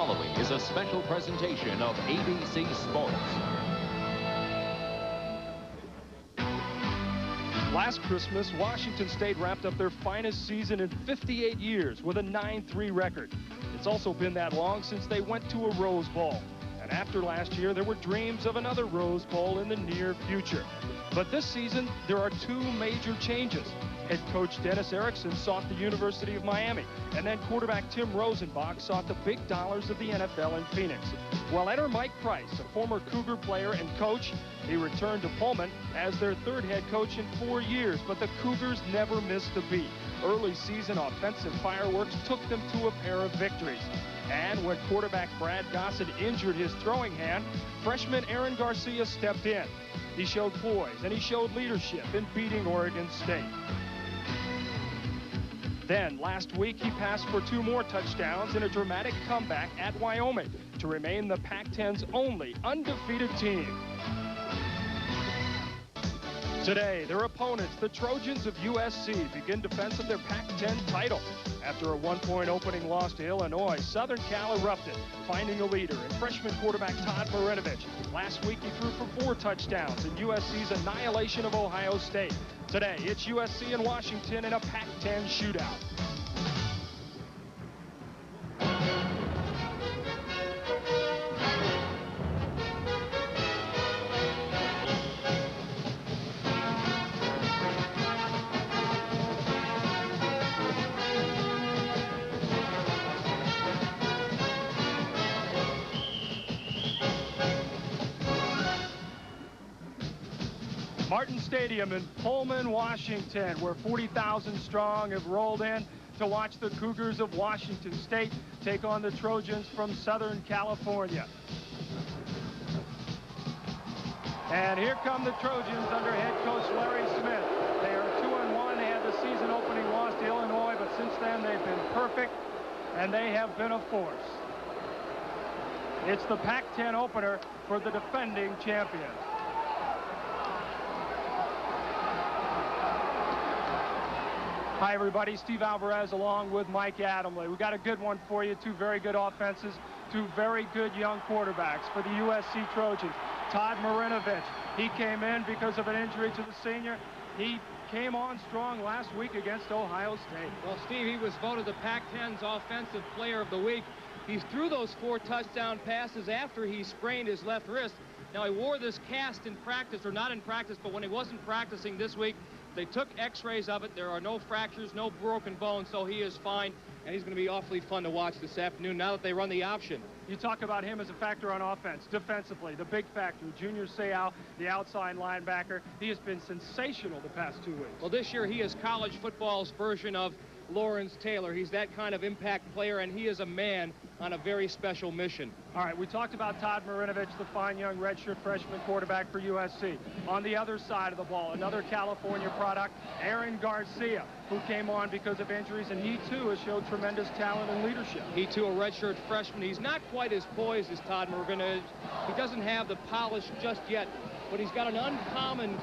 following is a special presentation of ABC Sports. Last Christmas, Washington State wrapped up their finest season in 58 years with a 9-3 record. It's also been that long since they went to a Rose Bowl. And after last year, there were dreams of another Rose Bowl in the near future. But this season, there are two major changes. Head coach Dennis Erickson sought the University of Miami, and then quarterback Tim Rosenbach sought the big dollars of the NFL in Phoenix. Well, enter Mike Price, a former Cougar player and coach. He returned to Pullman as their third head coach in 4 years, but the Cougars never missed a beat. Early season offensive fireworks took them to a pair of victories. And when quarterback Brad Gossett injured his throwing hand, freshman Aaron Garcia stepped in. He showed poise and he showed leadership in beating Oregon State. Then, last week, he passed for 2 more touchdowns in a dramatic comeback at Wyoming to remain the Pac-10's only undefeated team. Today, their opponents, the Trojans of USC, begin defense of their Pac-10 title. After a 1-point opening loss to Illinois, Southern Cal erupted, finding a leader in freshman quarterback Todd Marinovich. Last week, he threw for 4 touchdowns in USC's annihilation of Ohio State. Today, it's USC and Washington in a Pac-10 shootout. Martin Stadium in Pullman, Washington, where 40,000 strong have rolled in to watch the Cougars of Washington State take on the Trojans from Southern California. And here come the Trojans under head coach Larry Smith. They are 2-1. They had the season opening loss to Illinois, but since then they've been perfect, and they have been a force. It's the Pac-10 opener for the defending champions. Hi, everybody. Steve Alvarez along with Mike Adamle. We got a good one for you. 2 very good offenses, 2 very good young quarterbacks for the USC Trojans. Todd Marinovich, he came in because of an injury to the senior. He came on strong last week against Ohio State. Well, Steve, he was voted the Pac-10's Offensive Player of the Week. He threw those 4 touchdown passes after he sprained his left wrist. Now, he wore this cast in practice, or not in practice, but when he wasn't practicing this week, they took x-rays of it. There are no fractures, no broken bones, so he is fine, and he's going to be awfully fun to watch this afternoon now that they run the option. You talk about him as a factor on offense. Defensively, the big factor, Junior Seau, the outside linebacker. He has been sensational the past 2 weeks. Well, this year he is college football's version of Lawrence Taylor. He's that kind of impact player, and he is a man on a very special mission. All right, we talked about Todd Marinovich, the fine young redshirt freshman quarterback for USC. On the other side of the ball, another California product, Aaron Garcia, who came on because of injuries, and he too has showed tremendous talent and leadership. He too a redshirt freshman. He's not quite as poised as Todd Marinovich. He doesn't have the polish just yet, but he's got an uncommon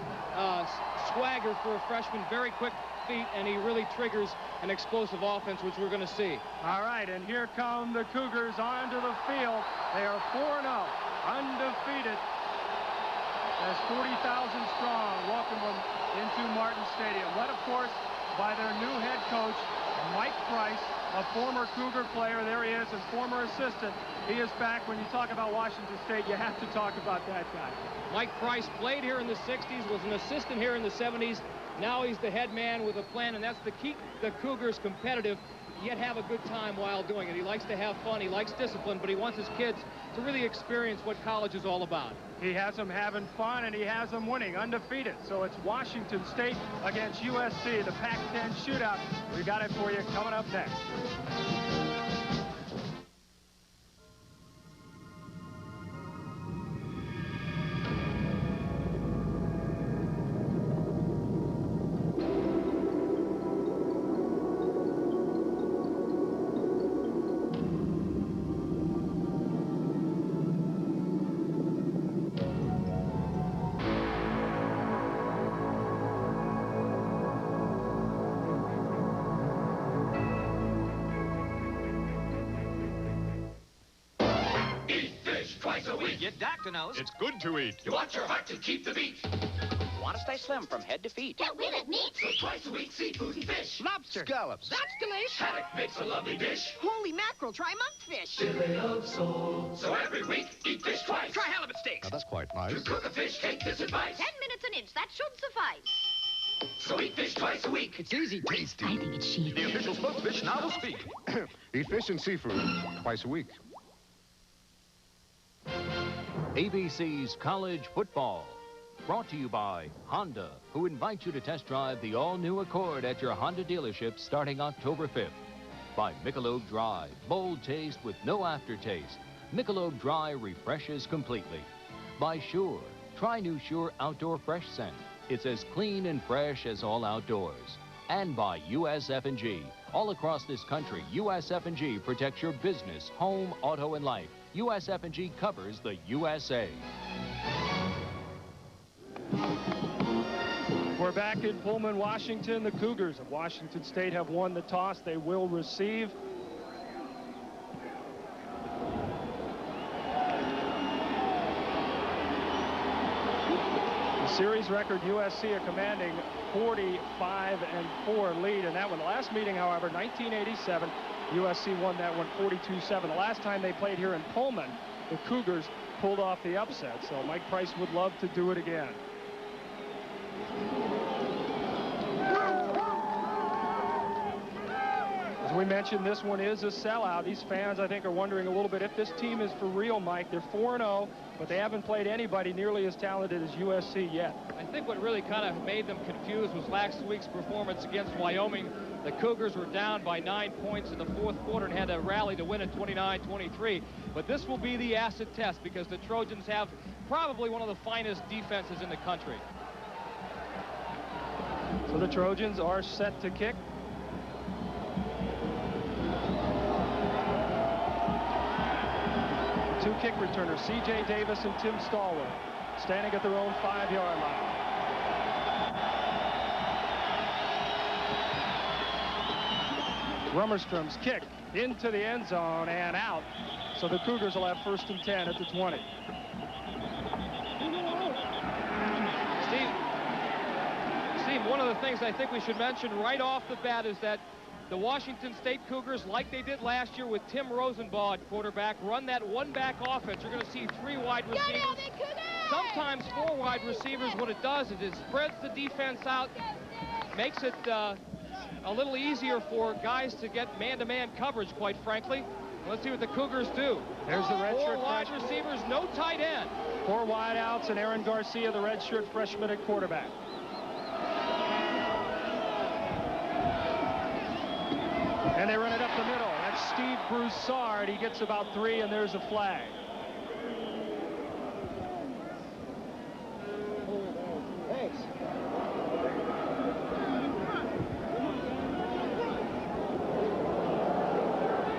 swagger for a freshman, very quick feet, and he really triggers an explosive offense, which we're going to see. All right, and here come the Cougars onto the field. They are 4-0, undefeated, as 40,000 strong welcome them into Martin Stadium, led, of course, by their new head coach, Mike Price, a former Cougar player. There he is, and former assistant. He is back. When you talk about Washington State, you have to talk about that guy. Mike Price played here in the 60s, was an assistant here in the 70s. Now he's the head man with a plan, and that's to keep the Cougars competitive, yet have a good time while doing it. He likes to have fun, he likes discipline, but he wants his kids to really experience what college is all about. He has them having fun, and he has them winning, undefeated. So it's Washington State against USC, the Pac-10 shootout. We got it for you coming up next. a week. Your doctor knows. It's good to eat. You want your heart to keep the beat. Want to stay slim from head to feet. Get rid of meat. So twice a week, seafood and fish. Lobster. Scallops. That's delicious. Haddock makes a lovely dish. Holy mackerel, try monkfish. Fillet of sole. So every week, eat fish twice. Try halibut steaks. Now, that's quite nice. To cook a fish, take this advice. 10 minutes an inch, that should suffice. So eat fish twice a week. It's easy tasty. I think it's chic. The official spokesfish now will speak. Eat fish and seafood twice a week. ABC's College Football. Brought to you by Honda, who invites you to test drive the all-new Accord at your Honda dealership starting October 5th. By Michelob Dry, bold taste with no aftertaste. Michelob Dry refreshes completely. By Sure, try new Sure Outdoor Fresh Scent. It's as clean and fresh as all outdoors. And by USF&G. All across this country, USF&G protects your business, home, auto, and life. USF&G covers the USA. We're back in Pullman, Washington. The Cougars of Washington State have won the toss. They will receive. The series record, USC a commanding 45-4 lead in that one. The last meeting, however, 1987, USC won that one 42-7. The last time they played here in Pullman, the Cougars pulled off the upset. So Mike Price would love to do it again. As we mentioned, this one is a sellout. These fans, I think, are wondering a little bit if this team is for real, Mike. They're 4-0, but they haven't played anybody nearly as talented as USC yet. I think what really kind of made them confused was last week's performance against Wyoming. The Cougars were down by 9 points in the fourth quarter and had to rally to win at 29-23. But this will be the acid test because the Trojans have probably one of the finest defenses in the country. So the Trojans are set to kick. Two kick returners, C.J. Davis and Tim Stallworth, standing at their own 5-yard line. Rummerstrom's kick into the end zone and out. So the Cougars will have 1st and 10 at the 20. Steve, one of the things I think we should mention right off the bat is that the Washington State Cougars, like they did last year with Tim Rosenbaugh at quarterback, run that one-back offense. You're going to see 3 wide receivers. Sometimes 4 wide receivers. What it does is it spreads the defense out, makes it a little easier for guys to get man-to-man coverage, quite frankly. Let's see what the Cougars do. There's the redshirt 4 wide receivers, no tight end. 4 wideouts and Aaron Garcia, the redshirt freshman at quarterback. And they run it up the middle. That's Steve Broussard. He gets about 3, and there's a flag. Thanks.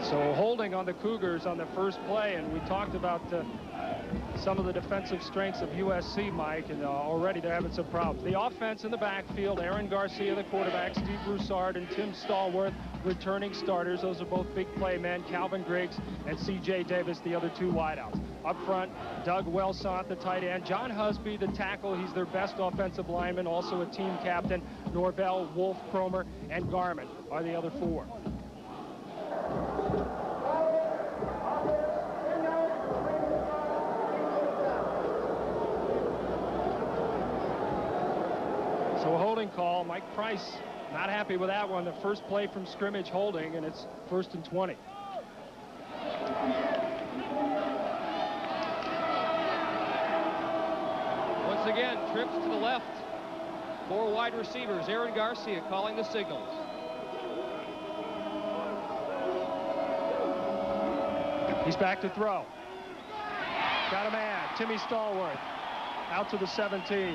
So holding on the Cougars on the first play, and we talked about some of the defensive strengths of USC, Mike, and already they're having some problems. The offense in the backfield, Aaron Garcia, the quarterback, Steve Broussard, and Tim Stallworth, returning starters. Those are both big play men, Calvin Griggs and C.J. Davis, the other 2 wideouts. Up front, Doug Welsant, the tight end, John Husby, the tackle. He's their best offensive lineman, also a team captain. Norvell, Wolf, Cromer, and Garman are the other 4. So a holding call. Mike Price not happy with that one. The first play from scrimmage holding, and it's 1st and 20. Once again, trips to the left. 4 wide receivers. Aaron Garcia calling the signals. He's back to throw. Got a man. Timmy Stallworth out to the 17.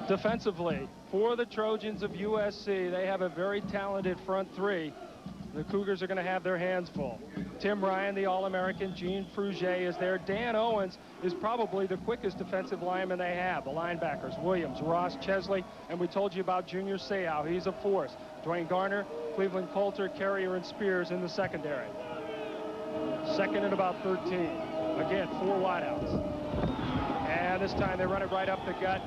Defensively, for the Trojans of USC, they have a very talented front 3. The Cougars are going to have their hands full. Tim Ryan, the All-American. Gene Frugier is there. Dan Owens is probably the quickest defensive lineman they have. The linebackers, Williams, Ross, Chesley, and we told you about Junior Seau. He's a force. Dwayne Garner, Cleveland Coulter, Carrier, and Spears in the secondary. Second and about 13. Again, 4 wideouts. And this time they run it right up the gut.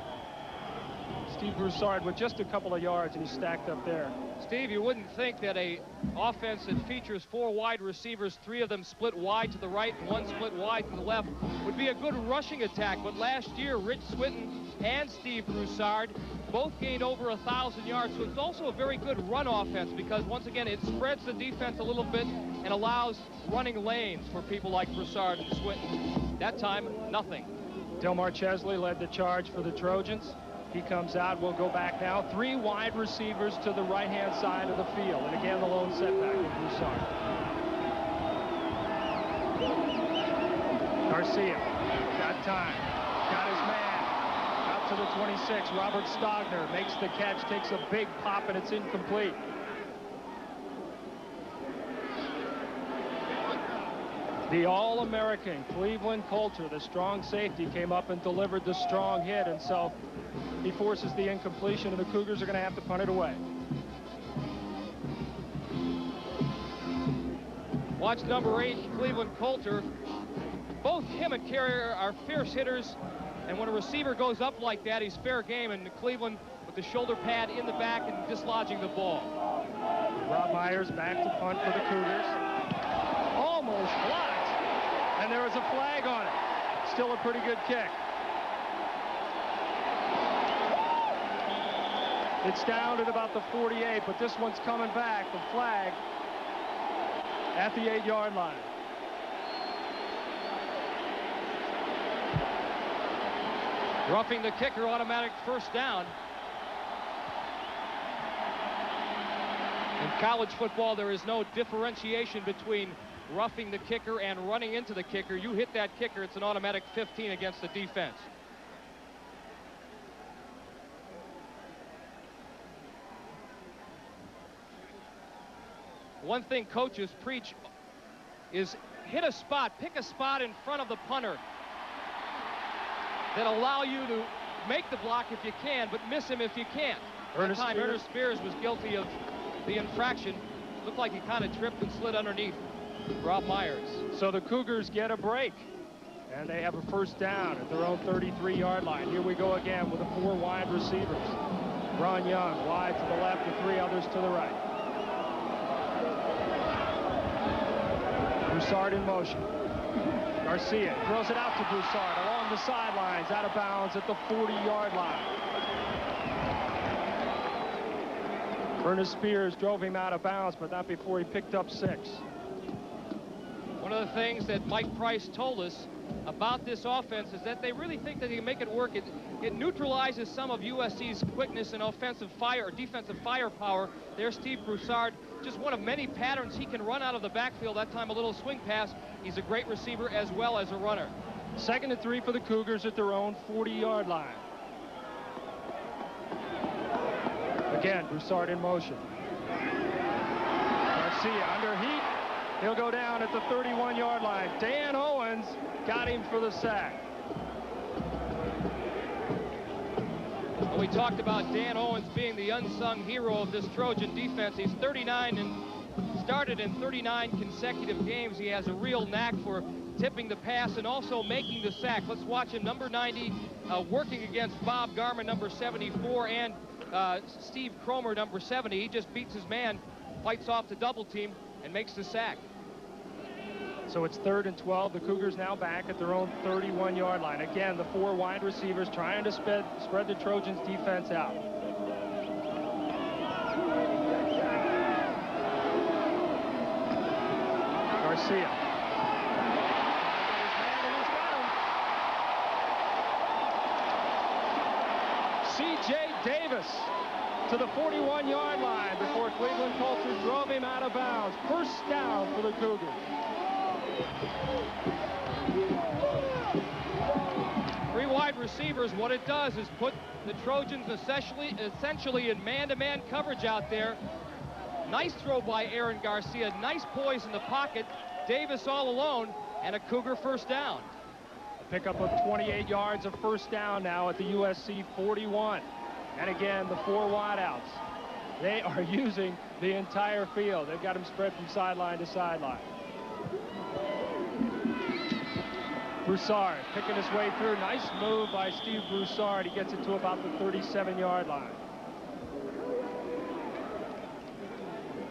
Steve Broussard with just a couple of yards, and he's stacked up there. Steve, you wouldn't think that a offense that features 4 wide receivers, 3 of them split wide to the right and 1 split wide to the left, would be a good rushing attack. But last year, Rich Swinton and Steve Broussard both gained over 1,000 yards. So it's also a very good run offense because, once again, it spreads the defense a little bit and allows running lanes for people like Broussard and Swinton. That time, nothing. Delmar Chesley led the charge for the Trojans. He comes out. We'll go back now. 3 wide receivers to the right-hand side of the field. And again, the lone setback of Broussard. Garcia got time. Got his man. Out to the 26. Robert Stogner makes the catch, takes a big pop, and it's incomplete. The All-American Cleveland Coulter, the strong safety, came up and delivered the strong hit, and so he forces the incompletion, and the Cougars are going to have to punt it away. Watch number 8, Cleveland Coulter. Both him and Carrier are fierce hitters, and when a receiver goes up like that, he's fair game, and Cleveland with the shoulder pad in the back and dislodging the ball. Rob Myers back to punt for the Cougars. Almost blocked. And there was a flag on it. Still a pretty good kick. It's down at about the 48, but this one's coming back. The flag at the 8-yard line. Roughing the kicker, automatic first down. In college football, there is no differentiation between roughing the kicker and running into the kicker. You hit that kicker, it's an automatic 15 against the defense. One thing coaches preach is hit a spot, pick a spot in front of the punter that allow you to make the block if you can, but miss him if you can't. That time Ernest Spears was guilty of the infraction. Looked like he kind of tripped and slid underneath Rob Myers. So the Cougars get a break, and they have a first down at their own 33-yard line. Here we go again with the 4 wide receivers. Ron Young wide to the left with 3 others to the right. Broussard in motion. Garcia throws it out to Broussard along the sidelines, out of bounds at the 40-yard line. Ernest Spears drove him out of bounds, but not before he picked up 6. One of the things that Mike Price told us about this offense is that they really think that they can make it work. It neutralizes some of USC's quickness and offensive fire or defensive firepower. There's Steve Broussard, just one of many patterns he can run out of the backfield. That time a little swing pass. He's a great receiver as well as a runner. 2nd and 3 for the Cougars at their own 40-yard line. Again, Broussard in motion. Garcia under heat. He'll go down at the 31-yard line. Dan Owens got him for the sack. Well, we talked about Dan Owens being the unsung hero of this Trojan defense. He's 39 and started in 39 consecutive games. He has a real knack for tipping the pass and also making the sack. Let's watch him. Number 90 working against Bob Garman, number 74, and Steve Cromer, number 70. He just beats his man, fights off the double team, and makes the sack. So it's 3rd and 12. The Cougars now back at their own 31-yard line. Again, the 4 wide receivers trying to spread the Trojans' defense out. Garcia. C.J. Davis to the 41-yard line before Cleveland Coulter drove him out of bounds. First down for the Cougars. Three wide receivers. What it does is put the Trojans essentially in man-to-man coverage out there. Nice throw by Aaron Garcia. Nice poise in the pocket. Davis all alone, and a Cougar first down. A pickup of 28 yards of first down now at the USC 41. And again, the 4 wideouts. They are using the entire field. They've got him spread from sideline to sideline. Broussard picking his way through. Nice move by Steve Broussard. He gets it to about the 37-yard line.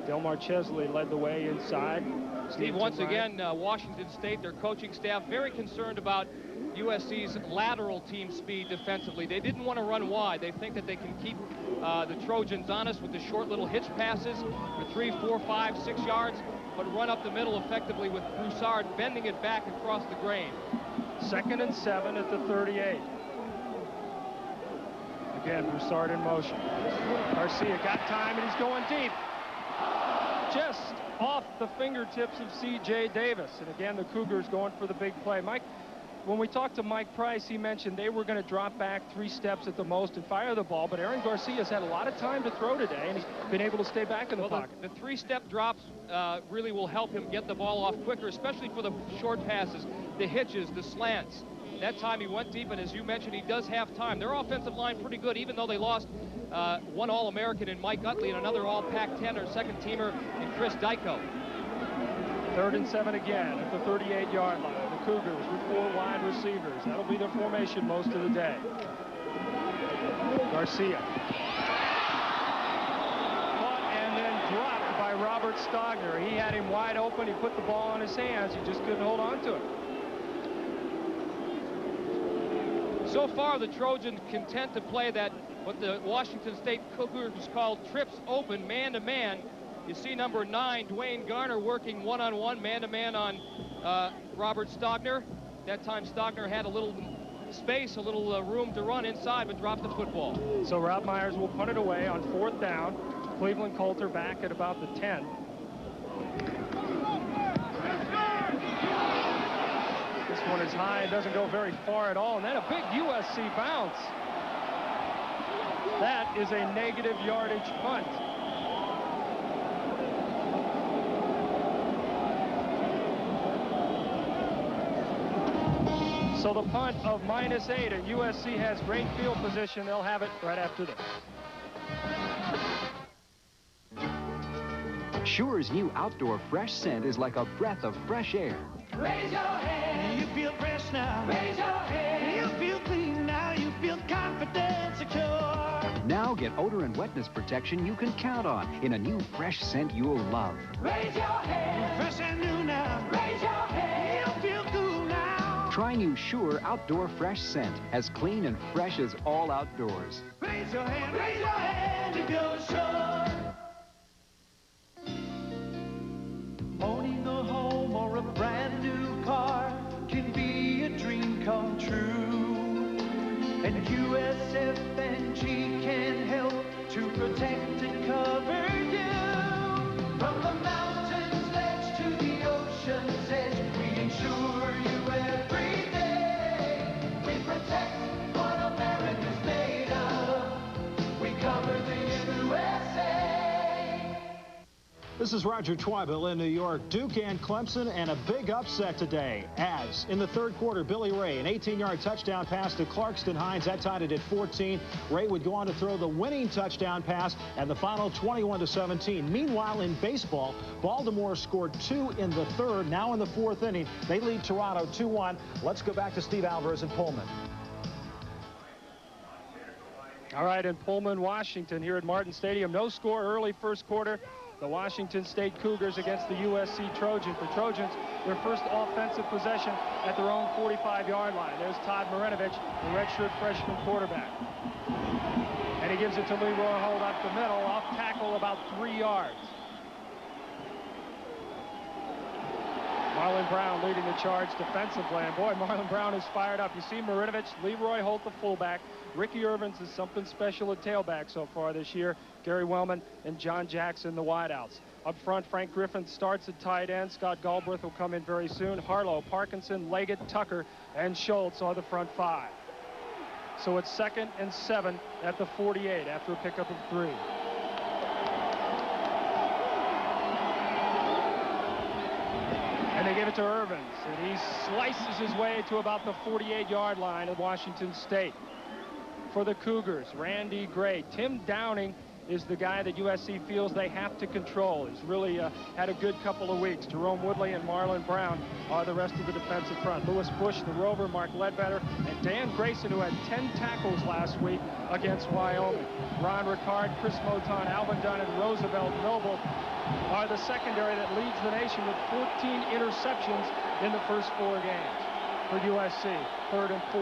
Delmar Chesley led the way inside. Steve, once again, Washington State, their coaching staff, very concerned about USC's lateral team speed defensively. They didn't want to run wide. They think that they can keep the Trojans honest with the short little hitch passes for 3, 4, 5, 6 yards, but run up the middle effectively with Broussard bending it back across the grain. 2nd and 7 at the 38. Again, Broussard in motion. Garcia got time, and he's going deep. Just off the fingertips of C.J. Davis. And again, the Cougars going for the big play. Mike, when we talked to Mike Price, he mentioned they were going to drop back 3 steps at the most and fire the ball, but Aaron Garcia's had a lot of time to throw today, and he's been able to stay back in the pocket. The 3-step drops really will help him get the ball off quicker, especially for the short passes, the hitches, the slants. That time he went deep, and as you mentioned, he does have time. Their offensive line pretty good, even though they lost one All-American in Mike Utley and another All-Pac-10 or second-teamer in Chris Dyko. 3rd and 7 again at the 38-yard line. The Cougars with 4 wide receivers. That'll be their formation most of the day. Garcia. Caught and then dropped by Robert Stogner. He had him wide open. He put the ball on his hands. He just couldn't hold on to it. So far, the Trojans content to play that, what the Washington State Cougars call trips open, man-to-man. You see number 9, Dwayne Garner, working one-on-one, man-to-man on Robert Stogner. That time Stogner had a little space, a little room to run inside, but dropped the football. So Rob Myers will punt it away on 4th down. Cleveland Coulter back at about the 10. This one is high and doesn't go very far at all. And then a big USC bounce. That is a negative yardage punt. So the punt of -8, and USC has great field position. They'll have it right after this. Sure's new outdoor fresh scent is like a breath of fresh air. Raise your hand. You feel fresh now. Raise your hand. You feel clean now. You feel confident, secure. Now get odor and wetness protection you can count on in a new fresh scent you'll love. Raise your hand. Fresh and new now. Raise your hand. You feel cool now. Try new Sure outdoor fresh scent, as clean and fresh as all outdoors. Raise your hand. Raise your hand if you're sure. Owning a home or a brand new car can be a dream come true. And USFNG can help to protect and cover you. From the mountains ledge to the ocean's edge, we insure you every day. We protect what America's made of. We cover the USA. This is Roger Twybill in New York. Duke and Clemson, and a big upset today, as in the 3rd quarter, Billy Ray, an 18-yard touchdown pass to Clarkston Hines. That tied it at 14. Ray would go on to throw the winning touchdown pass, and the final 21-17. Meanwhile, in baseball, Baltimore scored 2 in the 3rd. Now in the 4th inning, they lead Toronto 2-1. Let's go back to Steve Alvarez in Pullman. All right, in Pullman, Washington, here at Martin Stadium. No score early 1st quarter. The Washington State Cougars against the USC Trojans. The Trojans, their first offensive possession at their own 45-yard line. There's Todd Marinovich, the redshirt freshman quarterback. And he gives it to Leroy Holt up the middle, off tackle about 3 yards. Marlon Brown leading the charge defensively. And boy, Marlon Brown is fired up. You see Marinovich, Leroy Holt, the fullback. Ricky Irvins is something special at tailback so far this year. Gary Wellman and John Jackson, the wideouts. Up front, Frank Griffin starts at tight end. Scott Galbraith will come in very soon. Harlow, Parkinson, Leggett, Tucker, and Schultz are the front 5. So it's 2nd and 7 at the 48 after a pickup of 3. And they give it to Irvins, and he slices his way to about the 48-yard line of Washington State. For the Cougars, Randy Gray. Tim Downing is the guy that USC feels they have to control. He's really had a good couple of weeks. Jerome Woodley and Marlon Brown are the rest of the defensive front. Lewis Bush, the Rover, Mark Ledbetter, and Dan Grayson, who had 10 tackles last week against Wyoming. Ron Ricard, Chris Moton, Alvin Dunn, and Roosevelt Noble are the secondary that leads the nation with 14 interceptions in the first 4 games for USC. 3rd and 4.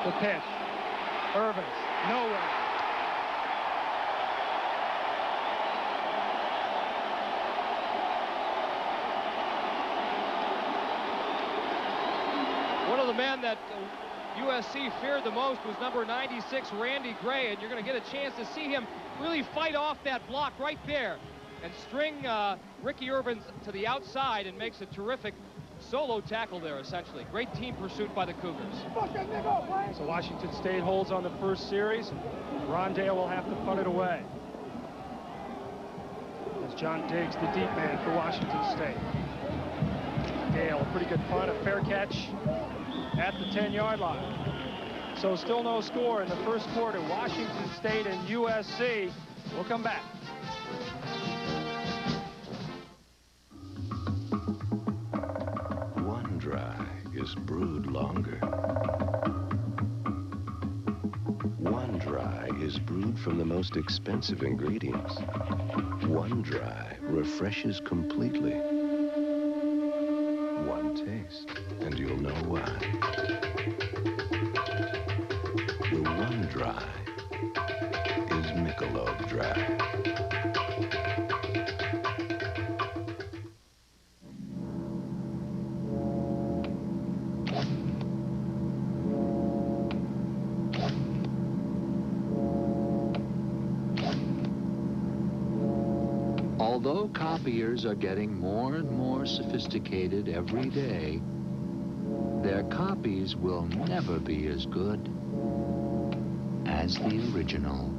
The pitch. Irvins, nowhere. One of the men that USC feared the most was number 96, Randy Gray, and you're going to get a chance to see him really fight off that block right there and string Ricky Irvins to the outside and makes a terrific solo tackle there, essentially. Great team pursuit by the Cougars. So Washington State holds on the first series. Rondale will have to punt it away. As John Diggs, the deep man for Washington State. Gale, a pretty good punt, a fair catch at the 10-yard line. So still no score in the first quarter. Washington State and USC. We'll come back. One Dry is brewed longer. One Dry is brewed from the most expensive ingredients. One Dry refreshes completely. One taste, and you'll know why. The One Dry is Michelob Dry. Although copiers are getting more and more sophisticated every day, their copies will never be as good as the original.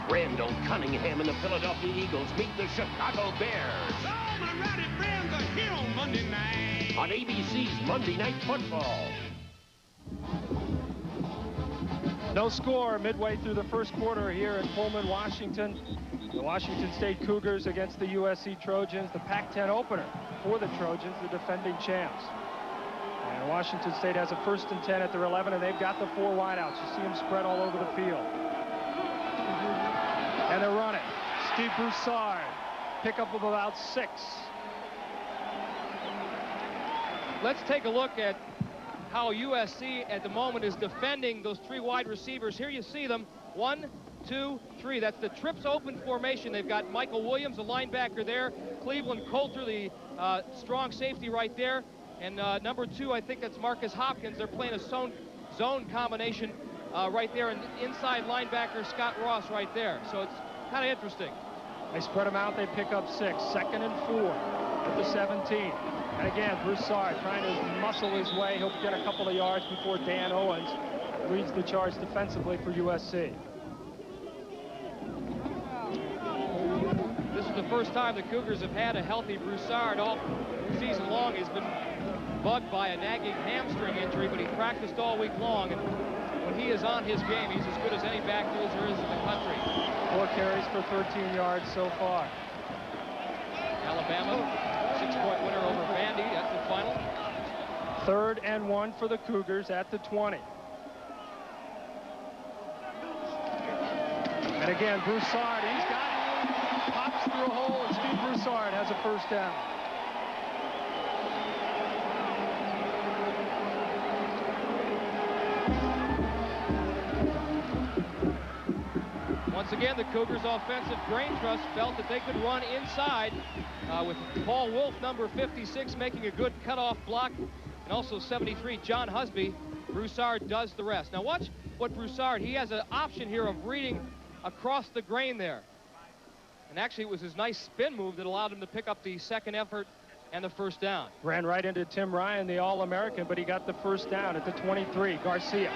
Randall Cunningham and the Philadelphia Eagles meet the Chicago Bears. All my rowdy friends are here on Monday night. On ABC's Monday Night Football. No score midway through the first quarter here in Pullman, Washington. The Washington State Cougars against the USC Trojans, the Pac-10 opener for the Trojans, the defending champs. And Washington State has a 1st and 10 at their 11, and they've got the 4 wideouts. You see them spread all over the field. And they're running. Steve Broussard, pickup of about 6. Let's take a look at how USC at the moment is defending those 3 wide receivers. Here you see them. 1, 2, 3. That's the trips open formation. They've got Michael Williams, a linebacker there. Cleveland Coulter, the strong safety right there. And number 2, I think that's Marcus Hopkins. They're playing a zone combination right there. And inside linebacker Scott Ross right there. So it's kind of interesting. They spread them out. They pick up 6. 2nd and 4 at the 17. And again, Broussard trying to muscle his way. He'll get a couple of yards before Dan Owens leads the charge defensively for USC. This is the first time the Cougars have had a healthy Broussard all season long. He's been bugged by a nagging hamstring injury, but he practiced all week long. And when he is on his game, he's as good as any backfield there is in the country. 4 carries for 13 yards so far. Alabama, 6-point winner over Vandy. That's the final. 3rd and 1 for the Cougars at the 20. And again, Broussard, he's got it. Pops through a hole, and Steve Broussard has a 1st down. Once again, the Cougars' offensive brain trust felt that they could run inside with Paul Wolf, number 56, making a good cutoff block, and also 73, John Husby. Broussard does the rest. Now watch what Broussard, he has an option here of reading across the grain there. And actually, it was his nice spin move that allowed him to pick up the 2nd effort and the 1st down. Ran right into Tim Ryan, the All-American, but he got the 1st down at the 23. Garcia,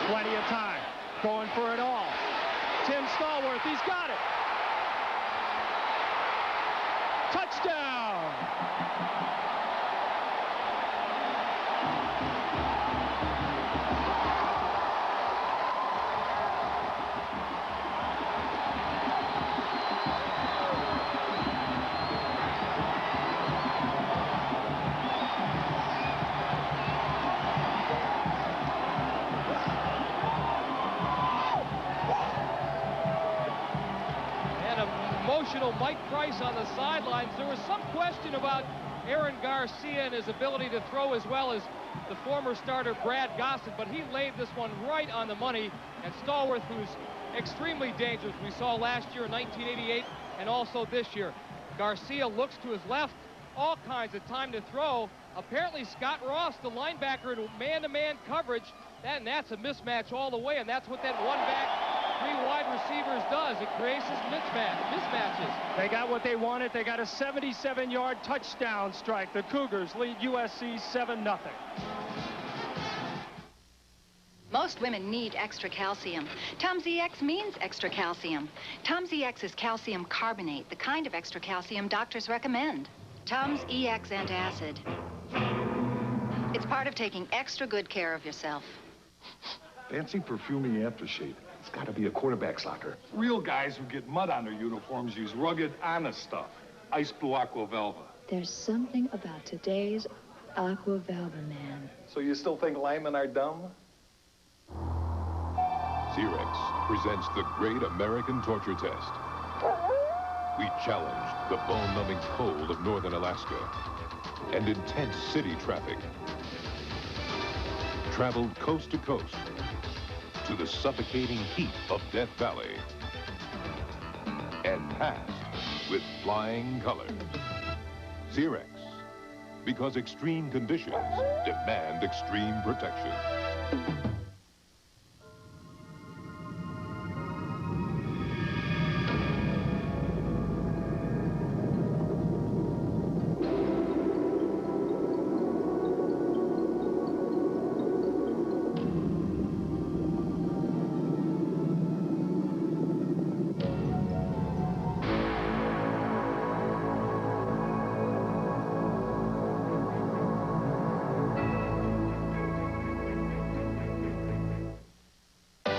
plenty of time, going for it all. Tim Stallworth, he's got it. Touchdown. emotional Mike Price on the sidelines. There was some question about Aaron Garcia and his ability to throw as well as the former starter Brad Gossett, but he laid this one right on the money. And Stallworth, who's extremely dangerous, we saw last year in 1988 and also this year. Garcia looks to his left, all kinds of time to throw. Apparently Scott Ross, the linebacker, in man-to-man coverage, that's a mismatch all the way, and that's what that one back, three wide receivers does. It creates this mismatches. They got what they wanted. They got a 77-yard touchdown strike. The Cougars lead USC 7-0. Most women need extra calcium. Tums EX means extra calcium. Tums EX is calcium carbonate, the kind of extra calcium doctors recommend. Tums EX Antacid. It's part of taking extra good care of yourself. Fancy perfumey aftershave. It's got to be a quarterback's locker. Real guys who get mud on their uniforms use rugged, honest stuff. Ice Blue Aqua Velva. There's something about today's Aqua Velva man. So you still think linemen are dumb? Xerox presents the Great American Torture Test. We challenged the bone-numbing cold of northern Alaska and intense city traffic. Traveled coast to coast to the suffocating heat of Death Valley and passed with flying colors. Xerox, because extreme conditions demand extreme protection.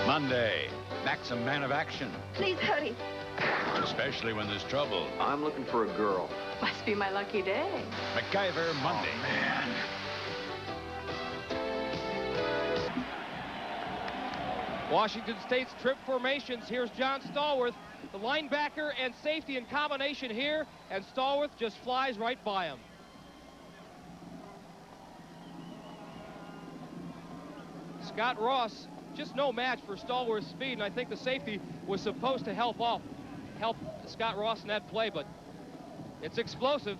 Monday, Mac's a man of action. Please hurry. Especially when there's trouble. I'm looking for a girl. Must be my lucky day. MacGyver Monday. Oh, man. Washington State's trip formations. Here's John Stallworth, the linebacker and safety in combination here, and Stallworth just flies right by him. Scott Ross, just no match for Stallworth's speed, and I think the safety was supposed to help Scott Ross in that play, but it's explosive.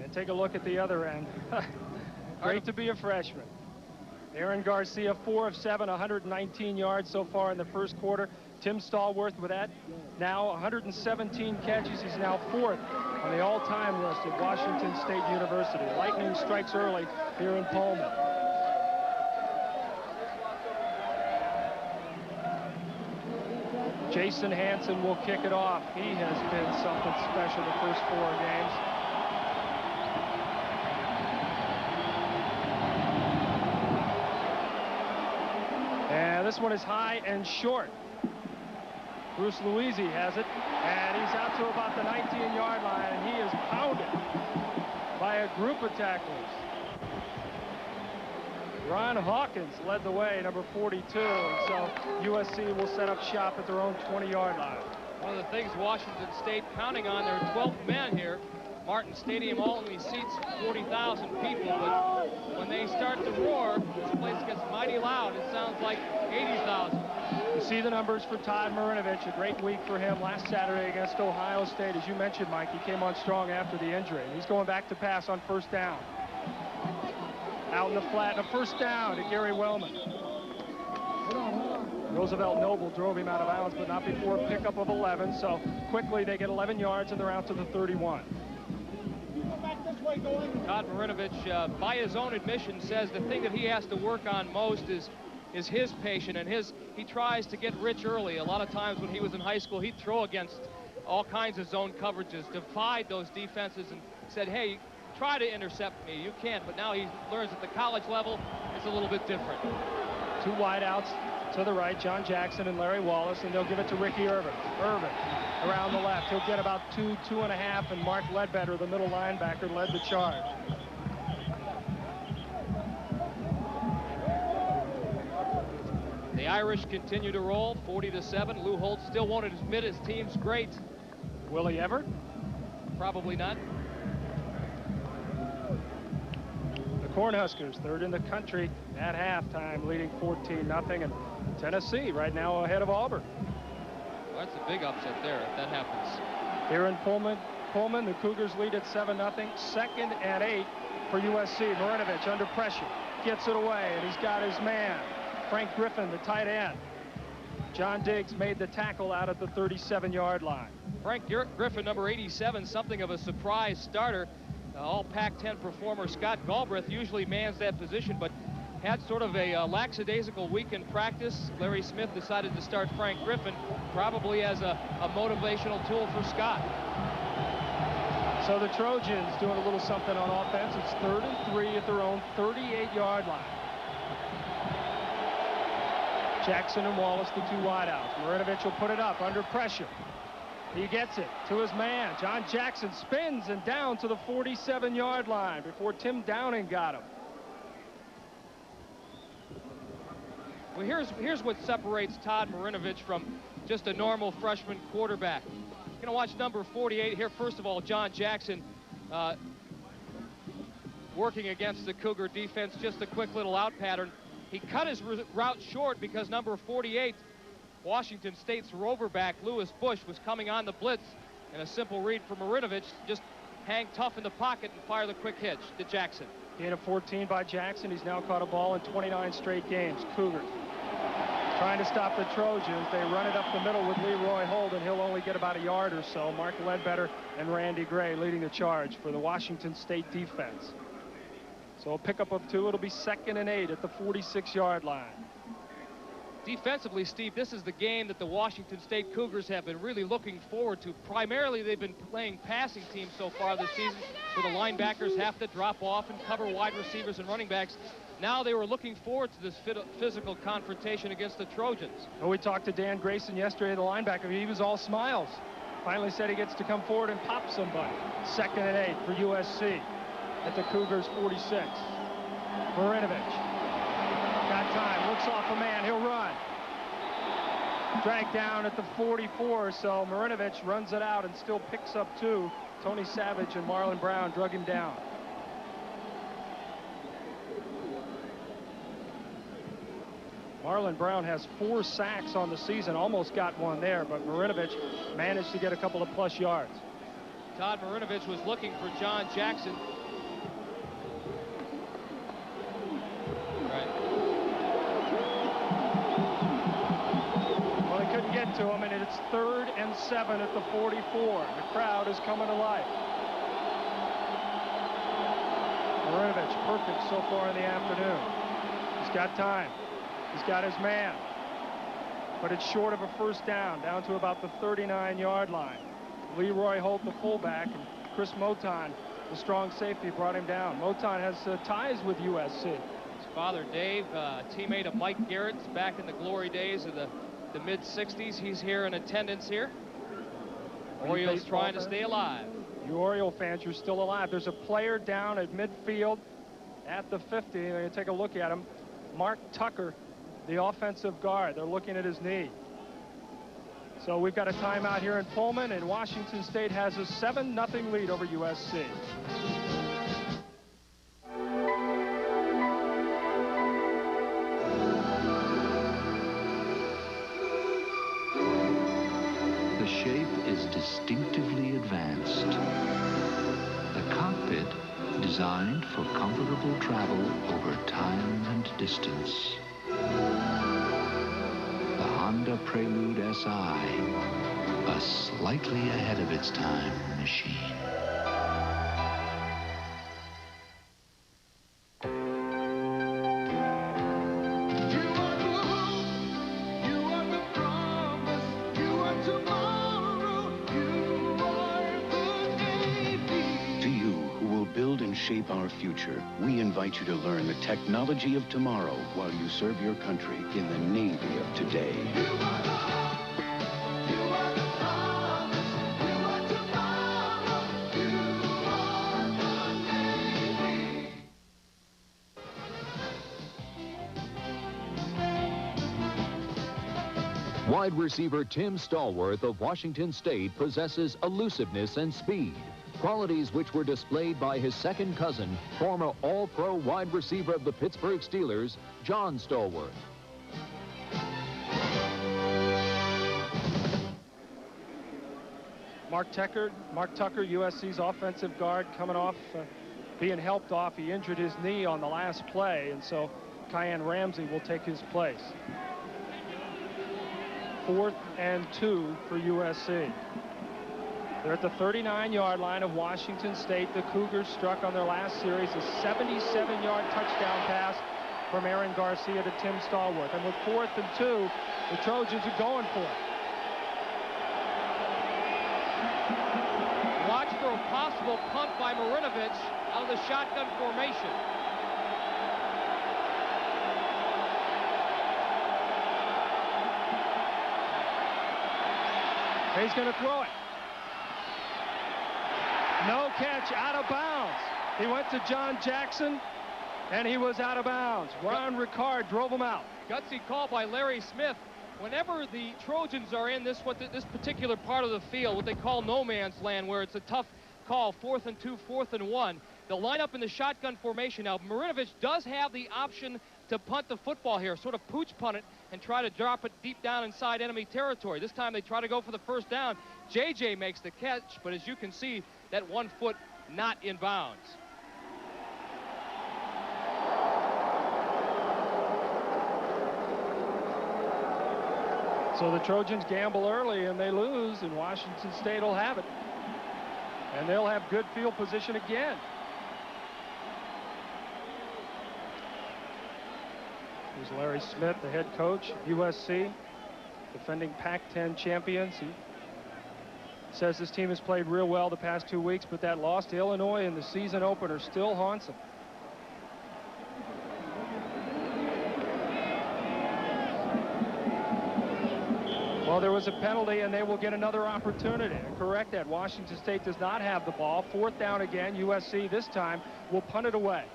And take a look at the other end. Great to be a freshman. Aaron Garcia, 4 of 7, 119 yards so far in the first quarter. Tim Stallworth with that. Now 117 catches. He's now 4th on the all-time list at Washington State University. Lightning strikes early here in Pullman. Jason Hansen will kick it off. He has been something special the first 4 games. And this one is high and short. Bruce Louisi has it, and he's out to about the 19-yard line, and he is pounded by a group of tacklers. Ron Hawkins led the way, number 42, and so USC will set up shop at their own 20-yard line. One of the things Washington State counting on, their 12th man here. Martin Stadium only seats 40,000 people, but when they start to roar, this place gets mighty loud. It sounds like 80,000. You see the numbers for Todd Marinovich, a great week for him last Saturday against Ohio State. As you mentioned, Mike, he came on strong after the injury. He's going back to pass on first down. Out in the flat, and a first down to Gary Wellman. Roosevelt Noble drove him out of bounds, but not before a pickup of 11, so quickly they get 11 yards and they're out to the 31. Todd Marinovich, by his own admission, says the thing that he has to work on most is his patience, and he tries to get rich early. A lot of times when he was in high school, he'd throw against all kinds of zone coverages, defied those defenses, and said, hey, try to intercept me. You can't. But now he learns at the college level, it's a little bit different. 2 wideouts to the right, John Jackson and Larry Wallace, and they'll give it to Ricky Irvin. Irvin around the left. He'll get about 2.5, and Mark Ledbetter, the middle linebacker, led the charge. The The Irish continue to roll, 40-7. Lou Holt still won't admit his team's great. Will he ever? Probably not. The Cornhuskers, third in the country at halftime, leading 14-0. And Tennessee right now ahead of Auburn. Well, that's a big upset there if that happens. Here in Pullman, the Cougars lead at 7-0. Second and 8 for USC. Marinovich under pressure. Gets it away, and he's got his man. Frank Griffin, the tight end. John Diggs made the tackle out at the 37-yard line. Frank Griffin, number 87, something of a surprise starter. All Pac-10 performer Scott Galbraith usually mans that position, but had sort of a lackadaisical week in practice. Larry Smith decided to start Frank Griffin, probably as a motivational tool for Scott. So the Trojans doing a little something on offense. It's 3rd and 3 at their own 38-yard line. Jackson and Wallace, the two wideouts. Marinovich will put it up under pressure. He gets it to his man. John Jackson spins and down to the 47-yard line before Tim Downing got him. Well, here's what separates Todd Marinovich from just a normal freshman quarterback. You're going to watch number 48 here. First of all, John Jackson working against the Cougar defense. Just a quick little out pattern. He cut his route short because number 48, Washington State's roverback, Lewis Bush, was coming on the blitz. And a simple read for Marinovich, just hang tough in the pocket and fire the quick hitch to Jackson. Gain of 14 by Jackson. He's now caught a ball in 29 straight games. Cougars trying to stop the Trojans. They run it up the middle with Leroy Holt, and he'll only get about a yard or so. Mark Ledbetter and Randy Gray leading the charge for the Washington State defense. So a pickup of 2. It'll be 2nd and 8 at the 46-yard line. Defensively, Steve, this is the game that the Washington State Cougars have been really looking forward to. Primarily, they've been playing passing teams so far this season, where the linebackers have to drop off and cover wide receivers and running backs. Now they were looking forward to this physical confrontation against the Trojans. Well, we talked to Dan Grayson yesterday, the linebacker. He was all smiles. Finally said he gets to come forward and pop somebody. 2nd and 8 for USC at the Cougars 46. Marinovich got time, looks off a man, he'll run. Dragged down at the 44, so Marinovich runs it out and still picks up 2. Tony Savage and Marlon Brown drug him down. Marlon Brown has 4 sacks on the season, almost got one there, but Marinovich managed to get a couple of plus yards. Todd Marinovich was looking for John Jackson. Well, he couldn't get to him, and it's 3rd and 7 at the 44. The crowd is coming to life. Marinovich, perfect so far in the afternoon. He's got time. He's got his man. But it's short of a first down to about the 39-yard line. Leroy Holt, the fullback, and Chris Moton, the strong safety, brought him down. Moton has ties with USC. His father, Dave, teammate of Mike Garrett's back in the glory days of the mid-60s. He's here in attendance here. Orioles trying to stay alive. You Oriole fans, you're still alive. There's a player down at midfield at the 50. They're going to take a look at him. Mark Tucker, the offensive guard. They're looking at his knee. So we've got a timeout here in Pullman, and Washington State has a 7-0 lead over USC. The shape is distinctively advanced. The cockpit designed for comfortable travel over time and distance. The Honda Prelude SI, a slightly ahead of its time machine. Shape our future, we invite you to learn the technology of tomorrow while you serve your country in the Navy of today. Wide receiver Tim Stallworth of Washington State possesses elusiveness and speed, qualities which were displayed by his second cousin, former All-Pro wide receiver of the Pittsburgh Steelers, John Stallworth. Mark Tucker, USC's offensive guard, coming off, being helped off. He injured his knee on the last play, and so Kyan Ramsey will take his place. 4th and 2 for USC. They're at the 39-yard line of Washington State. The Cougars struck on their last series a 77-yard touchdown pass from Aaron Garcia to Tim Stallworth. And with 4th and 2, the Trojans are going for it. Watch for a possible punt by Marinovich out of the shotgun formation. He's going to throw it. No catch, out of bounds. He went to John Jackson, and he was out of bounds. Ron Ricard drove him out. Gutsy call by Larry Smith. Whenever the Trojans are in this particular part of the field, what they call no man's land, where it's a tough call, 4th and 2, 4th and 1, they'll line up in the shotgun formation. Now, Marinovich does have the option to punt the football here, sort of pooch punt it and try to drop it deep down inside enemy territory. This time they try to go for the first down. JJ makes the catch, but as you can see, that 1 foot not in bounds. So the Trojans gamble early and they lose, and Washington State will have it. And they'll have good field position again. Here's Larry Smith, the head coach of USC, defending Pac-10 champions. He says this team has played real well the past 2 weeks, but that loss to Illinois in the season opener still haunts him. Well, there was a penalty, and they will get another opportunity to correct that. Washington State does not have the ball. 4th down again. USC this time will punt it away.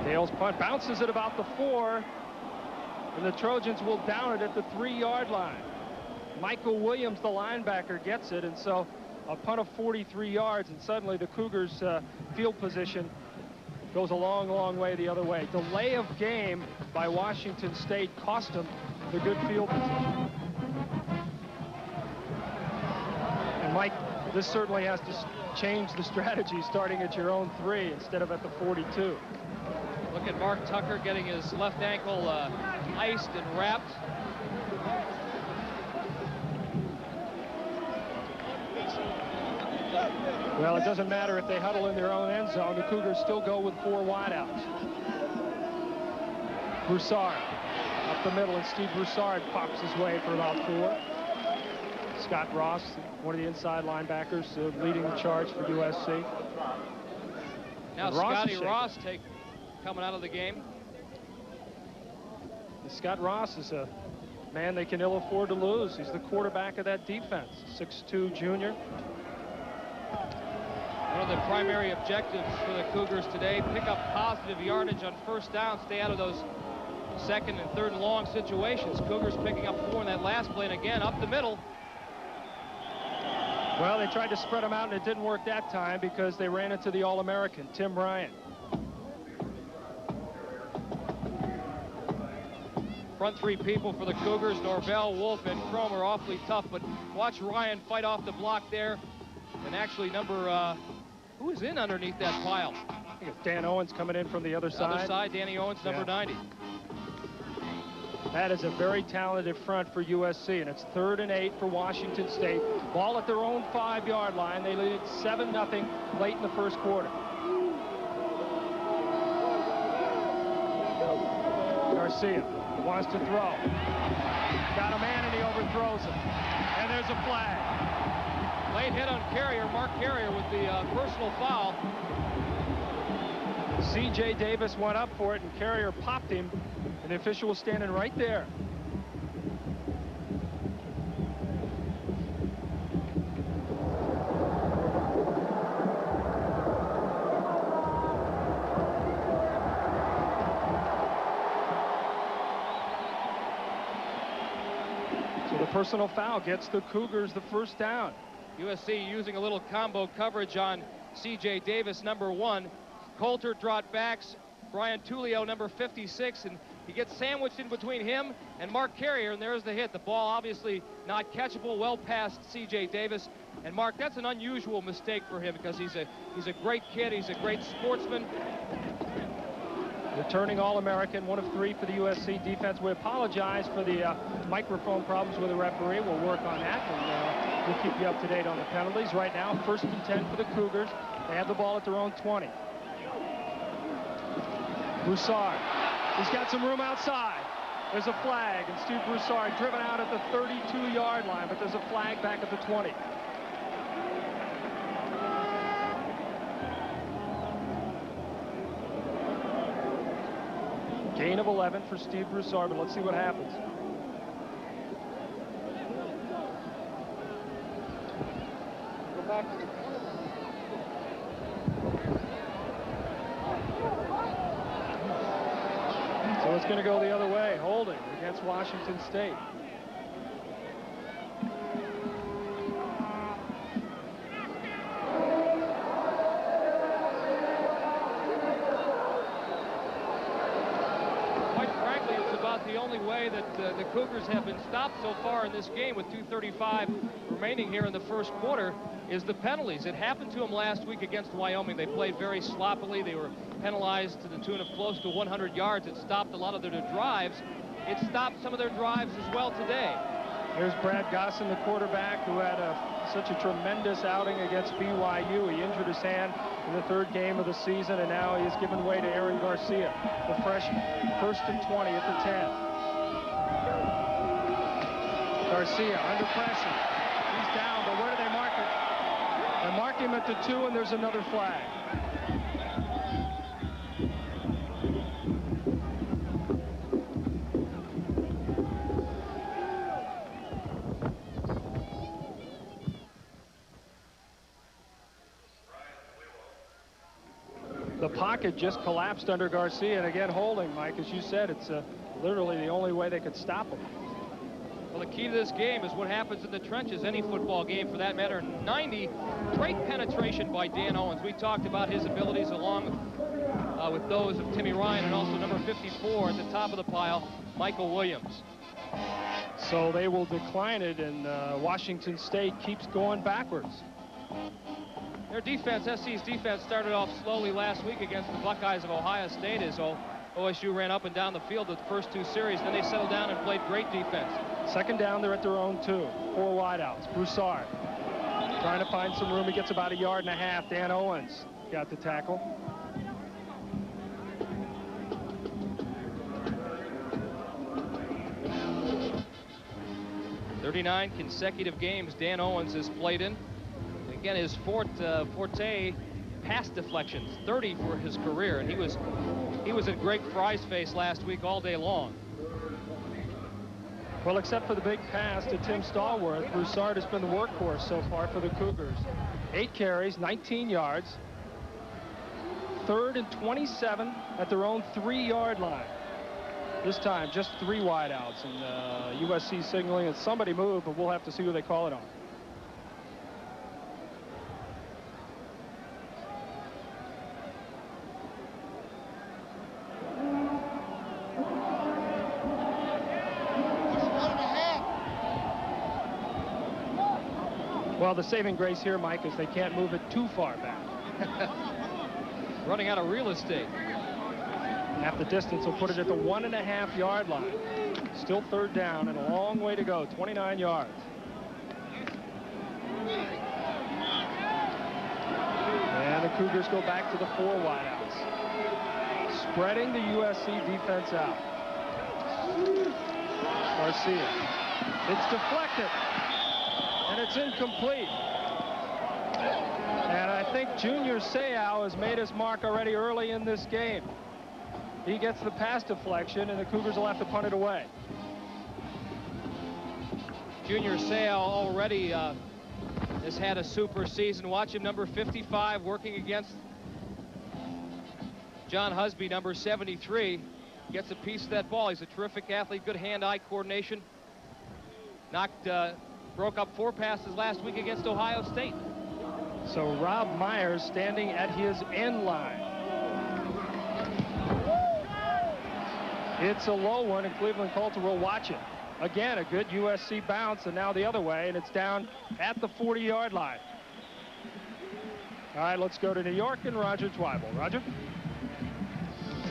Dale's punt bounces at about the 4, and the Trojans will down it at the 3-yard line. Michael Williams, the linebacker, gets it, and so a punt of 43 yards, and suddenly the Cougars' field position goes a long, long way the other way. Delay of game by Washington State cost them the good field position. And Mike, this certainly has to change the strategy, starting at your own 3 instead of at the 42. Look at Mark Tucker getting his left ankle iced and wrapped. Well, it doesn't matter if they huddle in their own end zone. The Cougars still go with 4 wideouts. Broussard up the middle, and Steve Broussard pops his way for about 4. Scott Ross, one of the inside linebackers, leading the charge for USC. Now Scotty Ross coming out of the game. Scott Ross is a man they can ill afford to lose. He's the quarterback of that defense, 6'2" junior. One of the primary objectives for the Cougars today, pick up positive yardage on first down, stay out of those 2nd and 3rd and long situations. Cougars picking up 4 in that last play, and again up the middle. Well, they tried to spread them out, and it didn't work that time because they ran into the All-American, Tim Ryan. Front 3 people for the Cougars, Norvell, Wolf, and Cromer, awfully tough, but watch Ryan fight off the block there. And actually who is in underneath that pile? I think it's Dan Owens coming in from the other side. Other side, Danny Owens, number 90. That is a very talented front for USC, and it's 3rd and 8 for Washington State. Ball at their own 5-yard line. They lead 7-0 late in the first quarter. Garcia wants to throw. Got a man, and he overthrows him. And there's a flag. Late hit on Carrier, Mark Carrier with the personal foul. C.J. Davis went up for it, and Carrier popped him, and the official was standing right there. personal foul gets the Cougars the first down. USC using a little combo coverage on C.J. Davis, number 1. Coulter dropped backs. Brian Tullio, number 56, and he gets sandwiched in between him and Mark Carrier, and there's the hit. The ball obviously not catchable, well past C.J. Davis. And Mark, that's an unusual mistake for him because he's a great kid. He's a great sportsman. Returning All-American, 1 of 3 for the USC defense. We apologize for the microphone problems with the referee. We'll work on that, and we'll keep you up to date on the penalties. Right now, 1st and 10 for the Cougars. They have the ball at their own 20. Broussard, he's got some room outside. There's a flag, and Steve Broussard driven out at the 32-yard line, but there's a flag back at the 20. Gain of 11 for Steve Broussard, but let's see what happens. Go back to the So it's going to go the other way, holding against Washington State. Quite frankly, it's about the only way that the Cougars have been stopped so far in this game with 2:35 remaining here in the first quarter is the penalties. It happened to them last week against Wyoming. They played very sloppily. They were penalized to the tune of close to 100 yards. It stopped a lot of their drives. It stopped some of their drives as well today. Here's Brad Gossin, the quarterback, who had such a tremendous outing against BYU. He injured his hand in the 3rd game of the season, and now he has given way to Aaron Garcia, the freshman. 1st and 20 at the 10. Garcia under pressure. He's down, but where do they mark it? They mark him at the 2, and there's another flag. The pocket just collapsed under Garcia, and again holding, Mike, as you said, it's literally the only way they could stop him. Well, the key to this game is what happens in the trenches, any football game for that matter. 90, great penetration by Dan Owens. We talked about his abilities along with those of Timmy Ryan, and also number 54 at the top of the pile, Michael Williams. So they will decline it, and Washington State keeps going backwards. Their defense, SC's defense, started off slowly last week against the Buckeyes of Ohio State as OSU ran up and down the field the first 2 series. Then they settled down and played great defense. 2nd down, they're at their own 2. 4 wideouts. Broussard trying to find some room. He gets about 1.5 yards. Dan Owens got the tackle. "39 consecutive games Dan Owens has played in. Again, his forte pass deflections, 30 for his career, and he was at Greg Fry's face last week all day long. Well, except for the big pass to Tim Stallworth, Broussard has been the workhorse so far for the Cougars. 8 carries, 19 yards. 3rd and 27 at their own 3-yard line. This time, just 3 wideouts, and USC signaling that somebody moved, but we'll have to see who they call it on. Well, the saving grace here, Mike, is they can't move it too far back. Running out of real estate. Half the distance will put it at the 1.5 yard line. Still 3rd down and a long way to go, 29 yards. And the Cougars go back to the 4 wideouts, spreading the USC defense out. Garcia. It's deflected. And it's incomplete. And I think Junior Seau has made his mark already early in this game. He gets the pass deflection, and the Cougars will have to punt it away. Junior Seau already has had a super season. Watch him, number 55, working against John Husby, number 73. Gets a piece of that ball. He's a terrific athlete, good hand-eye coordination. broke up 4 passes last week against Ohio State. So Rob Myers standing at his end line. It's a low one, and Cleveland Coulter will watch it. Again, a good USC bounce, and now the other way, and it's down at the 40-yard line. All right, let's go to New York and Roger Twibel. Roger?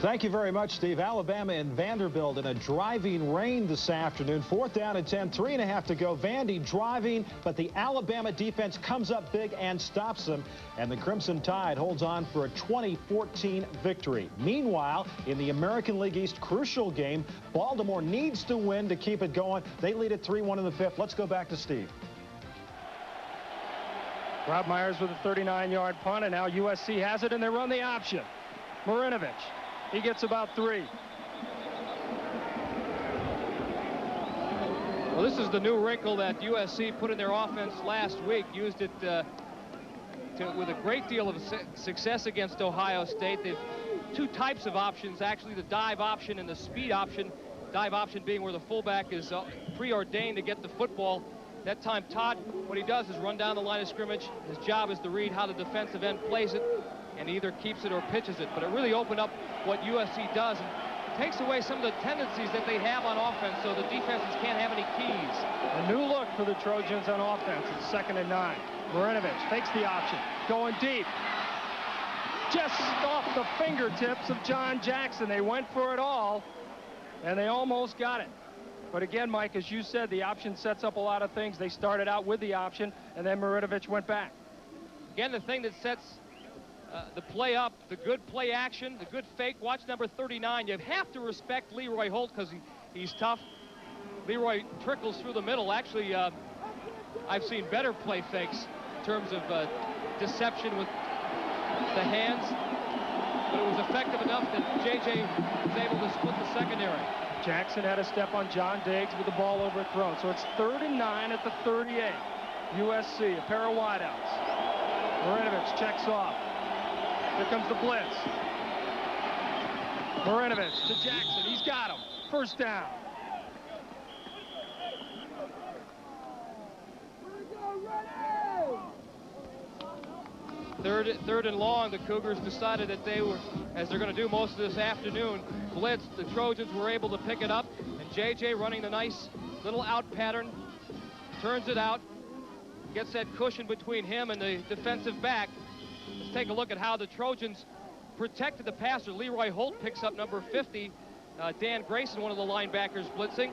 Thank you very much, Steve. Alabama and Vanderbilt in a driving rain this afternoon. 4th down and 10, 3.5 to go. Vandy driving, but the Alabama defense comes up big and stops them. And the Crimson Tide holds on for a 2014 victory. Meanwhile, in the American League East crucial game, Baltimore needs to win to keep it going. They lead at 3-1 in the 5th. Let's go back to Steve. Rob Myers with a 39-yard punt, and now USC has it, and they run the option. Marinovich. He gets about 3. Well, this is the new wrinkle that USC put in their offense last week. Used it with a great deal of success against Ohio State. They've 2 types of options, actually, the dive option and the speed option. Dive option being where the fullback is preordained to get the football. That time, Todd, what he does is run down the line of scrimmage. His job is to read how the defensive end plays it, and either keeps it or pitches it. But it really opened up what USC does and takes away some of the tendencies that they have on offense, so the defenses can't have any keys. A new look for the Trojans on offense. It's 2nd and 9. Marinovich takes the option, going deep. Just off the fingertips of John Jackson. They went for it all, and they almost got it. But again, Mike, as you said, the option sets up a lot of things. They started out with the option, and then Marinovich went back. Again, the thing that sets the play up, the good play action, the good fake. Watch number 39. You have to respect Leroy Holt because he's tough. Leroy trickles through the middle. Actually, I've seen better play fakes in terms of deception with the hands. But it was effective enough that J.J. was able to split the secondary. Jackson had a step on John Diggs with the ball overthrown. So it's 3rd and 9 at the 38. USC, a pair of wideouts. Marinovich checks off. Here comes the blitz. Marinovich to Jackson. He's got him. 1st down. Third and long, the Cougars decided that they were, as they're going to do most of this afternoon, blitz. The Trojans were able to pick it up, and J.J. running the nice little out pattern, turns it out, gets that cushion between him and the defensive back. Let's take a look at how the Trojans protected the passer. Leroy Holt picks up number 50. Dan Grayson, one of the linebackers, blitzing.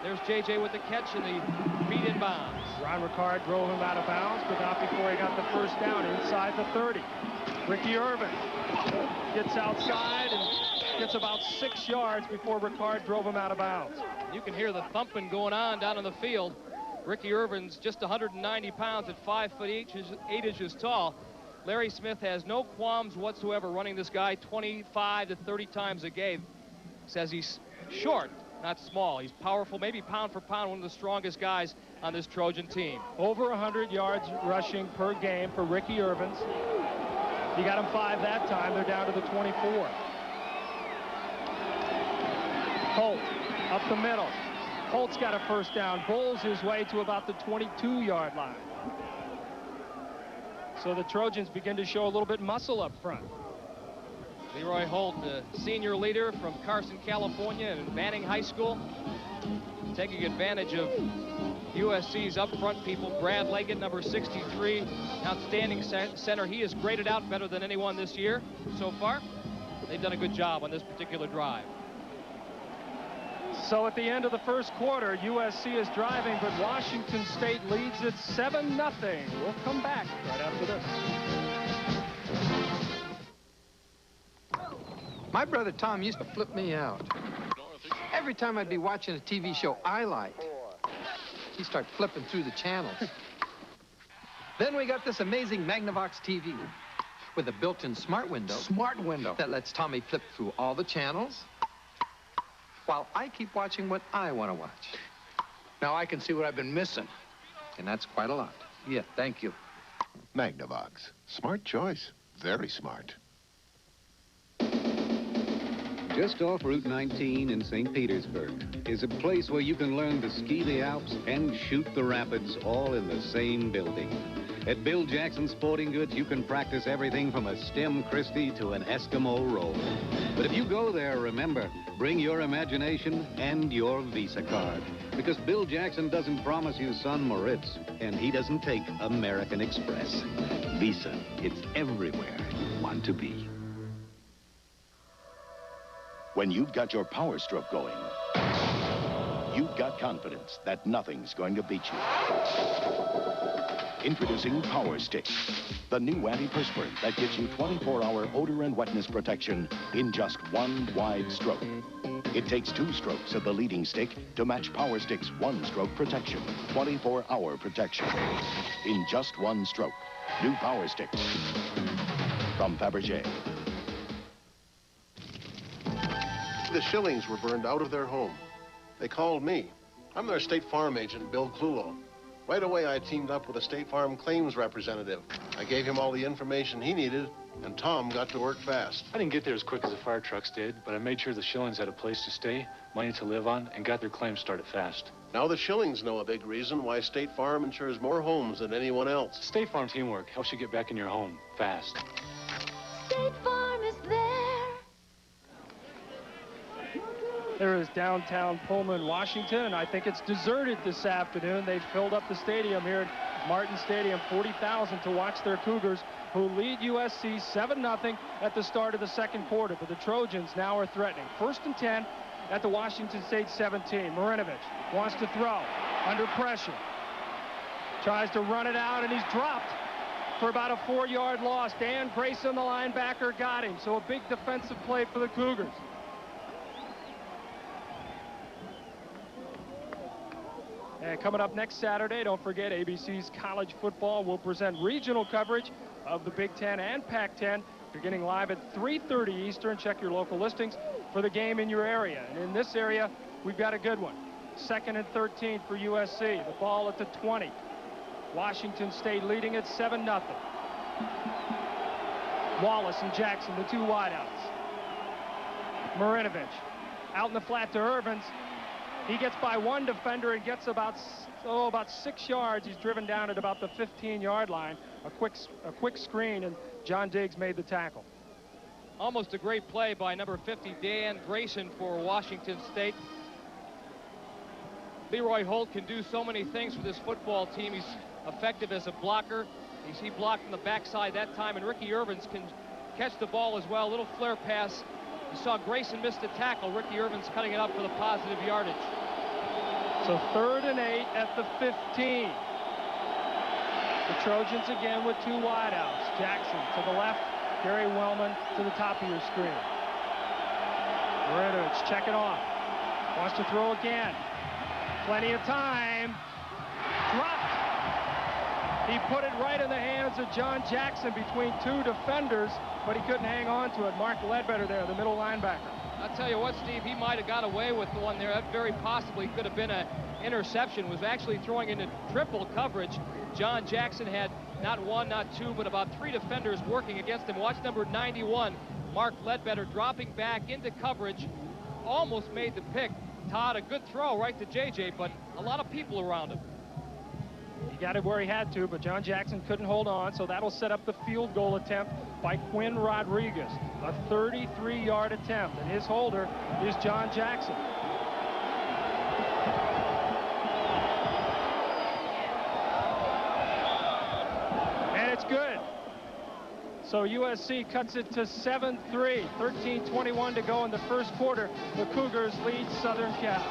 There's J.J. with the catch and the feet in bounds. Ron Ricard drove him out of bounds, but not before he got the 1st down inside the 30. Ricky Irvin gets outside and gets about 6 yards before Ricard drove him out of bounds. You can hear the thumping going on down in the field. Ricky Irvin's just 190 pounds at 5 foot 8 inches tall. Larry Smith has no qualms whatsoever running this guy 25 to 30 times a game. Says he's short, not small. He's powerful, maybe pound for pound, one of the strongest guys on this Trojan team. Over 100 yards rushing per game for Ricky Irvins. He got him 5 that time. They're down to the 24. Holt up the middle. Holt's got a 1st down. Bowls his way to about the 22-yard line. So the Trojans begin to show a little bit muscle up front. Leroy Holt, the senior leader from Carson, California, and Manning High School, taking advantage of USC's up front people. Brad Leggett, number 63, outstanding center. He is graded out better than anyone this year so far. They've done a good job on this particular drive. So at the end of the 1st quarter, USC is driving, but Washington State leads it 7-0. We'll come back right after this. My brother Tom used to flip me out. Every time I'd be watching a TV show I liked, he'd start flipping through the channels. Then we got this amazing Magnavox TV with a built-in smart window. Smart window. That lets Tommy flip through all the channels while I keep watching what I want to watch. Now I can see what I've been missing. And that's quite a lot. Yeah, thank you. Magnavox. Smart choice. Very smart. Just off Route 19 in St. Petersburg is a place where you can learn to ski the Alps and shoot the rapids all in the same building. At Bill Jackson Sporting Goods, you can practice everything from a stem Christie to an Eskimo roll. But if you go there, remember, bring your imagination and your Visa card. Because Bill Jackson doesn't promise you Sun Moritz, and he doesn't take American Express. Visa, it's everywhere you want to be. When you've got your power stroke going, you've got confidence that nothing's going to beat you. Introducing Power Stick, the new antiperspirant that gives you 24-hour odor and wetness protection in just one wide stroke. It takes 2 strokes of the leading stick to match Power Stick's 1-stroke protection, 24-hour protection in just 1 stroke. New Power Stick from Fabergé. The Schillings were burned out of their home. They called me. I'm their State Farm agent, Bill Clulo. Right away, I teamed up with a State Farm claims representative. I gave him all the information he needed, and Tom got to work fast. I didn't get there as quick as the fire trucks did, but I made sure the Schillings had a place to stay, money to live on, and got their claims started fast. Now the Schillings know a big reason why State Farm insures more homes than anyone else. State Farm teamwork helps you get back in your home fast. State Farm is there. There is downtown Pullman, Washington, and I think it's deserted this afternoon. They've filled up the stadium here at Martin Stadium, 40,000 to watch their Cougars, who lead USC 7-0 at the start of the second quarter. But the Trojans now are threatening. 1st and 10 at the Washington State 17. Marinovich wants to throw, under pressure. Tries to run it out, and he's dropped for about a 4-yard loss. Dan Grayson, the linebacker, got him. So a big defensive play for the Cougars. And coming up next Saturday, don't forget, ABC's College Football will present regional coverage of the Big Ten and Pac-10, beginning live at 3:30 Eastern. Check your local listings for the game in your area. And in this area, we've got a good one. 2nd and 13 for USC. The ball at the 20. Washington State leading at 7-0. Wallace and Jackson, the 2 wideouts. Marinovich out in the flat to Irvins. He gets by 1 defender and gets about 6 yards. He's driven down at about the 15-yard line. A quick screen, and John Diggs made the tackle. Almost a great play by number 50, Dan Grayson, for Washington State. Leroy Holt can do so many things for this football team. He's effective as a blocker. He blocked from the backside that time, and Ricky Irvins can catch the ball as well. A little flare pass. You saw Grayson miss the tackle. Ricky Irvins cutting it up for the positive yardage. So 3rd and 8 at the 15. The Trojans again with 2 wideouts. Jackson to the left, Gary Wellman to the top of your screen. Marinovich checking off. Wants to throw again. Plenty of time. Dropped. He put it right in the hands of John Jackson between 2 defenders, but he couldn't hang on to it. Mark Ledbetter there, the middle linebacker. I'll tell you what, Steve, he might have got away with the one there. That very possibly could have been an interception. Was actually throwing into triple coverage. John Jackson had not 1, not 2, but about 3 defenders working against him. Watch number 91, Mark Ledbetter, dropping back into coverage. Almost made the pick. Todd, a good throw right to JJ, but a lot of people around him. He got it where he had to, but John Jackson couldn't hold on, so that'll set up the field goal attempt by Quinn Rodriguez. A 33-yard attempt, and his holder is John Jackson. And it's good. So USC cuts it to 7-3, 13:21 to go in the first quarter. The Cougars lead Southern Cal.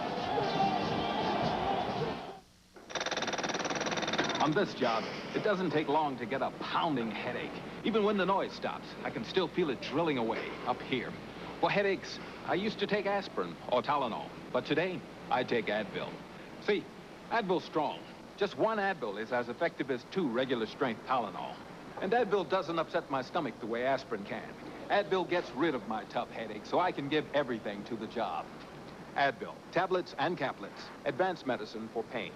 On this job, it doesn't take long to get a pounding headache. Even when the noise stops, I can still feel it drilling away up here. For headaches, I used to take aspirin or Tylenol, but today I take Advil. See, Advil's strong. Just 1 Advil is as effective as 2 regular strength Tylenol. And Advil doesn't upset my stomach the way aspirin can. Advil gets rid of my tough headache so I can give everything to the job. Advil, tablets and caplets, advanced medicine for pain.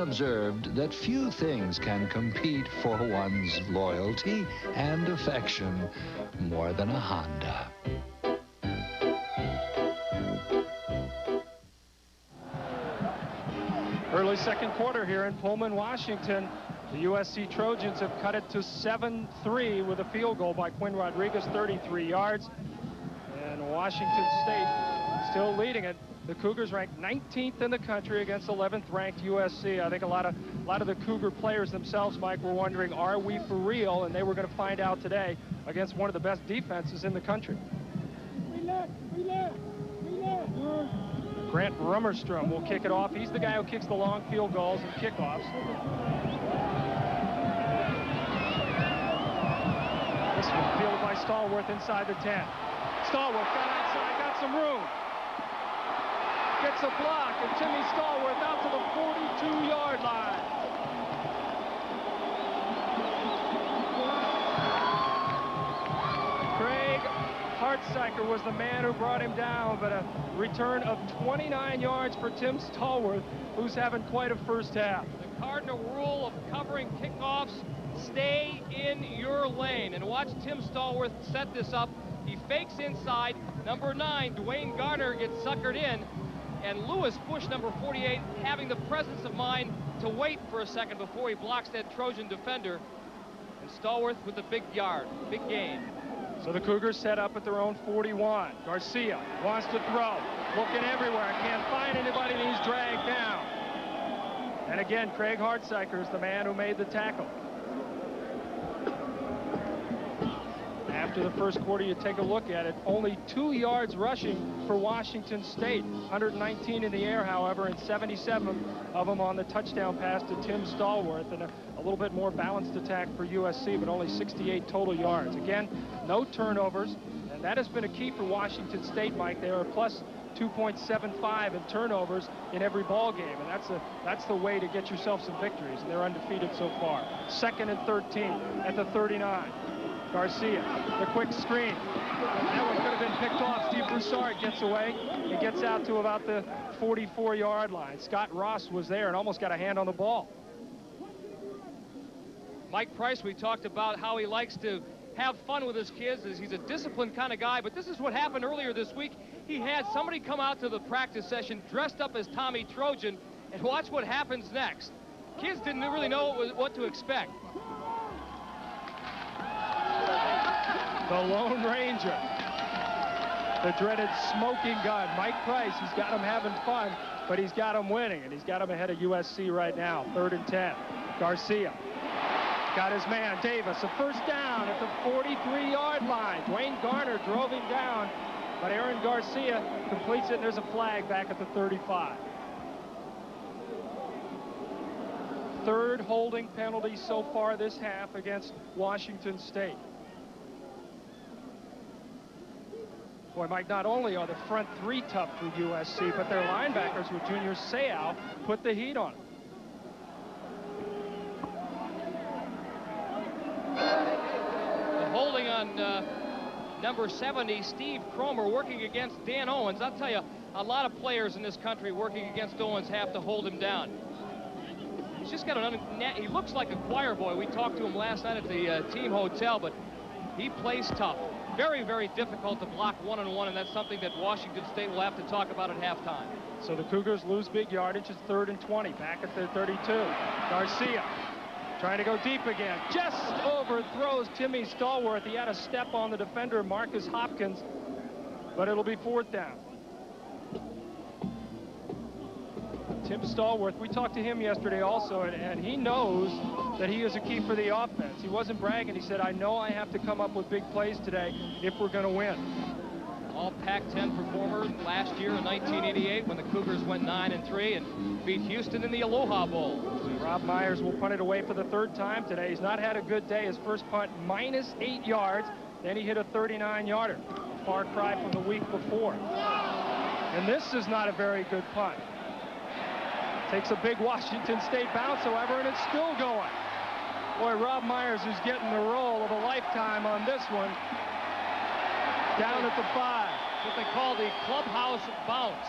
observed that few things can compete for one's loyalty and affection more than a Honda. Early second quarter here in Pullman, Washington. The USC Trojans have cut it to 7-3 with a field goal by Quinn Rodriguez, 33 yards. And Washington State still leading it. The Cougars ranked 19th in the country against 11th ranked USC. I think a lot of the Cougar players themselves, Mike, were wondering, are we for real? And they were going to find out today against one of the best defenses in the country. Grant Rummerstrom will kick it off. He's the guy who kicks the long field goals and kickoffs. This one fielded by Stallworth inside the 10. Stallworth got outside, got some room. Gets a block, and Timmy Stallworth out to the 42-yard line. Craig Hartzyker was the man who brought him down, but a return of 29 yards for Tim Stallworth, who's having quite a first half. The cardinal rule of covering kickoffs, stay in your lane. And watch Tim Stallworth set this up. He fakes inside. Number 9, Dwayne Garner, gets suckered in. And Lewis Bush, number 48, having the presence of mind to wait for a second before he blocks that Trojan defender. And Stallworth with a big yard, big gain. So the Cougars set up at their own 41. Garcia wants to throw, looking everywhere, can't find anybody, and he's dragged down. And again, Craig Hartzyker is the man who made the tackle. After the first quarter, you take a look at it, only 2 yards rushing for Washington State. 119 in the air, however, and 77 of them on the touchdown pass to Tim Stallworth, and a little bit more balanced attack for USC, but only 68 total yards. Again, no turnovers, and that has been a key for Washington State, Mike. They are plus 2.75 in turnovers in every ball game, and that's the way to get yourself some victories, and they're undefeated so far. 2nd and 13 at the 39. Garcia, the quick screen. That one could have been picked off. Steve Broussard gets away. He gets out to about the 44-yard line. Scott Ross was there and almost got a hand on the ball. Mike Price, we talked about how he likes to have fun with his kids. He's a disciplined kind of guy, but this is what happened earlier this week. He had somebody come out to the practice session dressed up as Tommy Trojan, and watch what happens next. Kids didn't really know what to expect. The Lone Ranger, the dreaded smoking gun, Mike Price. He's got him having fun, but he's got him winning, and he's got him ahead of USC right now. 3rd and 10. Garcia got his man, Davis, a first down at the 43-yard line. Dwayne Garner drove him down, but Aaron Garcia completes it, and there's a flag back at the 35. 3rd holding penalty so far this half against Washington State. Boy, Mike, not only are the front 3 tough for USC, but their linebackers with Junior Seau put the heat on them. The holding on number 70, Steve Cromer, working against Dan Owens. I'll tell you, a lot of players in this country working against Owens have to hold him down. He's just got he looks like a choir boy. We talked to him last night at the team hotel, but he plays tough. Very, very difficult to block one-on-one, and that's something that Washington State will have to talk about at halftime. So the Cougars lose big yardage. It's 3rd and 20, back at their 32. Garcia trying to go deep again. Just overthrows Timmy Stallworth. He had a step on the defender, Marcus Hopkins, but it'll be 4th down. Tim Stallworth, we talked to him yesterday also, and he knows that he is a key for the offense. He wasn't bragging. He said, I know I have to come up with big plays today if we're going to win. All Pac-10 performer last year in 1988 when the Cougars went 9-3 and beat Houston in the Aloha Bowl. Rob Myers will punt it away for the 3rd time today. He's not had a good day. His first punt, minus 8 yards. Then he hit a 39-yarder. A far cry from the week before. And this is not a very good punt. Takes a big Washington State bounce, however, and it's still going. Boy, Rob Myers is getting the roll of a lifetime on this one. Down at the 5. What they call the clubhouse bounce.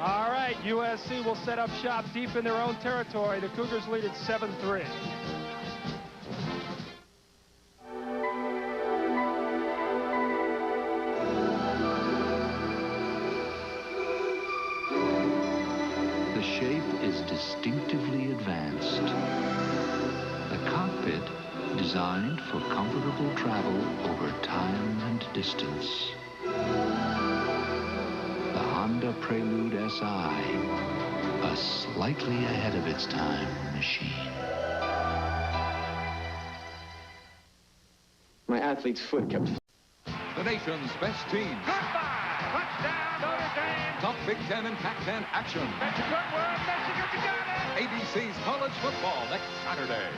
All right, USC will set up shop deep in their own territory. The Cougars lead at 7-3. The shape is distinctively advanced. A cockpit designed for comfortable travel over time and distance. The Honda Prelude SI, a slightly ahead of its time machine. My athlete's foot kept... The nation's best team. Touchdown, Notre Dame. Top Big Ten and Pac-10 action. That's a good one. Michigan got it. ABC's college football next Saturday.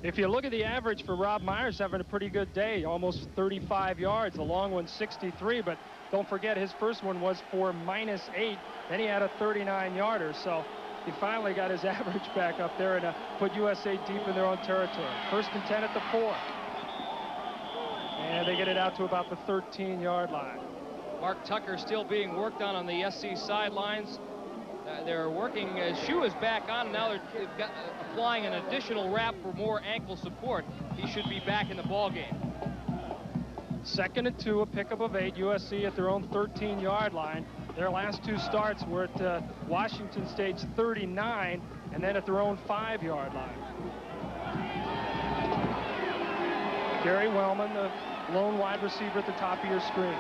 If you look at the average for Rob Myers, having a pretty good day, almost 35 yards. The long one, 63, but don't forget his first one was for -8. Then he had a 39-yarder, so he finally got his average back up there and put USA deep in their own territory. 1st and 10 at the 4. And they get it out to about the 13-yard line. Mark Tucker still being worked on the SC sidelines. They're working, his shoe is back on, and now they've got, applying an additional wrap for more ankle support. He should be back in the ball game. 2nd and 2, a pickup of 8. USC at their own 13-yard line. Their last 2 starts were at Washington State's 39 and then at their own 5-yard line. Gary Wellman, the lone wide receiver at the top of your screen.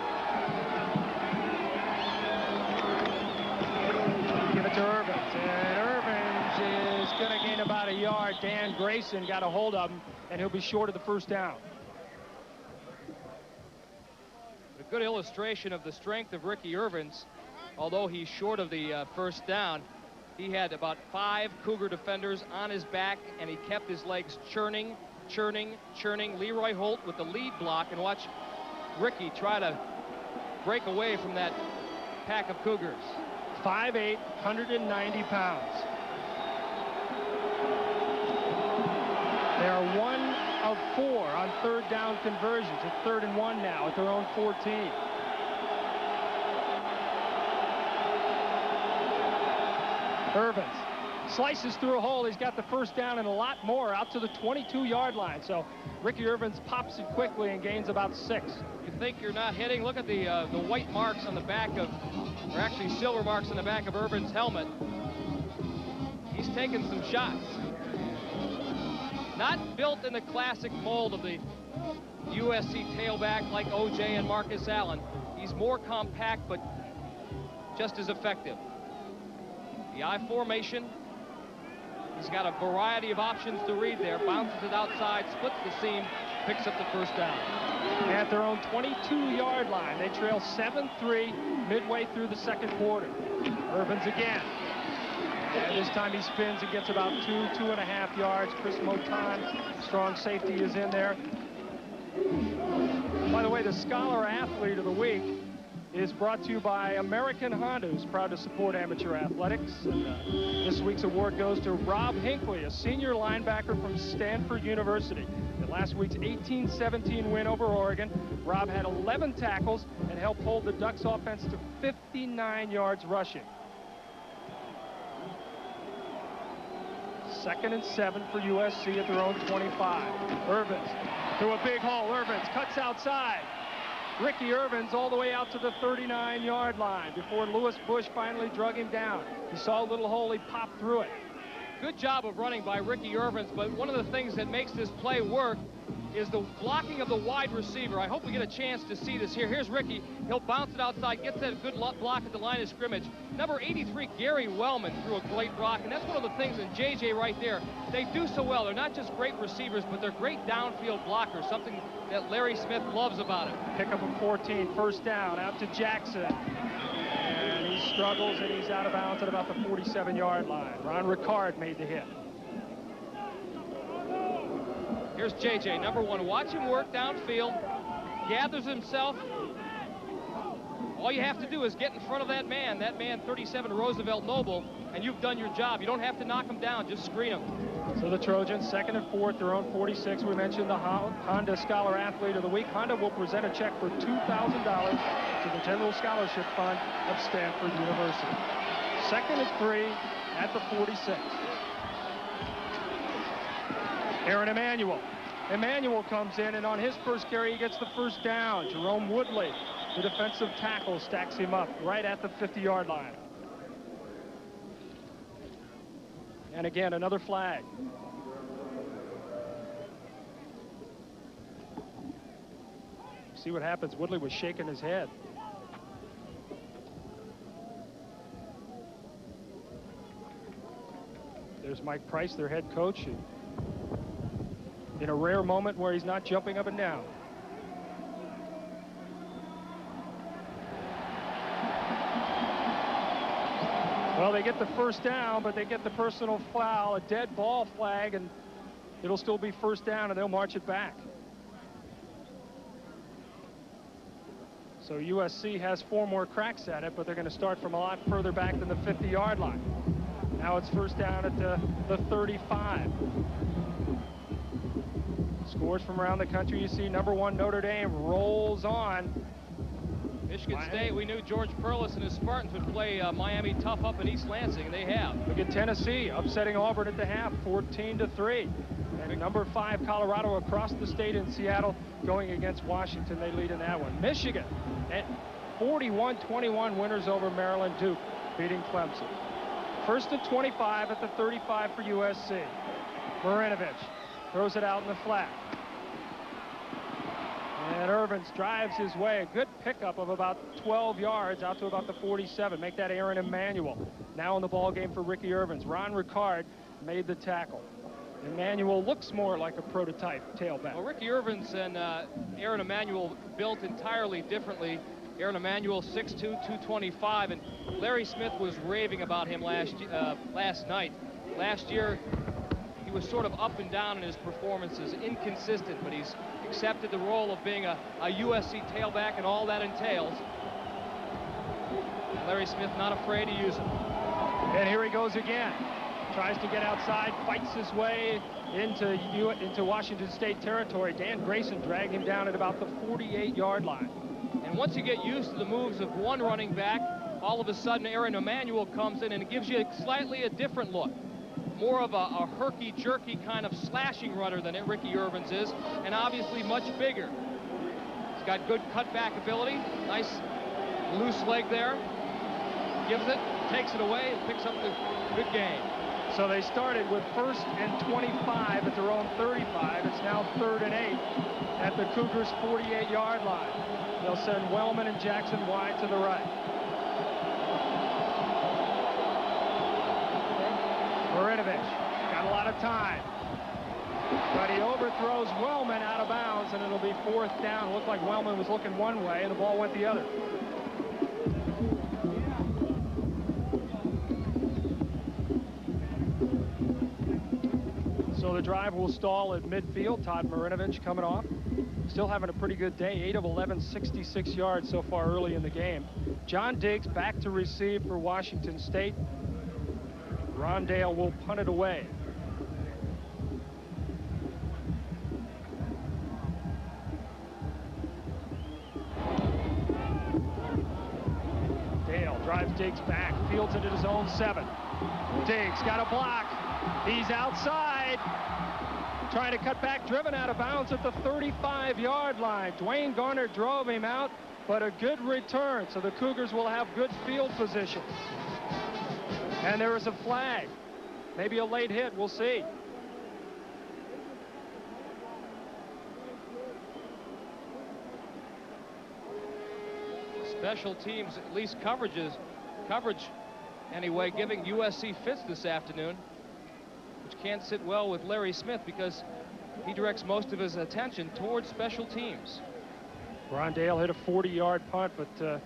Give it to Irvins, and Irvins is going to gain about a yard. Dan Grayson got a hold of him, and he'll be short of the 1st down. A good illustration of the strength of Ricky Irvins. Although he's short of the 1st down, he had about 5 Cougar defenders on his back, and he kept his legs churning. Leroy Holt with the lead block, and watch Ricky try to break away from that pack of Cougars. 5'8", 190 pounds. They are 1 of 4 on 3rd down conversions. It's 3rd and 1 now at their own 14. Irvins slices through a hole. He's got the 1st down and a lot more out to the 22-yard line. So Ricky Irvins pops it quickly and gains about 6. You think you're not hitting? Look at the white marks on the back of, or actually silver marks on the back of Irvins' helmet. He's taking some shots. Not built in the classic mold of the USC tailback like OJ and Marcus Allen. He's more compact, but just as effective. The I formation. He's got a variety of options to read there. Bounces it outside, splits the seam, picks up the 1st down. At their own 22-yard line, they trail 7-3 midway through the 2nd quarter. Irvins again. And this time he spins and gets about 2.5 yards. Chris Moton, strong safety, is in there. By the way, the Scholar Athlete of the Week is brought to you by American Honda, who's proud to support amateur athletics. And, this week's award goes to Rob Hinckley, a senior linebacker from Stanford University. In last week's 18-17 win over Oregon, Rob had 11 tackles and helped hold the Ducks offense to 59 yards rushing. 2nd and 7 for USC at their own 25. Irvins through a big hole. Irvins cuts outside. Ricky Irvins all the way out to the 39-yard line before Lewis Bush finally drug him down. He saw a little hole, he popped through it. Good job of running by Ricky Irvins, but one of the things that makes this play work is the blocking of the wide receiver. I hope we get a chance to see this here. Here's Ricky. He'll bounce it outside, gets that good block at the line of scrimmage. Number 83, Gary Wellman, threw a great block, and that's one of the things in JJ right there. They do so well. They're not just great receivers, but they're great downfield blockers, something that Larry Smith loves about it. Pick up a 14, 1st down, out to Jackson. And he struggles, and he's out of bounds at about the 47-yard line. Ron Ricard made the hit. Here's JJ, number 1. Watch him work downfield. Gathers himself. All you have to do is get in front of that man 37, Roosevelt Noble, and you've done your job. You don't have to knock him down, just screen him. So the Trojans, 2nd and 4, their own 46. We mentioned the Honda Scholar Athlete of the Week. Honda will present a check for $2,000 to the General Scholarship Fund of Stanford University. 2nd and 3 at the 46. Aaron Emanuel. Emanuel comes in, and on his first carry, he gets the first down. Jerome Woodley, the defensive tackle, stacks him up right at the 50-yard line. And again, another flag. See what happens. Woodley was shaking his head. There's Mike Price, their head coach, in a rare moment where he's not jumping up and down. Well, they get the first down, but they get the personal foul, a dead ball flag, and it'll still be first down, and they'll march it back. So USC has 4 more cracks at it, but they're going to start from a lot further back than the 50-yard line. Now it's first down at the 35. Scores from around the country. You see number 1 Notre Dame rolls on. Michigan State, we knew George Perlis and his Spartans would play Miami tough up in East Lansing, and they have. Look at Tennessee upsetting Auburn at the half, 14-3. And number 5 Colorado across the state in Seattle going against Washington. They lead in that one. Michigan at 41-21 winners over Maryland. Duke beating Clemson. First and 25 at the 35 for USC. Marinovich throws it out in the flat. And Irvins drives his way. A good pickup of about 12 yards out to about the 47. Make that Aaron Emanuel. Now in the ball game for Ricky Irvins. Ron Ricard made the tackle. Emanuel looks more like a prototype tailback. Well, Ricky Irvins and Aaron Emanuel built entirely differently. Aaron Emanuel 6'2", 225, and Larry Smith was raving about him last night. Last year, he was sort of up and down in his performances, inconsistent, but he's accepted the role of being a USC tailback and all that entails. Larry Smith not afraid to use him. And here he goes again. Tries to get outside, fights his way into Washington State territory. Dan Grayson dragged him down at about the 48-yard line. And once you get used to the moves of one running back, all of a sudden Aaron Emanuel comes in and it gives you slightly a different look. More of a herky-jerky kind of slashing runner than Ricky Irvins is, and obviously much bigger. He's got good cutback ability, nice loose leg there. Gives it, takes it away, and picks up the good gain. So they started with 1st and 25 at their own 35. It's now 3rd and 8 at the Cougars' 48-yard line. They'll send Wellman and Jackson wide to the right. Marinovich got a lot of time, but he overthrows Wellman out of bounds, and it'll be 4th down. It looked like Wellman was looking one way, and the ball went the other. So the drive will stall at midfield. Todd Marinovich coming off. Still having a pretty good day. 8 of 11, 66 yards so far early in the game. John Diggs back to receive for Washington State. Rondale will punt it away. Dale drives Diggs back, fields it at his own 7. Diggs got a block. He's outside. Trying to cut back, driven out of bounds at the 35-yard line. Dwayne Garner drove him out, but a good return. So the Cougars will have good field position. And there is a flag. Maybe a late hit, we'll see. Special teams, at least coverage anyway, giving USC fits this afternoon, which can't sit well with Larry Smith because he directs most of his attention towards special teams. Rondale hit a 40-yard punt, but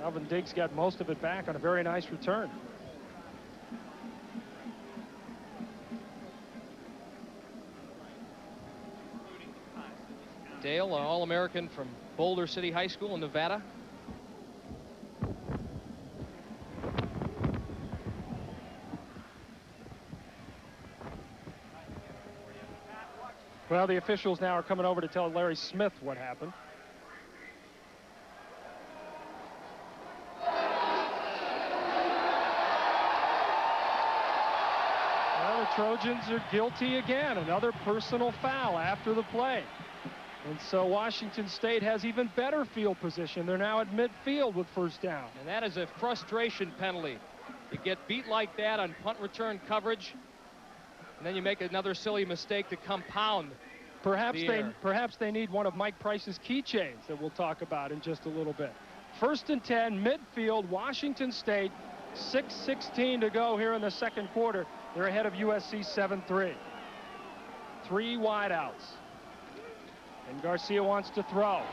Alvin Diggs got most of it back on a very nice return. Dale, an All-American from Boulder City High School in Nevada. Well, the officials now are coming over to tell Larry Smith what happened. Trojans are guilty again. Another personal foul after the play. And so Washington State has even better field position. They're now at midfield with first down. And that is a frustration penalty. You get beat like that on punt return coverage, and then you make another silly mistake to compound. Perhaps they need one of Mike Price's keychains that we'll talk about in just a little bit. 1st and 10, midfield, Washington State. 6:16 to go here in the second quarter. They're ahead of USC 7-3. 3 wideouts. And Garcia wants to throw.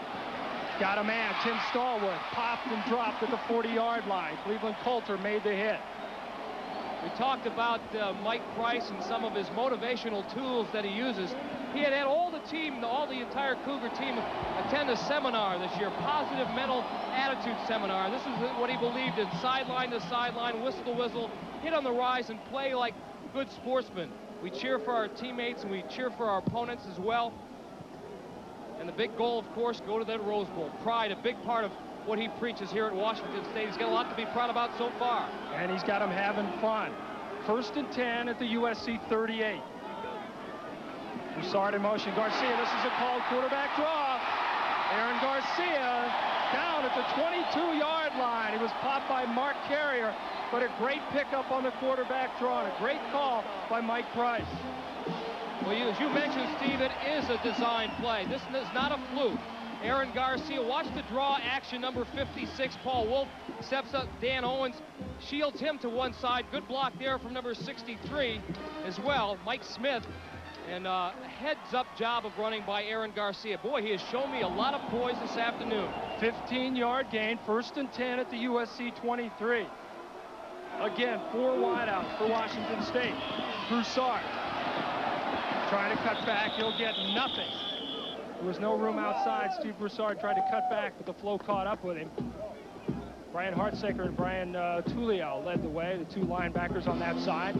Got a man, Tim Stallworth, popped and dropped at the 40-yard line. Cleveland Coulter made the hit. We talked about Mike Price and some of his motivational tools that he uses. He had all the team, the entire Cougar team attend a seminar this year, positive mental attitude seminar. This is what he believed in: sideline to sideline, whistle to whistle, hit on the rise, and play like good sportsmen. We cheer for our teammates and we cheer for our opponents as well. And the big goal, of course, go to that Rose Bowl. Pride, a big part of what he preaches here at Washington State. He's got a lot to be proud about so far. And he's got them having fun. 1st and 10 at the USC 38. Broussard in motion. Garcia, this is a called quarterback draw. Aaron Garcia down at the 22-yard line. He was popped by Mark Carrier, but a great pickup on the quarterback draw and a great call by Mike Price. Well, as you mentioned, Steve, it is a design play. This is not a fluke. Aaron Garcia, watch the draw action, number 56, Paul Wolf, steps up. Dan Owens shields him to one side. Good block there from number 63 as well, Mike Smith. And a heads-up job of running by Aaron Garcia. Boy, he has shown me a lot of poise this afternoon. 15-yard gain, 1st and 10 at the USC 23. Again, 4 wideouts for Washington State. Broussard trying to cut back. He'll get nothing. There was no room outside. Steve Broussard tried to cut back, but the flow caught up with him. Brian Hartsaker and Brian Tulio led the way, the 2 linebackers on that side.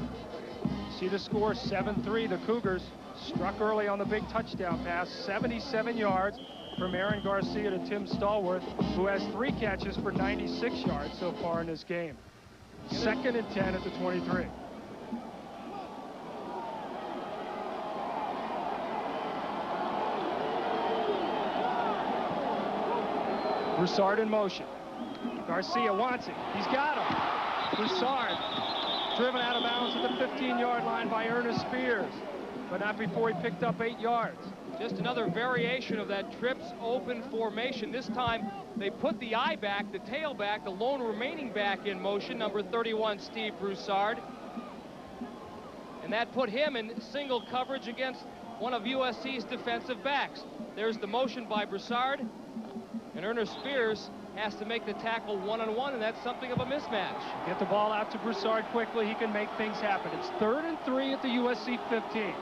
See the score, 7-3. The Cougars struck early on the big touchdown pass, 77 yards from Aaron Garcia to Tim Stallworth, who has 3 catches for 96 yards so far in this game. 2nd and 10 at the 23. Broussard in motion. Garcia wants it. He's got him. Broussard driven out of bounds at the 15-yard line by Ernest Spears, but not before he picked up 8 yards. Just another variation of that trips open formation. This time they put the eye back, the tail back, the lone remaining back in motion, number 31, Steve Broussard. And that put him in single coverage against one of USC's defensive backs. There's the motion by Broussard, and Ernest Spears has to make the tackle one-on-one, and that's something of a mismatch. Get the ball out to Broussard quickly. He can make things happen. It's 3rd and 3 at the USC 15.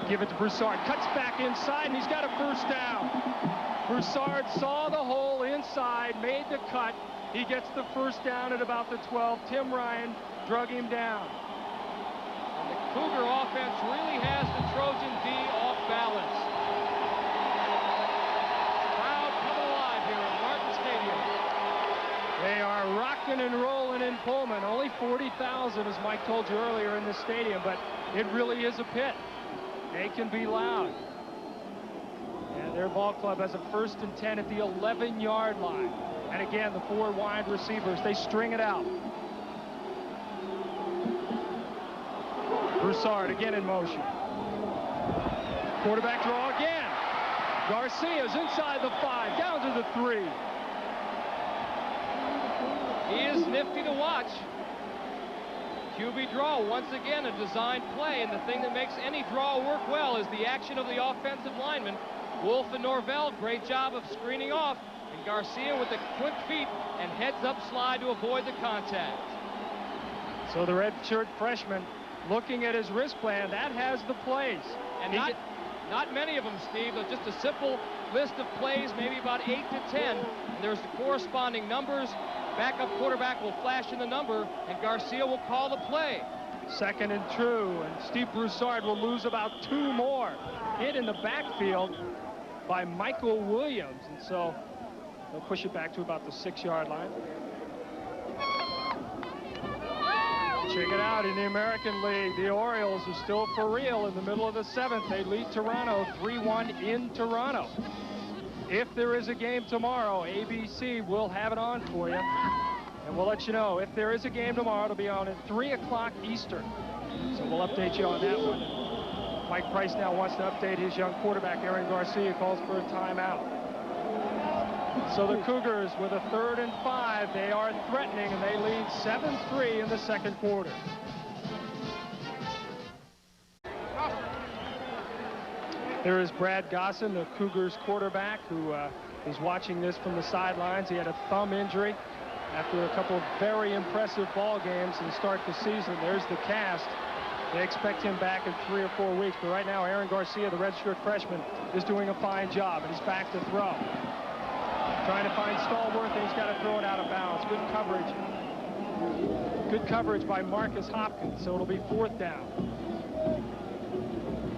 Give it to Broussard. Cuts back inside, and he's got a first down. Broussard saw the hole inside, made the cut. He gets the first down at about the 12. Tim Ryan drug him down. And the Cougar offense really has the Trojan D off balance. They are rocking and rolling in Pullman. Only 40,000, as Mike told you earlier, in this stadium, but it really is a pit. They can be loud. And their ball club has a 1st and 10 at the 11-yard line. And again, the 4 wide receivers, they string it out. Broussard again in motion. Quarterback draw again. Garcia's inside the 5, down to the 3. He is nifty to watch. QB draw, once again, a design play, and the thing that makes any draw work well is the action of the offensive linemen. Wolf and Norvell, great job of screening off, and Garcia with the quick feet and heads-up slide to avoid the contact. So the redshirt freshman, looking at his wrist plan, that has the plays. And not many of them, Steve. Just a simple list of plays, maybe about 8 to 10. And there's the corresponding numbers. Backup quarterback will flash in the number, and Garcia will call the play. 2nd and 2, and Steve Broussard will lose about 2 more. Hit in the backfield by Michael Williams, and so they'll push it back to about the 6-yard line. Check it out in the American League. The Orioles are still for real in the middle of the 7th. They lead Toronto 3-1 in Toronto. If there is a game tomorrow, ABC will have it on for you. And we'll let you know. If there is a game tomorrow, it'll be on at 3 o'clock Eastern. So we'll update you on that one. Mike Price now wants to update his young quarterback. Aaron Garcia calls for a timeout. So the Cougars with a 3rd and 5. They are threatening, and they lead 7-3 in the second quarter. There is Brad Gosson, the Cougars quarterback, who is watching this from the sidelines. He had a thumb injury after a couple of very impressive ball games to start the season. There's the cast. They expect him back in 3 or 4 weeks. But right now, Aaron Garcia, the redshirt freshman, is doing a fine job, and he's back to throw. Trying to find Stallworth, and he's got to throw it out of bounds. Good coverage. Good coverage by Marcus Hopkins, so it'll be 4th down.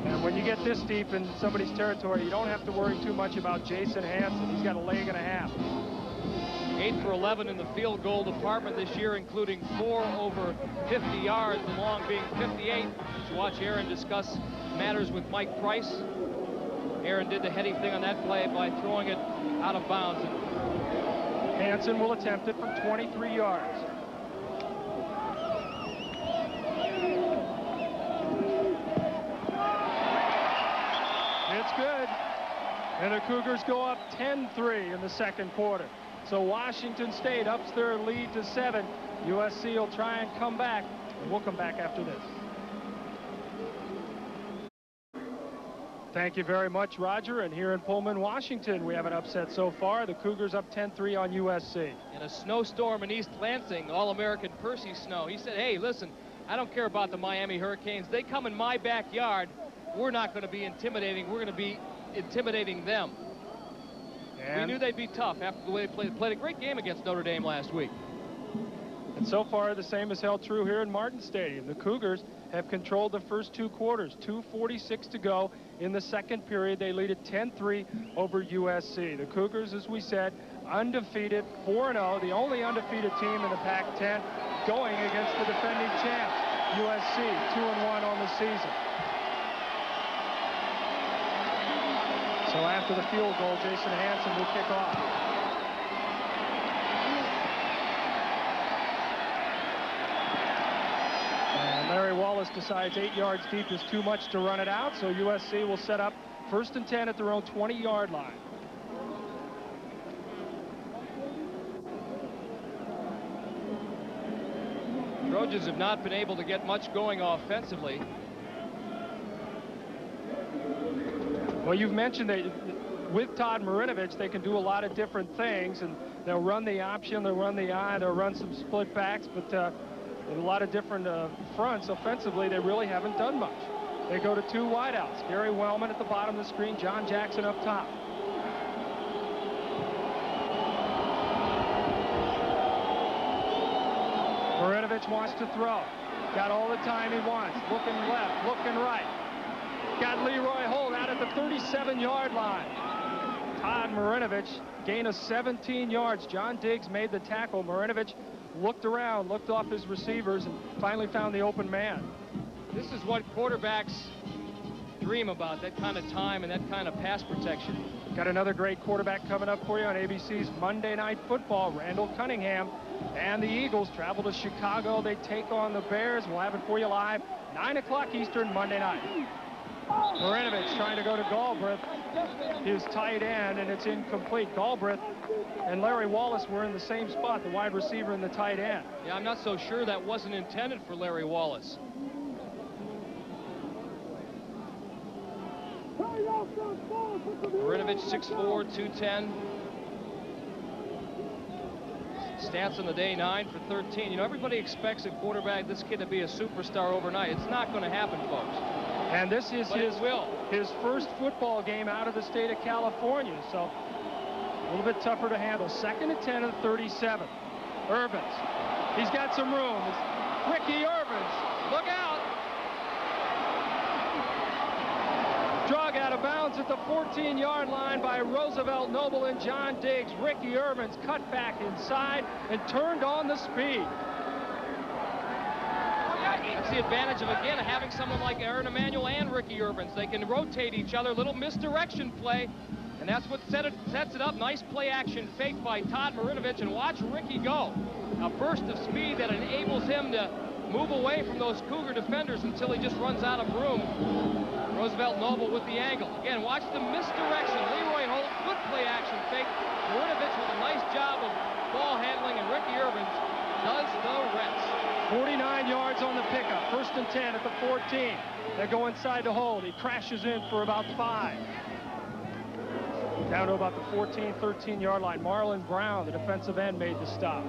And when you get this deep in somebody's territory, you don't have to worry too much about Jason Hansen. He's got a leg and a half. 8 for 11 in the field goal department this year, including 4 over 50 yards, the long being 58. Let's watch Aaron discuss matters with Mike Price. Aaron did the heady thing on that play by throwing it out of bounds. Hansen will attempt it from 23 yards. It's good. And the Cougars go up 10-3 in the second quarter. So Washington State ups their lead to 7. USC will try and come back, and we'll come back after this. Thank you very much, Roger. And here in Pullman, Washington, we have an upset so far. The Cougars up 10-3 on USC. In a snowstorm in East Lansing, All-American Percy Snow, he said, hey, listen, I don't care about the Miami Hurricanes. They come in my backyard. We're not going to be intimidating. We're going to be intimidating them. And we knew they'd be tough after the way they played a great game against Notre Dame last week. And so far, the same is held true here in Martin Stadium. The Cougars have controlled the first 2 quarters. 2:46 to go in the second period. They lead at 10-3 over USC. The Cougars, as we said, undefeated, 4-0, the only undefeated team in the Pac-10, going against the defending champs, USC, 2-1 on the season. So after the field goal, Jason Hansen will kick off. And Larry Wallace decides 8 yards deep is too much to run it out, so USC will set up 1st and 10 at their own 20-yard line. Trojans have not been able to get much going offensively. Well, you've mentioned that with Todd Marinovich, they can do a lot of different things, and they'll run the option, they'll run the eye, they'll run some split backs, but in a lot of different fronts offensively, they really haven't done much. They go to 2 wideouts. Gary Wellman at the bottom of the screen, John Jackson up top. Marinovich wants to throw. Got all the time he wants. Looking left, looking right. Got Leroy Holt out at the 37-yard line. Todd Marinovich gain of 17 yards. John Diggs made the tackle. Marinovich looked around, looked off his receivers, and finally found the open man. This is what quarterbacks dream about, that kind of time and that kind of pass protection. Got another great quarterback coming up for you on ABC's Monday Night Football. Randall Cunningham and the Eagles travel to Chicago. They take on the Bears. We'll have it for you live, 9 o'clock Eastern, Monday night. Marinovich trying to go to Galbraith, his tight end, and it's incomplete. Galbraith and Larry Wallace were in the same spot, the wide receiver and the tight end. Yeah, I'm not so sure that wasn't intended for Larry Wallace. Marinovich, 6'4", 210. Stats on the day, 9 for 13. You know, everybody expects a quarterback, this kid, to be a superstar overnight. It's not going to happen, folks. And this is his first football game out of the state of California, so a little bit tougher to handle. 2nd and 10 at 37. Irvins. He's got some room. It's Ricky Irvins. Look out. Drug out of bounds at the 14-yard line by Roosevelt Noble and John Diggs. Ricky Irvins cut back inside and turned on the speed. That's the advantage of, again, having someone like Aaron Emanuel and Ricky Urbans. They can rotate each other, little misdirection play, and that's what sets it up. Nice play action fake by Todd Marinovich, and watch Ricky go. A burst of speed that enables him to move away from those Cougar defenders until he just runs out of room. Roosevelt Noble with the angle. Again, watch the misdirection. Leroy Holt, good play action fake. Marinovich with a nice job of ball handling, and Ricky Urbans does the rest. 49 yards on the pickup. 1st and 10 at the 14. They go inside to Holt. He crashes in for about 5. Down to about the 14, 13-yard line. Marlon Brown, the defensive end, made the stop.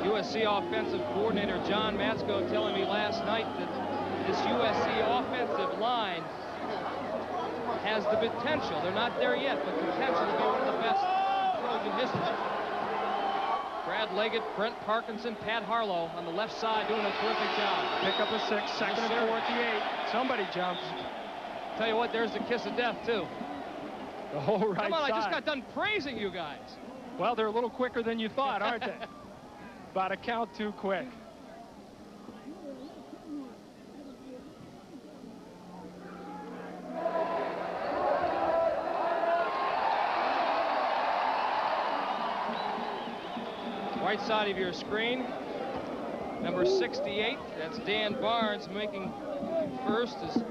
USC offensive coordinator John Matsko telling me last night that this USC offensive line has the potential. They're not there yet, but potential to be one of the best in Trojan history. Brad Leggett, Brent Parkinson, Pat Harlow on the left side doing a terrific job. Pick up a 6, 2nd and 4 at the 8. Somebody jumps. Tell you what, there's the kiss of death, too. The whole right Come on, side. I just got done praising you guys. Well, they're a little quicker than you thought, aren't they? About a count too quick. Right side of your screen, number 68, that's Dan Barnes making first, as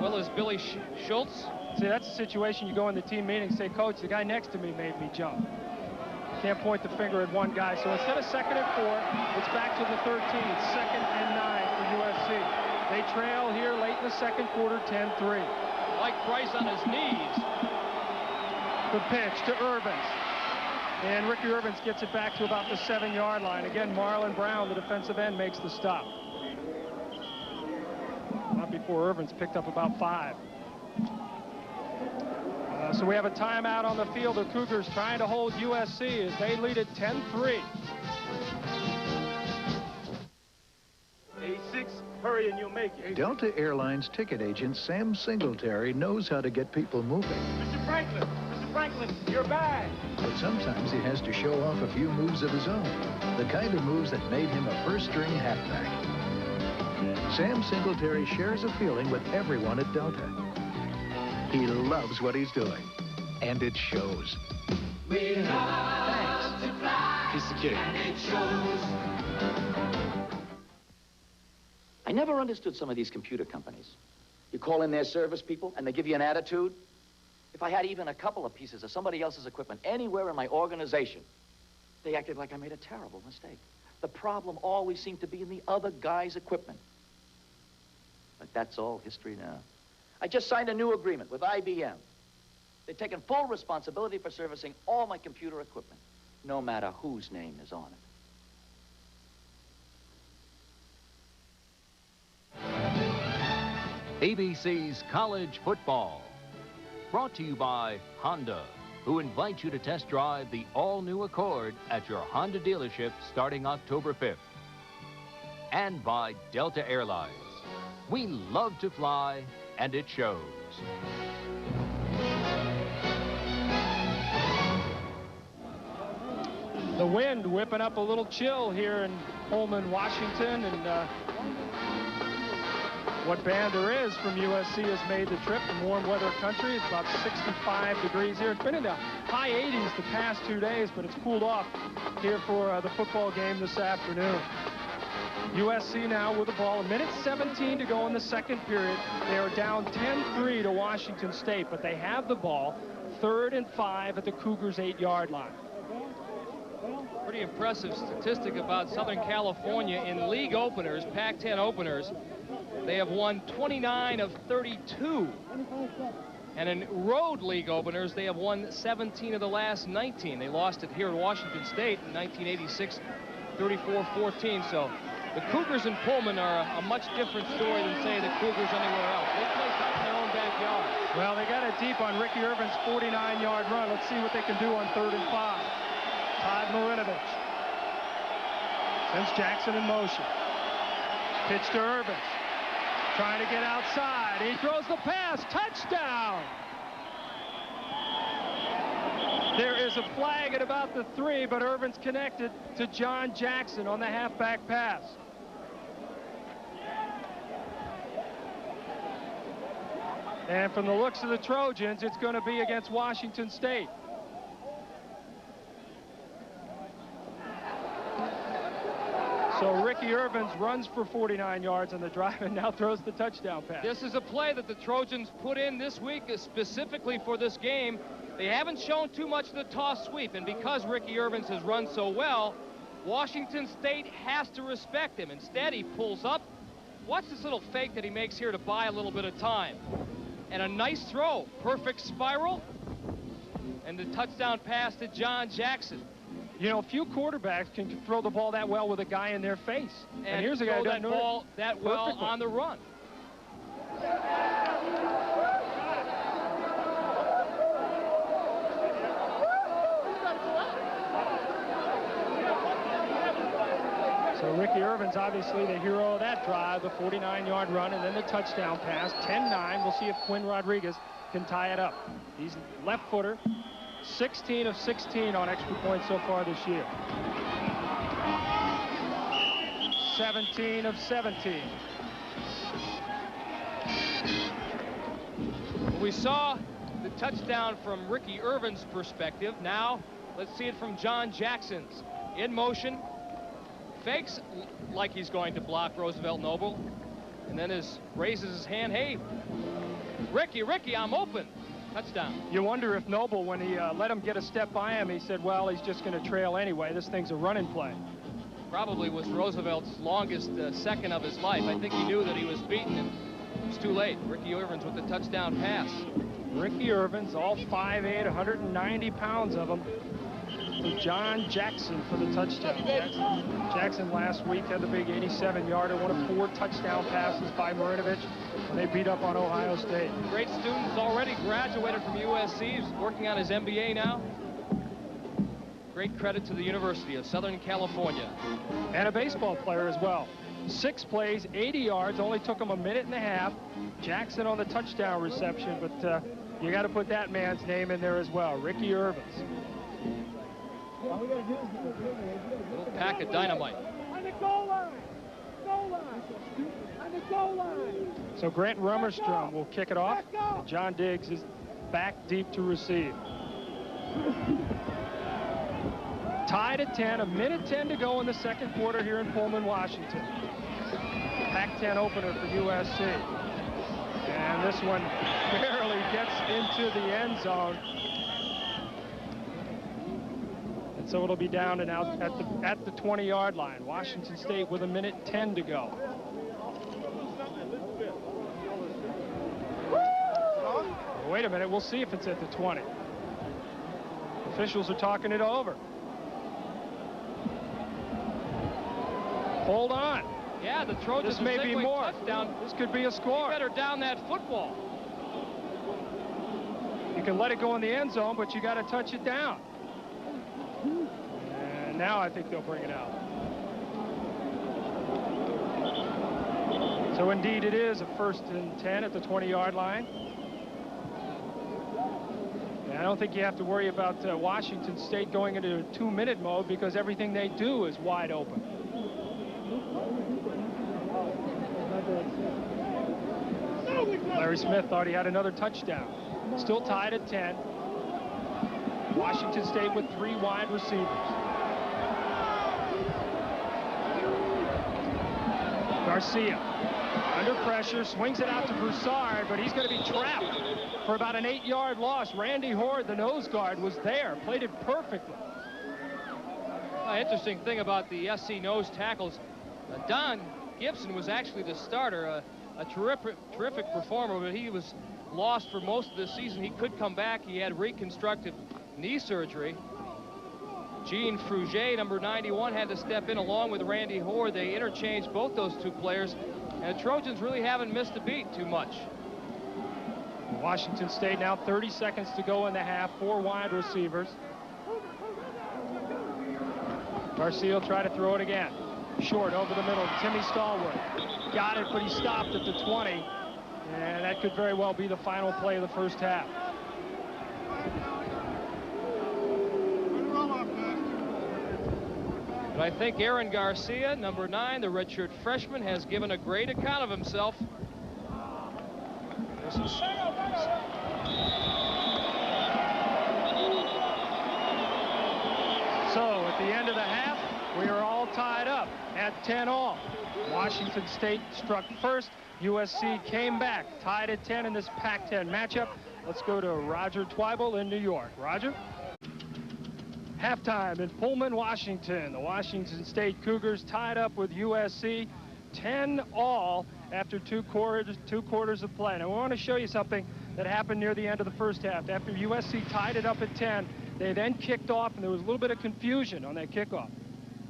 well as Billy Schultz. See, that's the situation. You go in the team meeting, say, Coach, the guy next to me made me jump. Can't point the finger at one guy. So instead of 2nd and 4, it's back to the 13. 2nd and 9 for USC. They trail here late in the 2nd quarter, 10-3. Like Price on his knees. The pitch to Urbans. And Ricky Urbans gets it back to about the 7-yard line. Again, Marlon Brown, the defensive end, makes the stop. Not before Urbans picked up about 5. So we have a timeout on the field. The Cougars trying to hold USC as they lead it 10-3. 86, hurry and you'll make it. Delta Airlines ticket agent Sam Singletary knows how to get people moving. Mr. Franklin, your bag. But sometimes he has to show off a few moves of his own. The kind of moves that made him a first-string halfback. Sam Singletary shares a feeling with everyone at Delta. He loves what he's doing, and it shows. We love to fly, Piece of cake. and it shows. I never understood some of these computer companies. You call in their service people, and they give you an attitude. If I had even a couple of pieces of somebody else's equipment anywhere in my organization, they acted like I made a terrible mistake. The problem always seemed to be in the other guy's equipment. But that's all history now. I just signed a new agreement with IBM. They've taken full responsibility for servicing all my computer equipment, no matter whose name is on it. ABC's College Football. Brought to you by Honda, who invite you to test drive the all-new Accord at your Honda dealership starting October 5th. And by Delta Airlines. We love to fly, and it shows. The wind whipping up a little chill here in Pullman, Washington, and what band there is from USC has made the trip from warm weather country. It's about 65 degrees here. It's been in the high 80s the past 2 days, but it's cooled off here for the football game this afternoon. USC now with the ball. 1:17 to go in the 2nd period. They are down 10-3 to Washington State, but they have the ball. 3rd and 5 at the Cougars' 8-yard line. Pretty impressive statistic about Southern California in league openers, Pac-10 openers. They have won 29 of 32. And in road league openers, they have won 17 of the last 19. They lost it here at Washington State in 1986, 34-14. So the Cougars in Pullman are a much different story than, say, the Cougars anywhere else. They play tough in their own backyard. Well, they got it deep on Ricky Urbans' 49-yard run. Let's see what they can do on 3rd and 5. Todd Marinovich sends Jackson in motion. Pitch to Urbans. Trying to get outside. He throws the pass. Touchdown! There is a flag at about the 3, but Irvin's connected to John Jackson on the halfback pass. And from the looks of the Trojans, it's going to be against Washington State. So Ricky Irvins runs for 49 yards on the drive and now throws the touchdown pass. This is a play that the Trojans put in this week specifically for this game. They haven't shown too much of the toss sweep, and because Ricky Irvins has run so well, Washington State has to respect him. Instead, he pulls up. Watch this little fake that he makes here to buy a little bit of time. And a nice throw, perfect spiral, and the touchdown pass to John Jackson. You know, few quarterbacks can throw the ball that well with a guy in their face. And here's a guy who that ball that well perfectly on the run. So Ricky Irvin's obviously the hero of that drive, the 49-yard run, and then the touchdown pass. 10-9. We'll see if Quinn Rodriguez can tie it up. He's left footer, 16 of 16 on extra points so far this year. 17 of 17. We saw the touchdown from Ricky Irvin's perspective. Now let's see it from John Jackson's. In motion, fakes like he's going to block Roosevelt Noble, and then raises his hand. Hey, Ricky, I'm open. Touchdown. You wonder if Noble, when he let him get a step by him, he said, well, he's just going to trail anyway. This thing's a running play. Probably was Roosevelt's longest second of his life. I think he knew that he was beaten, and it was too late. Ricky Irvins with the touchdown pass. Ricky Irvins, all 5'8", 190 pounds of him. To John Jackson for the touchdown. Jackson last week had the big 87-yarder, one of 4 touchdown passes by Marinovich when they beat up on Ohio State. Great student, already graduated from USC. He's working on his MBA now. Great credit to the University of Southern California. And a baseball player as well. 6 plays, 80 yards, only took him a minute and a half. Jackson on the touchdown reception, but you got to put that man's name in there as well, Ricky Irvins. Little pack of dynamite. On the goal line. Goal line. On the goal line. So Grant Rummerstrom will kick it off. And John Diggs is back deep to receive. Tied at 10, a minute 10 to go in the second quarter here in Pullman, Washington. Pac-10 opener for USC. And this one barely gets into the end zone. And so it'll be down and out at the 20-yard line. Washington State with a minute 10 to go. Wait a minute, we'll see if it's at the 20. Officials are talking it over. Hold on. Yeah, the Trojans. This may be more. Touchdown. This could be a score. You better down that football. You can let it go in the end zone, but you got to touch it down. And now I think they'll bring it out. So indeed it is a 1st and 10 at the 20-yard line. And I don't think you have to worry about Washington State going into a 2-minute mode because everything they do is wide open. Larry Smith thought he had another touchdown. Still tied at 10. Washington State with 3 wide receivers. Garcia under pressure, swings it out to Broussard, but he's going to be trapped for about an 8-yard loss. Randy Horde, the nose guard, was there, played it perfectly. Interesting thing about the SC nose tackles, Don Gibson was actually the starter, a terrific performer, but he was lost for most of the season. He could come back. He had reconstructive knee surgery. Gene Fruget, number 91, had to step in along with Randy Horde. They interchanged both those 2 players, and the Trojans really haven't missed a beat too much. Washington State now 30 seconds to go in the half, 4 wide receivers. Garcia will try to throw it again. Short over the middle, Timmy Stallworth. Got it, but he stopped at the 20. And that could very well be the final play of the first half. But I think Aaron Garcia, number 9, the redshirt freshman, has given a great account of himself. This is So at the end of the half, we are all tied up at 10-all. Washington State struck first. USC came back, tied at 10 in this Pac-10 matchup. Let's go to Roger Twyble in New York. Roger? Halftime in Pullman, Washington. The Washington State Cougars tied up with USC 10-all after two quarters of play. Now, we want to show you something that happened near the end of the first half. After USC tied it up at 10, they then kicked off, and there was a little bit of confusion on that kickoff.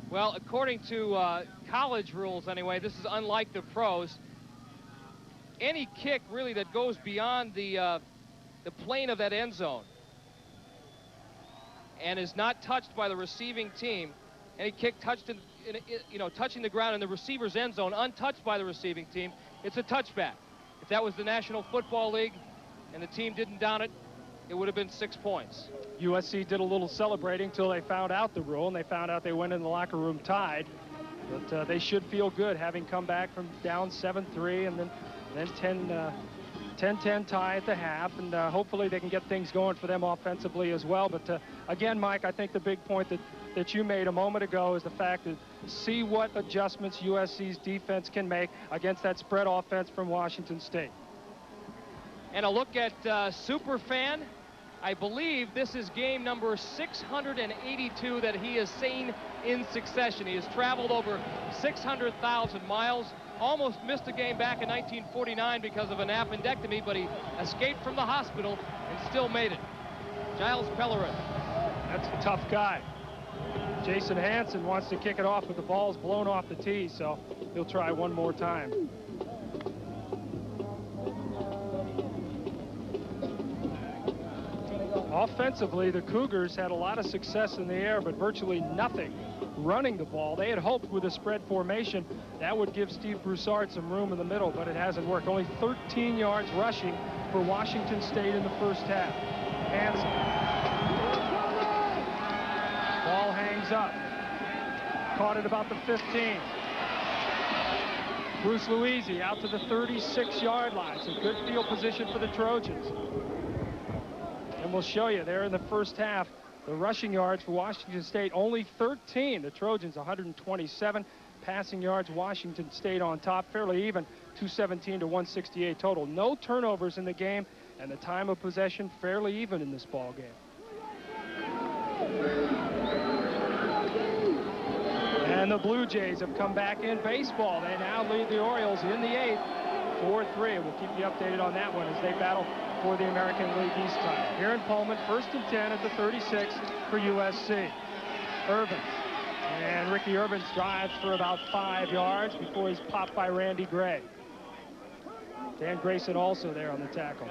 Well, according to college rules anyway, this is unlike the pros. Any kick really that goes beyond the plane of that end zone and is not touched by the receiving team, any kick touched touching the ground in the receiver's end zone, untouched by the receiving team, it's a touchback. If that was the National Football League and the team didn't down it, it would have been 6 points. USC did a little celebrating until they found out the rule, and they found out they went in the locker room tied. But they should feel good having come back from down 7-3 and then 10-10 tie at the half, and hopefully they can get things going for them offensively as well. But again, Mike, I think the big point that you made a moment ago is the fact that see what adjustments USC's defense can make against that spread offense from Washington State. And a look at Superfan. I believe this is game number 682 that he has seen in succession. He has traveled over 600,000 miles. Almost missed a game back in 1949 because of an appendectomy, but he escaped from the hospital and still made it. Giles Pellerin. That's a tough guy. Jason Hansen wants to kick it off, but the ball's blown off the tee, so he'll try one more time. Offensively, the Cougars had a lot of success in the air, but virtually nothing running the ball. They had hoped with a spread formation that would give Steve Broussard some room in the middle, but it hasn't worked. Only 13 yards rushing for Washington State in the first half. Hansen. Ball hangs up. Caught at about the 15. Bruce Luisi out to the 36-yard line. So good field position for the Trojans. And we'll show you there in the first half, the rushing yards for Washington State, only 13. The Trojans 127. Passing yards, Washington State on top, fairly even, 217 to 168 total. No turnovers in the game, and the time of possession fairly even in this ball game. And the Blue Jays have come back in baseball. They now lead the Orioles in the 8th, 4-3. We'll keep you updated on that one as they battle for the American League East title. Here in Pullman, 1st and 10 at the 36 for USC. Irvin. And Ricky Irvin drives for about 5 yards before he's popped by Randy Gray. Dan Grayson also there on the tackle.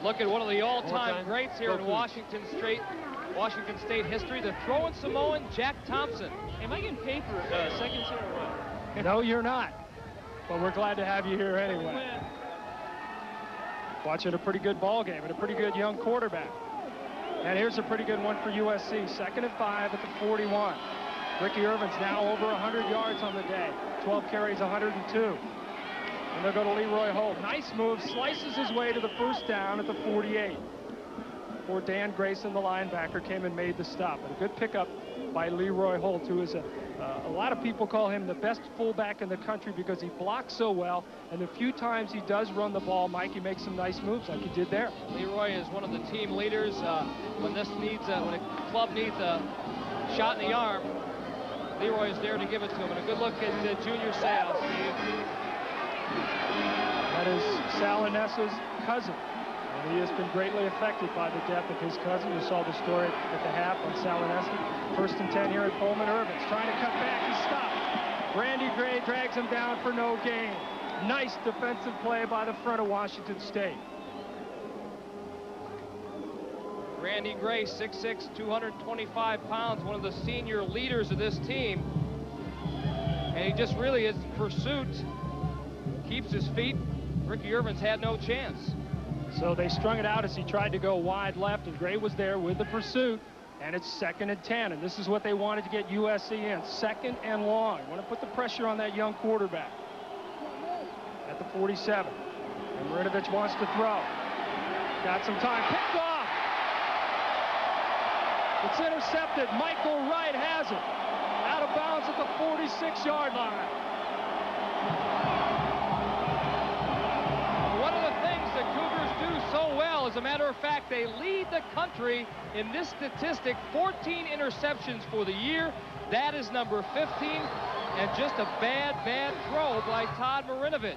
Look at one of the all-time greats here in Washington State history, the throwing Samoan Jack Thompson. Am I getting paid for seconds here or what? No, you're not. But we're glad to have you here anyway. Watching a pretty good ball game and a pretty good young quarterback. And here's a pretty good one for USC. 2nd and 5 at the 41. Ricky Irvin's now over 100 yards on the day. 12 carries, 102. And they'll go to Leroy Holt. Nice move, slices his way to the first down at the 48. Before Dan Grayson, the linebacker, came and made the stop. But a good pickup by Leroy Holt, who is a lot of people call him the best fullback in the country because he blocks so well, and the few times he does run the ball, Mike, he makes some nice moves like he did there. Leroy is one of the team leaders. When a club needs a shot in the arm, Leroy is there to give it to him. And a good look at Junior Sal. That is Sal Inessa's cousin. And he has been greatly affected by the death of his cousin. You saw the story at the half on Sal Inessa. 1st and 10 here at Pullman. Irvin's trying to cut back. He's stopped. Randy Gray drags him down for no gain. Nice defensive play by the front of Washington State. Randy Gray, 6'6", 225 pounds, one of the senior leaders of this team. And he just really, his pursuit keeps his feet. Ricky Irvin's had no chance. So they strung it out as he tried to go wide left, and Gray was there with the pursuit. And it's 2nd and 10, and this is what they wanted to get USC in. 2nd and long. Want to put the pressure on that young quarterback. At the 47. And Marinovich wants to throw. Got some time. Picked off. It's intercepted. Michael Wright has it. Out of bounds at the 46-yard line. One of the things the Cougars do so well, as a matter of fact, they lead the country in this statistic. 14 interceptions for the year. That is number 15. And just a bad throw by Todd Marinovich.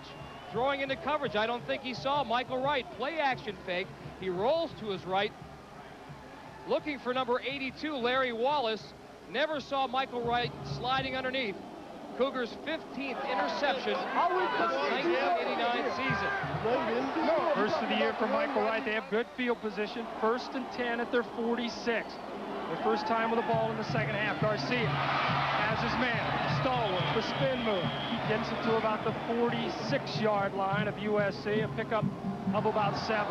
Throwing into coverage. I don't think he saw Michael Wright. Play action fake. He rolls to his right. Looking for number 82, Larry Wallace. Never saw Michael Wright sliding underneath. Cougars' 15th interception of the 1989 season. First of the year for Michael Wright. They have good field position. 1st and 10 at their 46. Their first time with the ball in the second half. Garcia has his man. Stallworth, the spin move. Gets it to about the 46-yard line of USC. A pickup of about 7.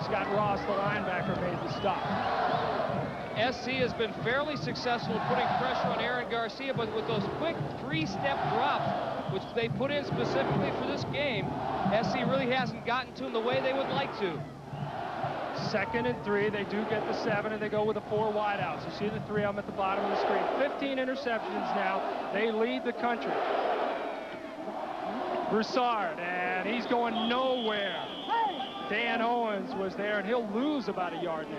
Scott Ross, the linebacker, made the stop. SC has been fairly successful in putting pressure on Aaron Garcia, but with those quick 3-step drops, which they put in specifically for this game, SC really hasn't gotten to him the way they would like to. 2nd and 3. They do get the 7, and they go with the 4 wideouts. You see the 3 of them at the bottom of the screen. 15 interceptions now. They lead the country. Broussard, and he's going nowhere. Dan Owens was there, and he'll lose about 1.5 yards.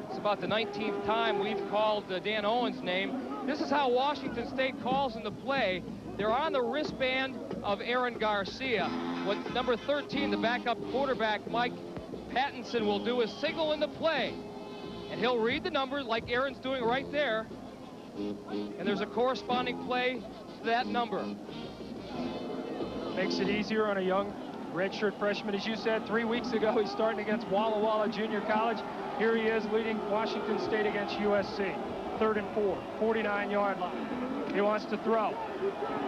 It's about the 19th time we've called Dan Owens' name. This is how Washington State calls in the play. They're on the wristband of Aaron Garcia. What number 13, the backup quarterback, Mike Pattinson, will do is signal in the play. And he'll read the number like Aaron's doing right there. And there's a corresponding play to that number. Makes it easier on a young redshirt freshman. As you said, 3 weeks ago, he's starting against Walla Walla Junior College. Here he is leading Washington State against USC. 3rd and 4, 49-yard line. He wants to throw.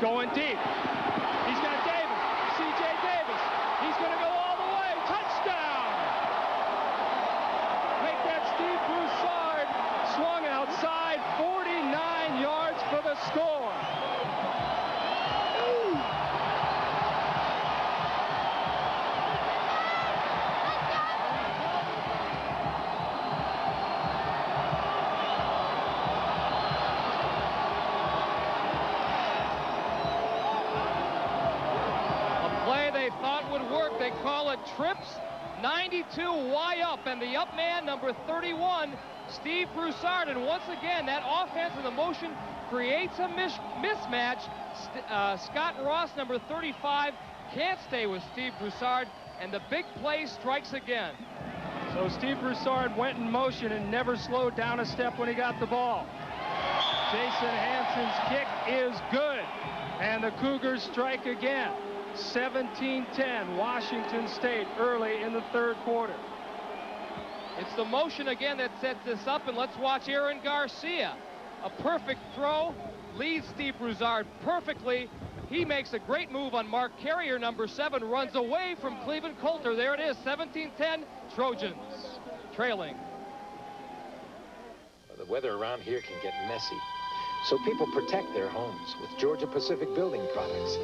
Going deep. He's got Davis, C.J. Davis. He's going to go all the way. Touchdown! Make that Steve Broussard. Swung outside. 49 yards for the score. They call it trips. 92 Y up, and the up man, number 31, Steve Broussard. And once again, that offense and the motion creates a mismatch. Scott Ross, number 35, can't stay with Steve Broussard, and the big play strikes again. So Steve Broussard went in motion and never slowed down a step when he got the ball. Jason Hansen's kick is good, and the Cougars strike again. 17-10, Washington State early in the 3rd quarter. It's the motion again that sets this up, and let's watch Aaron Garcia. A perfect throw, leads Steve Broussard perfectly. He makes a great move on Mark Carrier, number 7, runs away from Cleveland Coulter. There it is, 17-10, Trojans trailing. The weather around here can get messy, so people protect their homes with Georgia Pacific building products.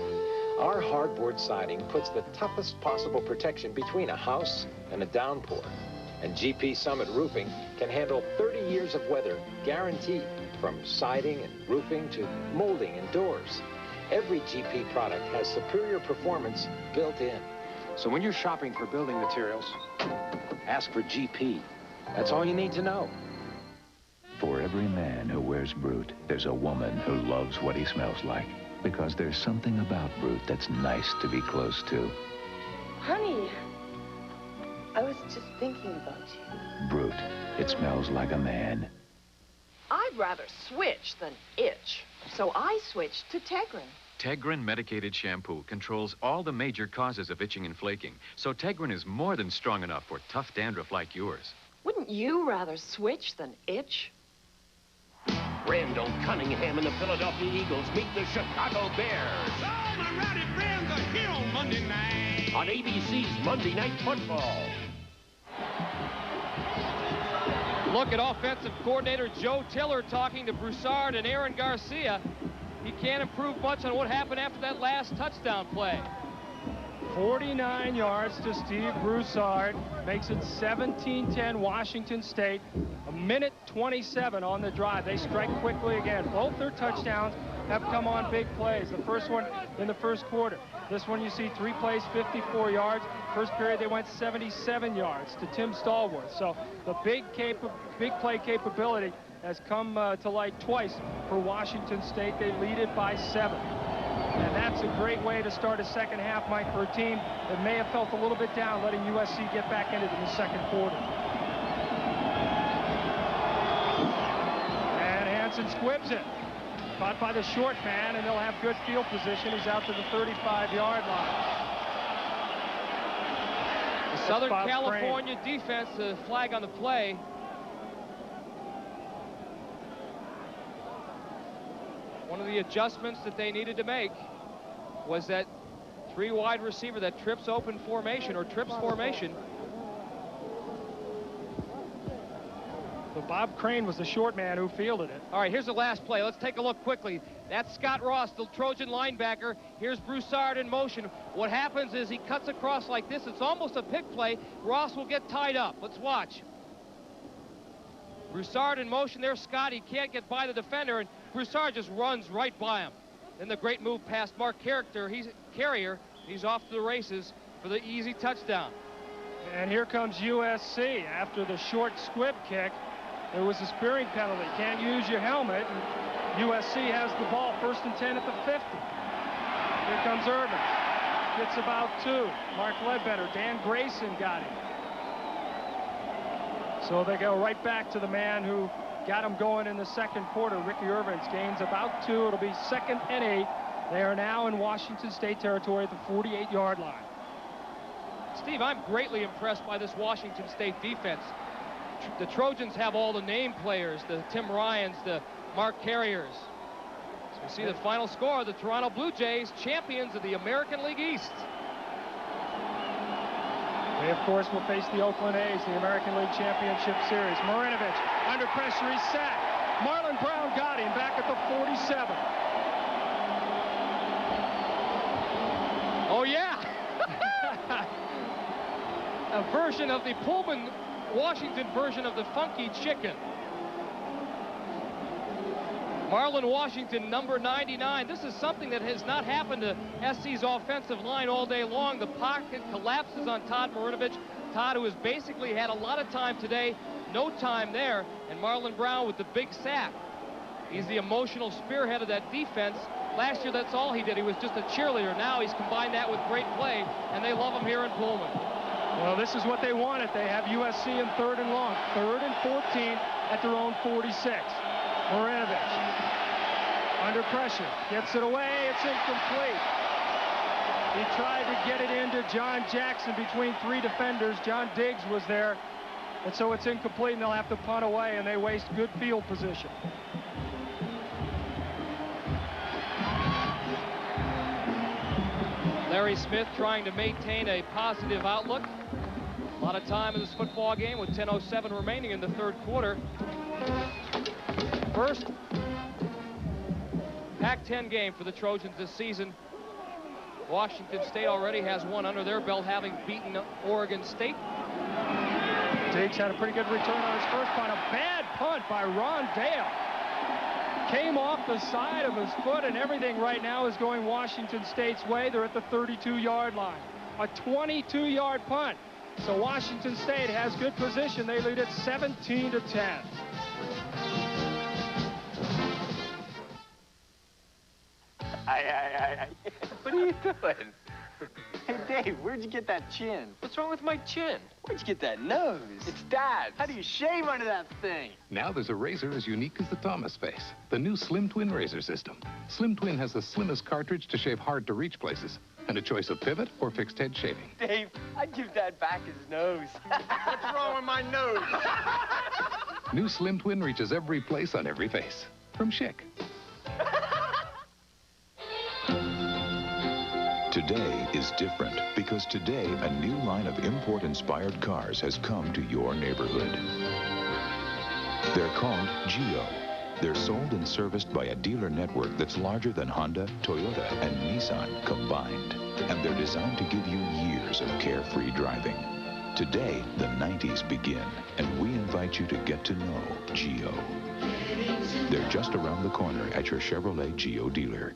Our hardboard siding puts the toughest possible protection between a house and a downpour. And GP Summit Roofing can handle 30 years of weather guaranteed, from siding and roofing to molding and doors. Every GP product has superior performance built in. So when you're shopping for building materials, ask for GP. That's all you need to know. For every man who wears Brute, there's a woman who loves what he smells like. Because there's something about Brute that's nice to be close to. Honey, I was just thinking about you. Brute, it smells like a man. I'd rather switch than itch, so I switched to Tegrin. Tegrin medicated shampoo controls all the major causes of itching and flaking, so Tegrin is more than strong enough for tough dandruff like yours. Wouldn't you rather switch than itch? Randall Cunningham and the Philadelphia Eagles meet the Chicago Bears. All my rowdy friends are here on Monday night. On ABC's Monday Night Football. look at offensive coordinator Joe Tiller talking to Broussard and Aaron Garcia. He can't improve much on what happened after that last touchdown play. 49 yards to Steve Broussard. Makes it 17-10 Washington State. A minute 27 on the drive. They strike quickly again. Both their touchdowns have come on big plays. The first one in the first quarter. This one you see 3 plays, 54 yards. First period they went 77 yards to Tim Stallworth. So the big play capability has come to light twice for Washington State. They lead it by 7. And that's a great way to start a second half, Mike, for a team that may have felt a little bit down, letting USC get back in it in the second quarter. And Hansen squibs it. Caught by the short man, and they'll have good field position. He's out to the 35-yard line. The Southern California defense, the flag on the play. One of the adjustments that they needed to make was that 3 wide receiver, that trips open formation or trips formation. But Bob Crane was the short man who fielded it. All right, here's the last play. Let's take a look quickly. That's Scott Ross, the Trojan linebacker. Here's Broussard in motion. What happens is he cuts across like this. It's almost a pick play. Ross will get tied up. Let's watch. Broussard in motion. There's Scott. He can't get by the defender, and Broussard just runs right by him. Then the great move past Mark Carrier. He's off to the races for the easy touchdown. And here comes USC after the short squib kick. There was a spearing penalty. Can't use your helmet. And USC has the ball, 1st and 10 at the 50. Here comes Irvin. Gets about 2. Mark Ledbetter. Dan Grayson got him. So they go right back to the man who got him going in the second quarter. Ricky Irvins gains about 2. It'll be 2nd and 8. They are now in Washington State territory at the 48-yard line. Steve, I'm greatly impressed by this Washington State defense. The Trojans have all the name players, the Tim Ryans, the Mark Carriers. So we see the final score, the Toronto Blue Jays, champions of the American League East. They, of course, will face the Oakland A's, the American League Championship Series. Marinovich, under pressure, he's sacked. Marlon Brown got him back at the 47. Oh, yeah. A version of the Pullman, Washington version of the Funky Chicken. Marlon Washington, number 99. This is something that has not happened to SC's offensive line all day long. The pocket collapses on Todd Marinovich. Todd, who has basically had a lot of time today, no time there. And Marlon Brown with the big sack. He's the emotional spearhead of that defense. Last year, that's all he did. He was just a cheerleader. Now he's combined that with great play, and they love him here in Pullman. Well, this is what they wanted. They have USC in 3rd and long. 3rd and 14 at their own 46. Marinovich under pressure. Gets it away. It's incomplete. He tried to get it into John Jackson between 3 defenders. John Diggs was there. And so it's incomplete, and they'll have to punt away, and they waste good field position. Larry Smith trying to maintain a positive outlook. A lot of time in this football game with 10:07 remaining in the 3rd quarter. First Pac-10 game for the Trojans this season. Washington State already has one under their belt, having beaten Oregon State. Diggs had a pretty good return on his first punt. A bad punt by Ron Dale. Came off the side of his foot, and everything right now is going Washington State's way. They're at the 32-yard line. A 22-yard punt. So Washington State has good position. They lead it 17-10. What are you doing? Hey, Dave, where'd you get that chin? What's wrong with my chin? Where'd you get that nose? It's Dad's. How do you shave under that thing? Now there's a razor as unique as the Thomas face. The new Slim Twin razor system. Slim Twin has the slimmest cartridge to shave hard-to-reach places, and a choice of pivot or fixed head shaving. Dave, I'd give Dad back his nose. What's wrong with my nose? New Slim Twin reaches every place on every face. From Chic. Today is different because today a new line of import-inspired cars has come to your neighborhood. They're called Geo. They're sold and serviced by a dealer network that's larger than Honda, Toyota, and Nissan combined. And they're designed to give you years of carefree driving. Today, the 90s begin, and we invite you to get to know Geo. They're just around the corner at your Chevrolet Geo dealer.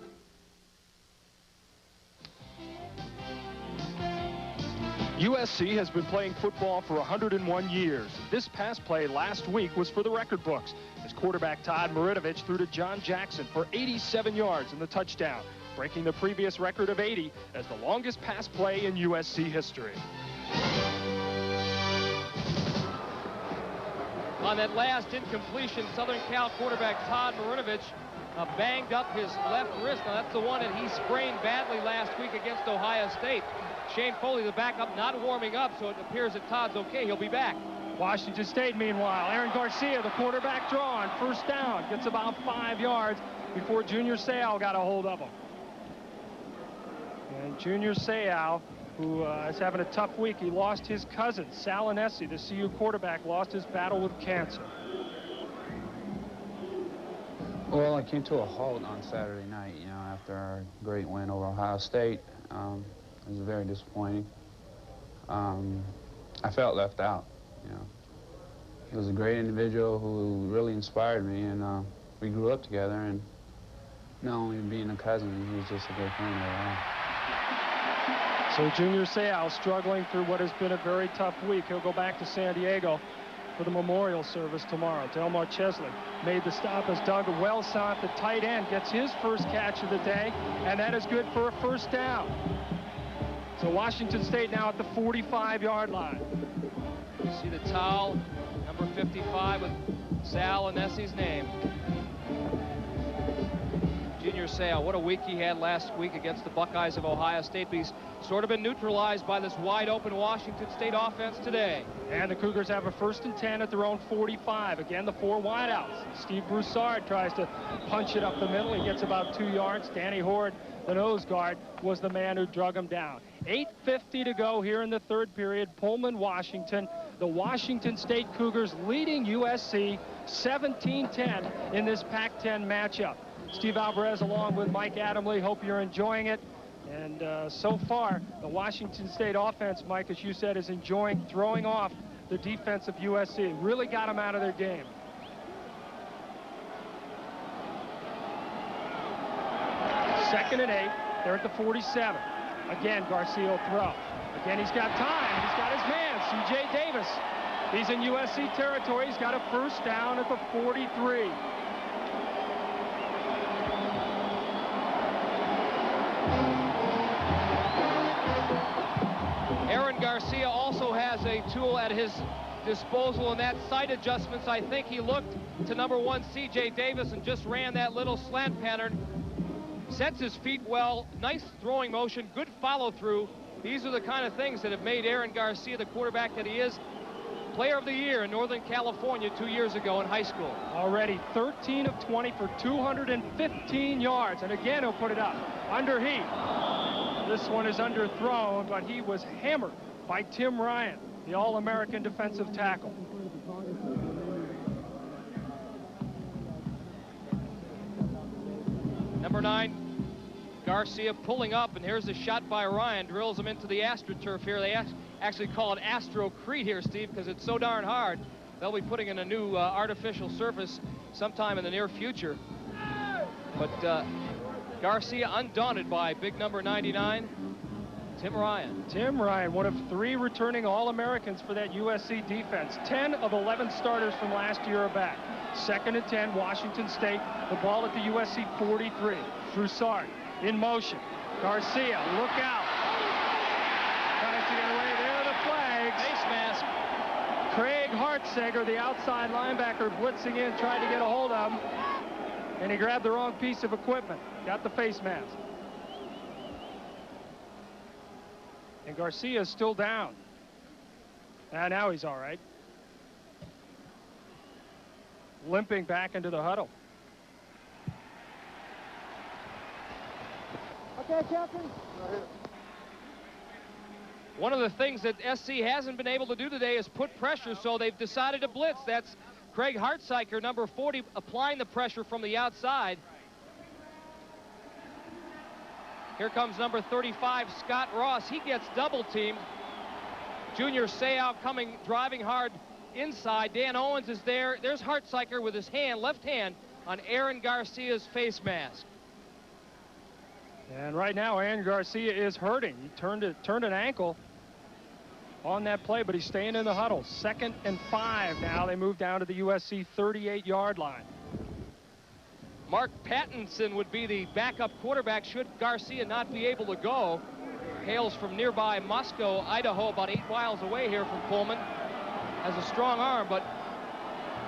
USC has been playing football for 101 years. This pass play last week was for the record books as quarterback Todd Marinovich threw to John Jackson for 87 yards in the touchdown, breaking the previous record of 80 as the longest pass play in USC history. On that last incompletion, Southern Cal quarterback Todd Marinovich banged up his left wrist. Now, that's the one that he sprained badly last week against Ohio State. Shane Foley, the backup, not warming up, so it appears that Todd's okay. He'll be back. Washington State, meanwhile, Aaron Garcia, the quarterback draw on first down, gets about 5 yards before Junior Seau got a hold of him. And Junior Seau, who is having a tough week, he lost his cousin, Sal Inessi, the CU quarterback, lost his battle with cancer. Well, I came to a halt on Saturday night, after our great win over Ohio State. It was very disappointing. I felt left out, He was a great individual who really inspired me, and we grew up together, and not only being a cousin, he was just a great friend overall. So Junior Seau struggling through what has been a very tough week. He'll go back to San Diego for the memorial service tomorrow. Delmar Chesley made the stop as Doug Wellsant, the tight end, gets his first catch of the day, and that is good for a first down. So Washington State now at the 45-yard line. You see the towel, number 55 with Sal Inessi's name. Junior Seau, what a week he had last week against the Buckeyes of Ohio State, but he's sort of been neutralized by this wide-open Washington State offense today. And the Cougars have a 1st and 10 at their own 45. Again, the 4 wideouts. Steve Broussard tries to punch it up the middle. He gets about 2 yards. Danny Horde, the nose guard, was the man who drug him down. 8:50 to go here in the third period. Pullman, Washington. The Washington State Cougars leading USC 17-10 in this Pac-10 matchup. Steve Alvarez along with Mike Adamle. Hope you're enjoying it. And so far, the Washington State offense, Mike, as you said, is enjoying throwing off the defense of USC. Really got them out of their game. Second and 8. They're at the 47. Again, Garcia will throw. Again, he's got time. He's got his man, C.J. Davis. He's in USC territory. He's got a first down at the 43. Aaron Garcia also has a tool at his disposal, and that sight adjustments. I think he looked to number 1 C.J. Davis and just ran that little slant pattern. Sets his feet well, nice throwing motion, good follow-through. These are the kind of things that have made Aaron Garcia the quarterback that he is. Player of the Year in Northern California 2 years ago in high school. Already 13 of 20 for 215 yards, and again he'll put it up under heat. This one is underthrown, but he was hammered by Tim Ryan, the All-American defensive tackle. Number 9, Garcia pulling up, and here's a shot by Ryan. Drills him into the AstroTurf here. They actually call it Astrocrete here, Steve, because it's so darn hard. They'll be putting in a new artificial surface sometime in the near future. But Garcia undaunted by big number 99, Tim Ryan. Tim Ryan, one of 3 returning All-Americans for that USC defense. 10 of 11 starters from last year are back. 2nd and 10, Washington State. The ball at the USC 43. Broussard in motion. Garcia, look out. Tries to get away. There are the flags. Face mask. Craig Hartsager, the outside linebacker, blitzing in, tried to get a hold of him. And he grabbed the wrong piece of equipment. Got the face mask. And Garcia is still down. Now he's all right. Limping back into the huddle. Okay, Captain. One of the things that SC hasn't been able to do today is put pressure, so they've decided to blitz. That's Craig Hartziker, number 40, applying the pressure from the outside. Here comes number 35, Scott Ross. He gets double teamed. Junior Seau coming, driving hard inside. Dan Owens is there. There's Hartziker with his hand, left hand, on Aaron Garcia's face mask. And right now, Aaron Garcia is hurting. He turned an ankle on that play, but he's staying in the huddle. 2nd and 5 now. They move down to the USC 38-yard line. Mark Pattinson would be the backup quarterback should Garcia not be able to go. Hails from nearby Moscow, Idaho, about 8 miles away here from Pullman. Has a strong arm, but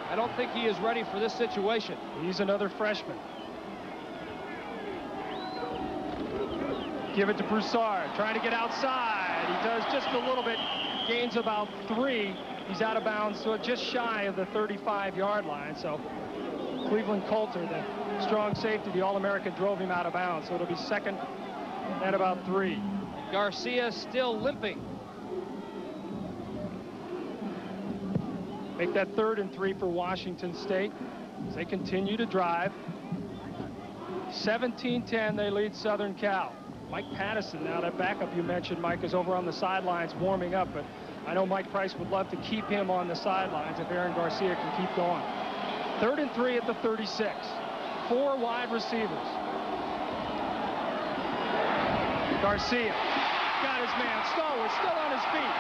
I don't think he is ready for this situation. He's another freshman. Give it to Broussard, trying to get outside. He does just a little bit, gains about 3. He's out of bounds, so just shy of the 35-yard line. So Cleveland Coulter, the strong safety, the All-American, drove him out of bounds. So it'll be 2nd and about 3. Garcia still limping. Make that 3rd and 3 for Washington State as they continue to drive. 17-10, they lead Southern Cal. Mike Pattison, now that backup you mentioned, Mike, is over on the sidelines warming up, but I know Mike Price would love to keep him on the sidelines if Aaron Garcia can keep going. 3rd and 3 at the 36. 4 wide receivers. Garcia got his man. Stallworth still on his feet.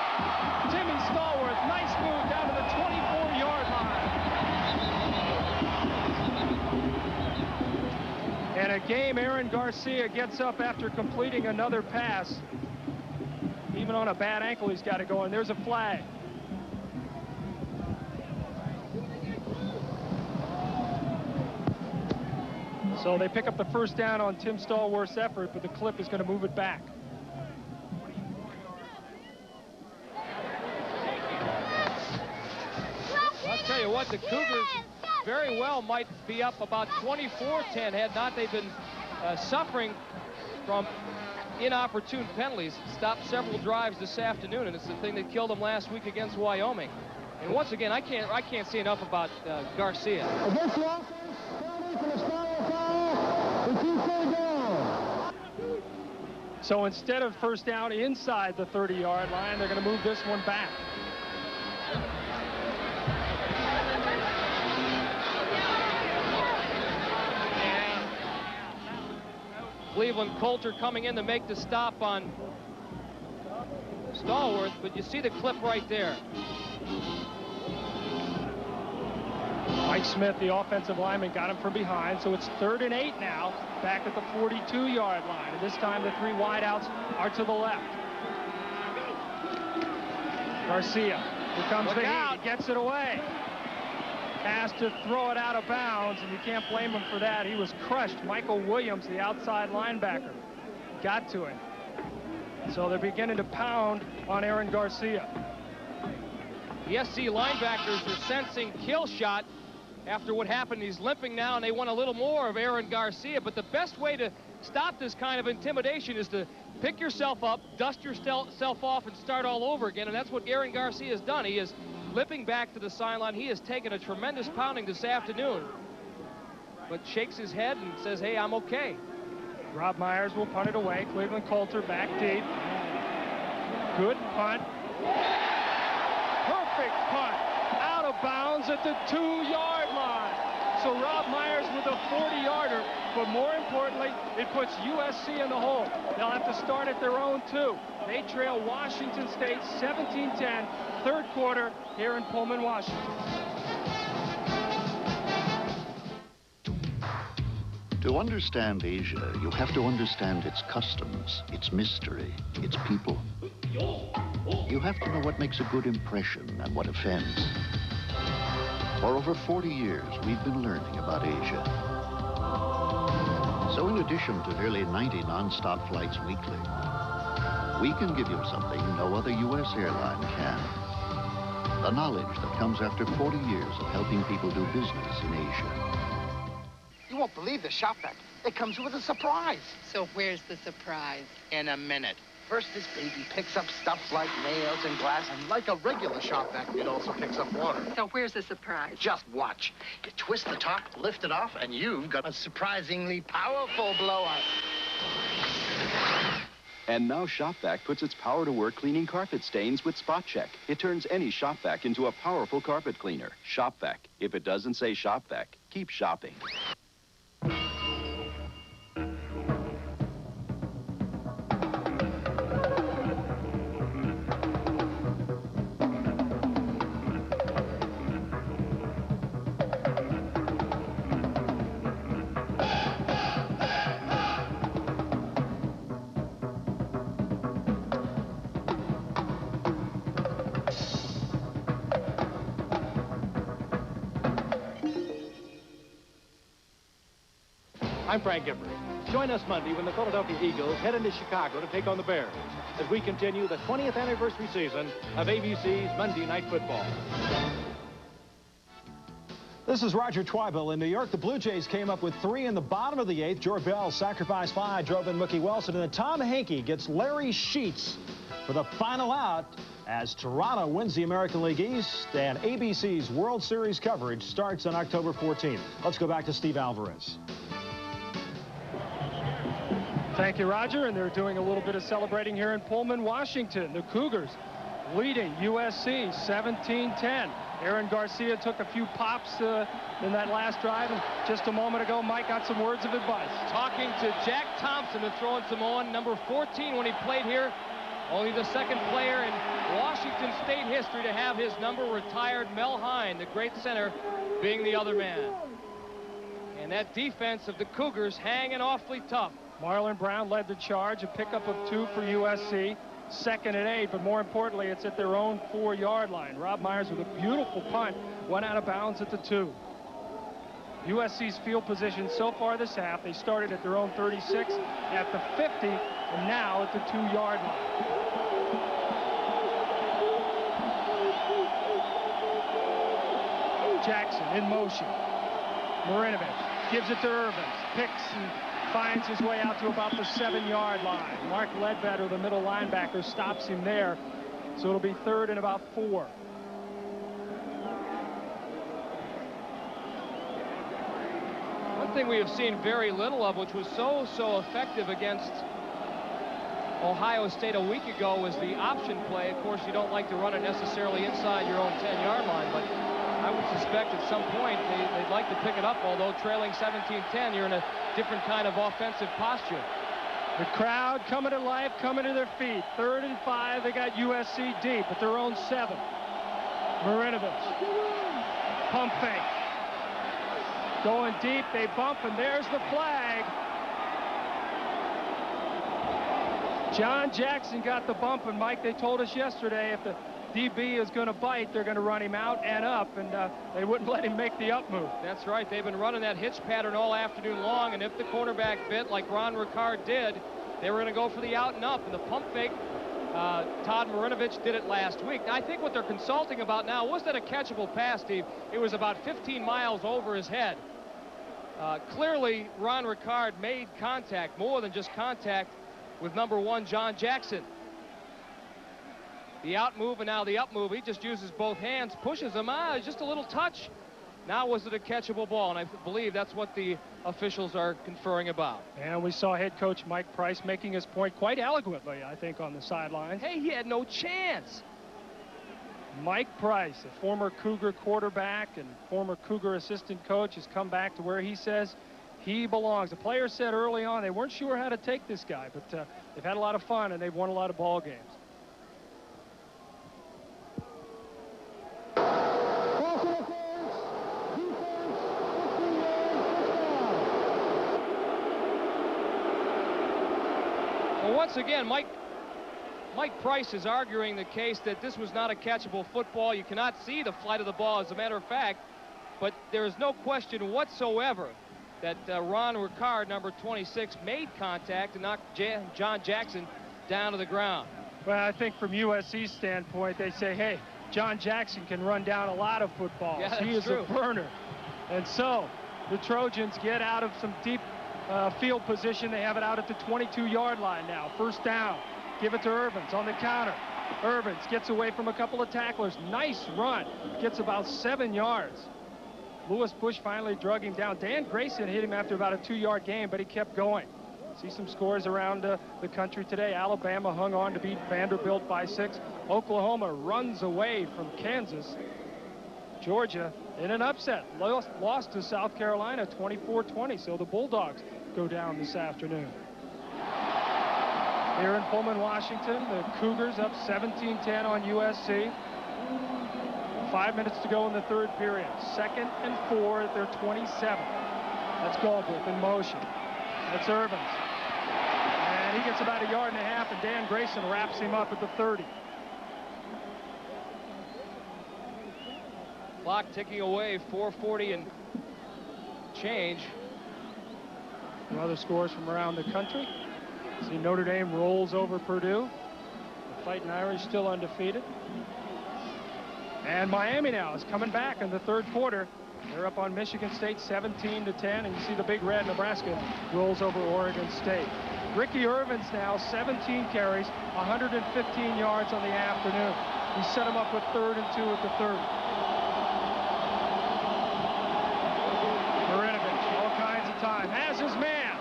Timmy Stallworth, nice move down to the 24-yard line. And a game Aaron Garcia gets up after completing another pass. Even on a bad ankle, he's got to go, and there's a flag. So they pick up the 1st down on Tim Stallworth's effort, but the clip is going to move it back. I'll tell you what, the Cougars very well might be up about 24-10 had not they been suffering from inopportune penalties. Stopped several drives this afternoon, and it's the thing that killed them last week against Wyoming. And once again, I can't say enough about Garcia. Against the offense, for the style foul, the 2-3 down. So instead of 1st down inside the 30-yard line, they're going to move this one back. Cleveland Coulter coming in to make the stop on Stallworth, but you see the clip right there. Mike Smith, the offensive lineman, got him from behind, so it's 3rd and 8 now, back at the 42-yard line. And this time the 3 wideouts are to the left. Garcia, here comes the heat, he gets it away. Has to throw it out of bounds, and you can't blame him for that. He was crushed. Michael Williams, the outside linebacker, got to him. So they're beginning to pound on Aaron Garcia. The SC linebackers are sensing kill shot after what happened. He's limping now, and they want a little more of Aaron Garcia. But the best way to stop this kind of intimidation is to pick yourself up, dust yourself off, and start all over again. And that's what Aaron Garcia has done. He is limping back to the sideline. He has taken a tremendous pounding this afternoon, but shakes his head and says, hey, I'm okay. Rob Myers will punt it away. Cleveland Coulter back deep. Good punt. Perfect punt. Out of bounds at the 2-yard line. So Rob Myers with a 40-yarder, but more importantly, it puts USC in the hole. They'll have to start at their own 2. They trail Washington State 17-10, 3rd quarter here in Pullman, Washington. To understand Asia, you have to understand its customs, its mystery, its people. You have to know what makes a good impression and what offends. For over 40 years, we've been learning about Asia. So in addition to nearly 90 non-stop flights weekly, we can give you something no other U.S. airline can. The knowledge that comes after 40 years of helping people do business in Asia. You won't believe the shop vac. It comes with a surprise. So where's the surprise? In a minute. First, this baby picks up stuff like nails and glass, and like a regular shop vac, it also picks up water. So where's the surprise? Just watch. You twist the top, lift it off, and you've got a surprisingly powerful blower. And now Shop Vac puts its power to work cleaning carpet stains with Spot Check. It turns any Shop Vac into a powerful carpet cleaner. Shop Vac. If it doesn't say Shop Vac, keep shopping. I'm Frank Gifford. Join us Monday when the Philadelphia Eagles head into Chicago to take on the Bears as we continue the 20th anniversary season of ABC's Monday Night Football. This is Roger Twybill in New York. The Blue Jays came up with 3 in the bottom of the 8th. George Bell sacrificed fly, drove in Mookie Wilson, and then Tom Hankey gets Larry Sheets for the final out as Toronto wins the American League East, and ABC's World Series coverage starts on October 14th. Let's go back to Steve Alvarez. Thank you, Roger. And they're doing a little bit of celebrating here in Pullman, Washington. The Cougars leading USC 17-10. Aaron Garcia took a few pops in that last drive. And just a moment ago, Mike got some words of advice. Talking to Jack Thompson and throwing some on. Number 14 when he played here. Only the second player in Washington State history to have his number retired. Mel Hine, the great center, being the other man. And that defense of the Cougars hanging awfully tough. Marlon Brown led the charge, a pickup of 2 for USC, second and 8, but more importantly, it's at their own 4-yard line. Rob Myers with a beautiful punt, went out of bounds at the 2. USC's field position so far this half, they started at their own 36, at the 50, and now at the 2-yard line. Jackson in motion. Marinovich gives it to Irvins, picks and finds his way out to about the 7-yard line. Mark Ledbetter, the middle linebacker, stops him there. So it'll be 3rd and about 4. One thing we have seen very little of, which was so effective against Ohio State a week ago, was the option play. Of course, you don't like to run it necessarily inside your own 10-yard line, but I would suspect at some point they'd like to pick it up, although trailing 17-10, you're in a different kind of offensive posture. The crowd coming to life, coming to their feet. 3rd and 5, they got USC deep at their own 7. Marinovich, pump fake. Going deep, they bump, and there's the flag. John Jackson got the bump, and Mike, they told us yesterday if the DB is going to bite, they're going to run him out and up, and they wouldn't let him make the up move. That's right. They've been running that hitch pattern all afternoon long, and if the cornerback bit like Ron Ricard did, they were going to go for the out and up. And the pump fake, Todd Marinovich did it last week. Now, I think what they're consulting about now, was that a catchable pass, Steve? It was about 15 miles over his head. Clearly, Ron Ricard made contact, more than just contact, with number 1, John Jackson. The out move and now the up move. He just uses both hands, pushes him out. Just a little touch. Now, was it a catchable ball? And I believe that's what the officials are conferring about. And we saw head coach Mike Price making his point quite eloquently, I think, on the sidelines. Hey, he had no chance. Mike Price, a former Cougar quarterback and former Cougar assistant coach, has come back to where he says he belongs. The players said early on they weren't sure how to take this guy, but they've had a lot of fun and they've won a lot of ball games. Well, once again, Mike Price is arguing the case that this was not a catchable football. You cannot see the flight of the ball, as a matter of fact, but there is no question whatsoever that Ron Ricard, number 26, made contact and knocked John Jackson down to the ground. Well, I think from USC's standpoint, they say, hey, John Jackson can run down a lot of footballs. Yeah, he is true. A burner. And so the Trojans get out of some deep field position. They have it out at the 22-yard line now. 1st down. give it to Irvins on the counter. Irvins gets away from a couple of tacklers. Nice run. Gets about 7 yards. Lewis Bush finally drug him down. Dan Grayson hit him after about a 2-yard gain, but he kept going. See some scores around the country today. Alabama hung on to beat Vanderbilt by 6. Oklahoma runs away from Kansas. Georgia in an upset lost to South Carolina 24-20. So the Bulldogs go down this afternoon. Here in Pullman, Washington, the Cougars up 17-10 on USC. 5 minutes to go in the third period. 2nd and 4 at their 27. That's Galbraith in motion. That's Irvins. And he gets about 1.5 yards, and Dan Grayson wraps him up at the 30. Clock ticking away, 4:40 and change. Some other scores from around the country. See, Notre Dame rolls over Purdue. The Fighting Irish still undefeated. And Miami now is coming back in the third quarter. They're up on Michigan State 17-10, and you see the Big Red. Nebraska rolls over Oregon State. Ricky Irvins now 17 carries, 115 yards on the afternoon. He set him up with 3rd and 2 at the 30. Marinovich, all kinds of time, has his man.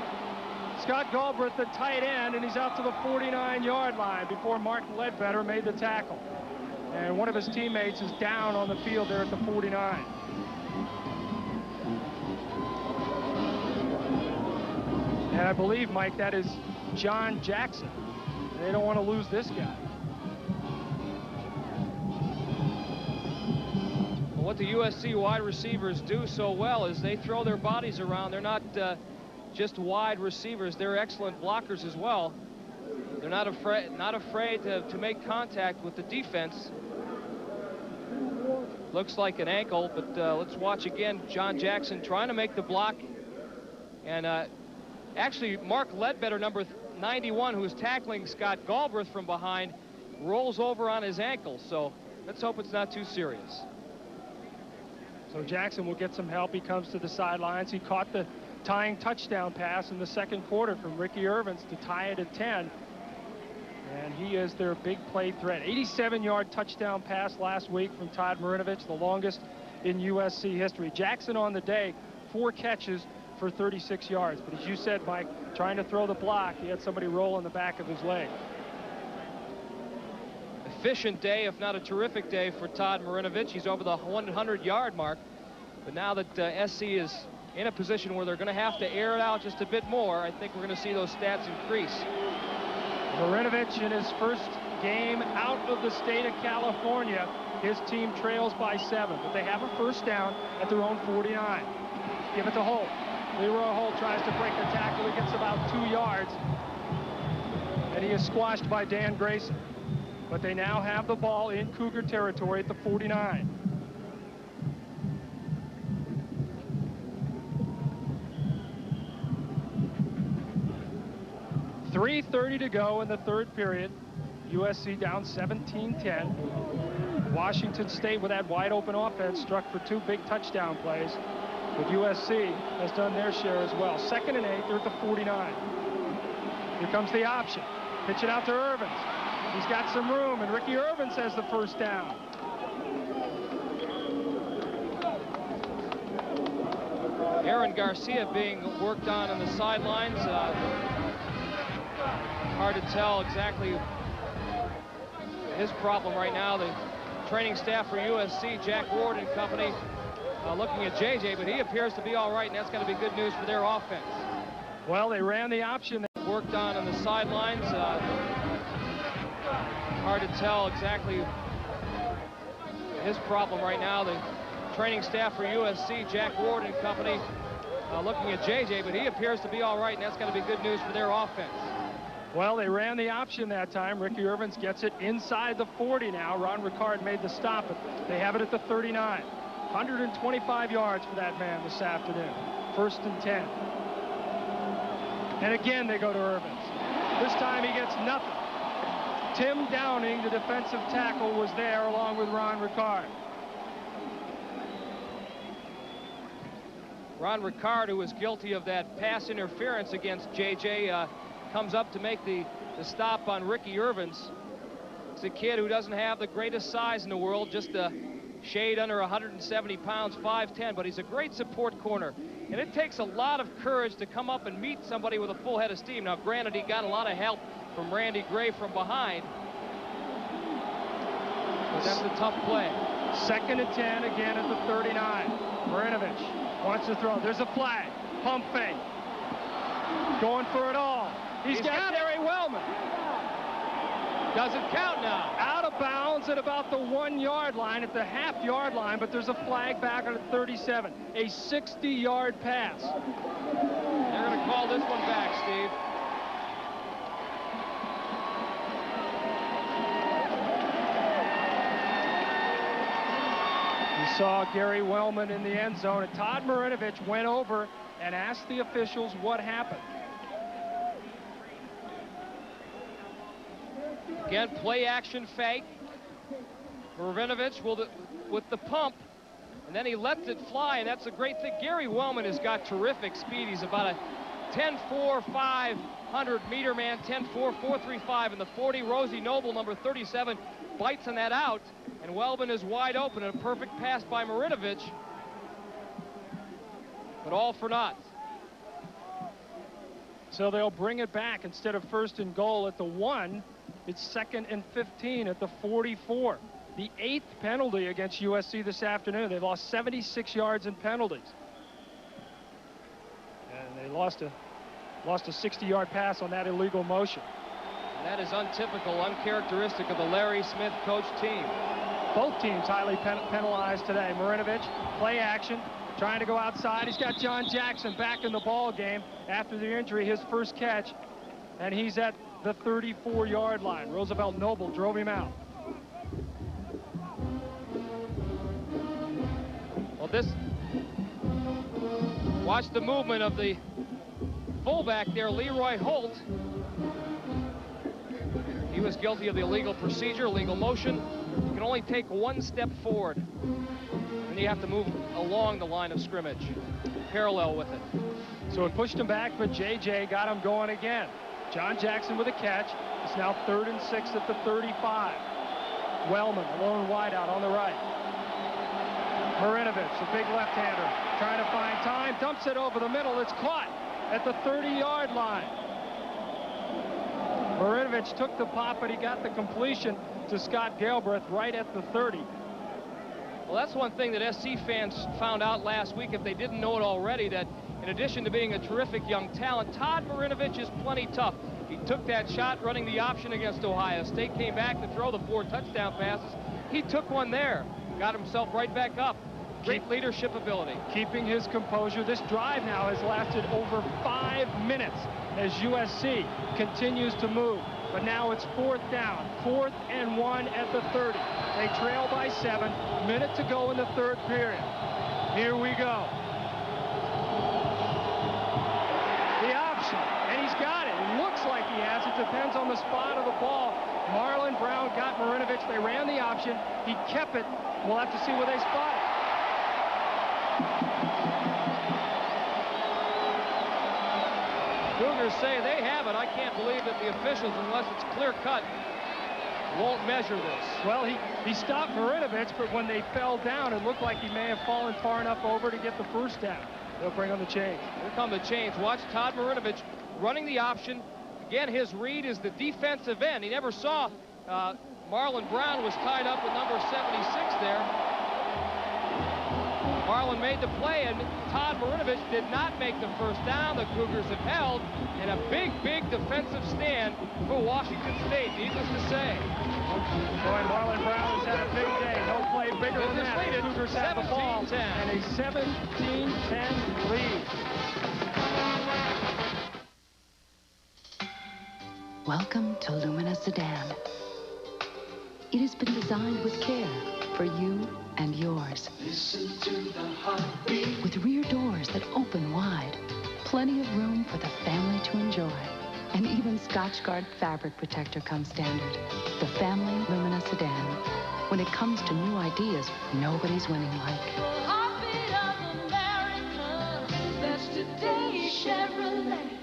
Scott Galbraith, the tight end, and he's out to the 49-yard line before Mark Ledbetter made the tackle. And one of his teammates is down on the field there at the 49. And I believe, Mike, that is John Jackson. They don't want to lose this guy. Well, what the USC wide receivers do so well is they throw their bodies around. They're not just wide receivers. They're excellent blockers as well. They're not afraid to make contact with the defense. Looks like an ankle, but let's watch again. John Jackson trying to make the block. And actually, Mark Ledbetter, number 91, who's tackling Scott Galbraith from behind, rolls over on his ankle. So let's hope it's not too serious. So Jackson will get some help. He comes to the sidelines. He caught the tying touchdown pass in the second quarter from Ricky Irvins to tie it at 10. And he is their big play threat. 87-yard touchdown pass last week from Todd Marinovich, the longest in USC history. Jackson on the day, 4 catches for 36 yards. But as you said, Mike, trying to throw the block, he had somebody roll on the back of his leg. Efficient day, if not a terrific day for Todd Marinovich. He's over the 100-yard mark. But now that SC is in a position where they're going to have to air it out just a bit more, I think we're going to see those stats increase. Marinovich in his first game out of the state of California. His team trails by 7, but they have a first down at their own 49. Give it to Holt. Leroy Holt tries to break the tackle. He gets about 2 yards, and he is squashed by Dan Grayson. But they now have the ball in Cougar territory at the 49. .3:30 to go in the third period. USC down 17-10. Washington State, with that wide open offense, struck for 2 big touchdown plays. But USC has done their share as well. 2nd and 8, they're at the 49. Here comes the option. Pitch it out to Irvins. He's got some room, and Ricky Irvins has the first down. Aaron Garcia being worked on the sidelines. Hard to tell exactly his problem right now. The training staff for USC, Jack Ward and company, looking at JJ, but he appears to be all right, and that's going to be good news for their offense. Well, they ran the option. Worked on the sidelines. Hard to tell exactly his problem right now. The training staff for USC, Jack Ward and company, looking at JJ, but he appears to be all right, and that's going to be good news for their offense. Well, they ran the option that time. Ricky Irvins gets it inside the 40 now. Ron Ricard made the stop, but they have it at the 39. 125 yards for that man this afternoon. 1st and 10. And again, they go to Irvins. This time he gets nothing. Tim Downing, the defensive tackle, was there along with Ron Ricard. Ron Ricard, who was guilty of that pass interference against JJ, comes up to make the stop on Ricky Irvins. It's a kid who doesn't have the greatest size in the world, just a shade under 170 pounds, 5'10", but he's a great support corner. And it takes a lot of courage to come up and meet somebody with a full head of steam. Now, granted, he got a lot of help from Randy Gray from behind, but that's a tough play. 2nd and 10 again at the 39. Marinovich wants to throw. There's a flag. Pump fake. Going for it all. He's got Gary Wellman. Doesn't count now. Out of bounds at about the 1-yard line, at the half-yard line, but there's a flag back on the 37. A 60-yard pass. They're going to call this one back, Steve. You saw Gary Wellman in the end zone, and Todd Marinovich went over and asked the officials what happened. Again, play action fake. Marinovich with the pump, and then he lets it fly, and that's a great thing. Gary Wellman has got terrific speed. He's about a 10.4 500-meter man, 10.4 4.35 in the 40. Rosie Noble, number 37, bites on that out, and Wellman is wide open, and a perfect pass by Marinovich, but all for naught. So they'll bring it back. Instead of 1st and goal at the 1, it's 2nd and 15 at the 44. The 8th penalty against USC this afternoon. They've lost 76 yards in penalties. And they lost a 60-yard pass on that illegal motion. And that is untypical, uncharacteristic of the Larry Smith coached team. Both teams highly penalized today. Marinovich, play action, trying to go outside. He's got John Jackson back in the ball game after the injury, his first catch, and he's at the 34-yard line. Roosevelt Noble drove him out. Well, watch the movement of the fullback there, Leroy Holt. He was guilty of the illegal procedure, illegal motion. You can only take 1 step forward, and you have to move along the line of scrimmage, parallel with it. So it pushed him back, but JJ got him going again. John Jackson with a catch. It's now 3rd and 6 at the 35. Wellman, a lone wideout on the right. Marinovich, a big left-hander, trying to find time, dumps it over the middle. It's caught at the 30-yard line. Marinovich took the pop, but he got the completion to Scott Galbraith right at the 30. Well, that's one thing that SC fans found out last week, if they didn't know it already, that in addition to being a terrific young talent, Todd Marinovich is plenty tough. He took that shot running the option against Ohio State, came back to throw the 4 touchdown passes. He took one there, got himself right back up. Great leadership ability. Keeping his composure. This drive now has lasted over 5 minutes as USC continues to move. But now it's 4th down, 4th and 1 at the 30. They trail by 7, minute to go in the 3rd period. Here we go. The option, and he's got it. It looks like he has. It depends on the spot of the ball. Marlon Brown got Marinovich. They ran the option. He kept it. We'll have to see where they spot it. Cougars say they have it. I can't believe that the officials, unless it's clear cut, won't measure this. Well, he stopped Marinovich, but when they fell down, it looked like he may have fallen far enough over to get the 1st down. They'll bring on the change. Here come the change. Watch Todd Marinovich running the option. Again, his read is the defensive end. He never saw Marlon Brown was tied up with number 76 there. Marlon made the play, and Todd Marinovich did not make the 1st down. The Cougars have held in a big, big defensive stand for Washington State, needless to say. Boy, Marlon Brown has had a big day. No play bigger than that. The Cougars have the ball and a 17-10 lead. Welcome to Lumina Sedan. It has been designed with care for you and yours. Listen to the heartbeat. With rear doors that open wide, plenty of room for the family to enjoy. And even Scotchgard fabric protector comes standard. The family Lumina Sedan. When it comes to new ideas, nobody's winning like. The heartbeat of America, that's today's Chevrolet.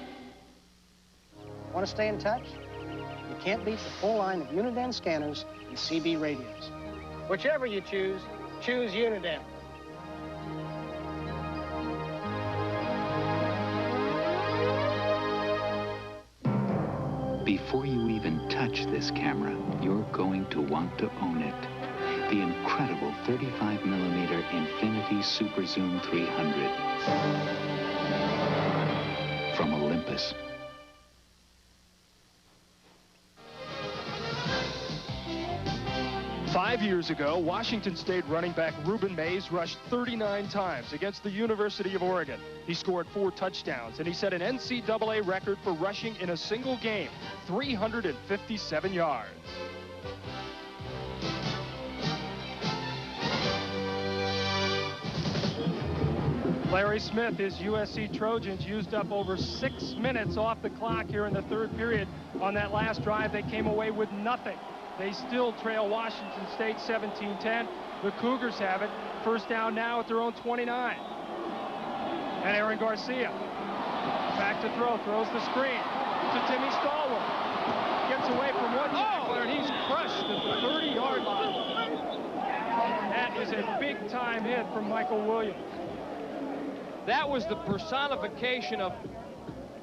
Want to stay in touch? You can't beat the full line of Uniden scanners and CB radios. Whichever you choose Uniden. Before you even touch this camera, you're going to want to own it. The incredible 35mm Infinity Super Zoom 300 from Olympus. Five years ago, Washington State running back Reuben Mays rushed 39 times against the University of Oregon. He scored 4 touchdowns, and he set an NCAA record for rushing in a single game, 357 yards. Larry Smith, his USC Trojans used up over 6 minutes off the clock here in the third period. On that last drive, they came away with nothing. They still trail Washington State 17-10. The Cougars have it. First down now at their own 29. And Aaron Garcia back to throw, throws the screen to Timmy Stallworth. Gets away from one tackler, and he's crushed at the 30-yard line. That is a big-time hit from Michael Williams. That was the personification of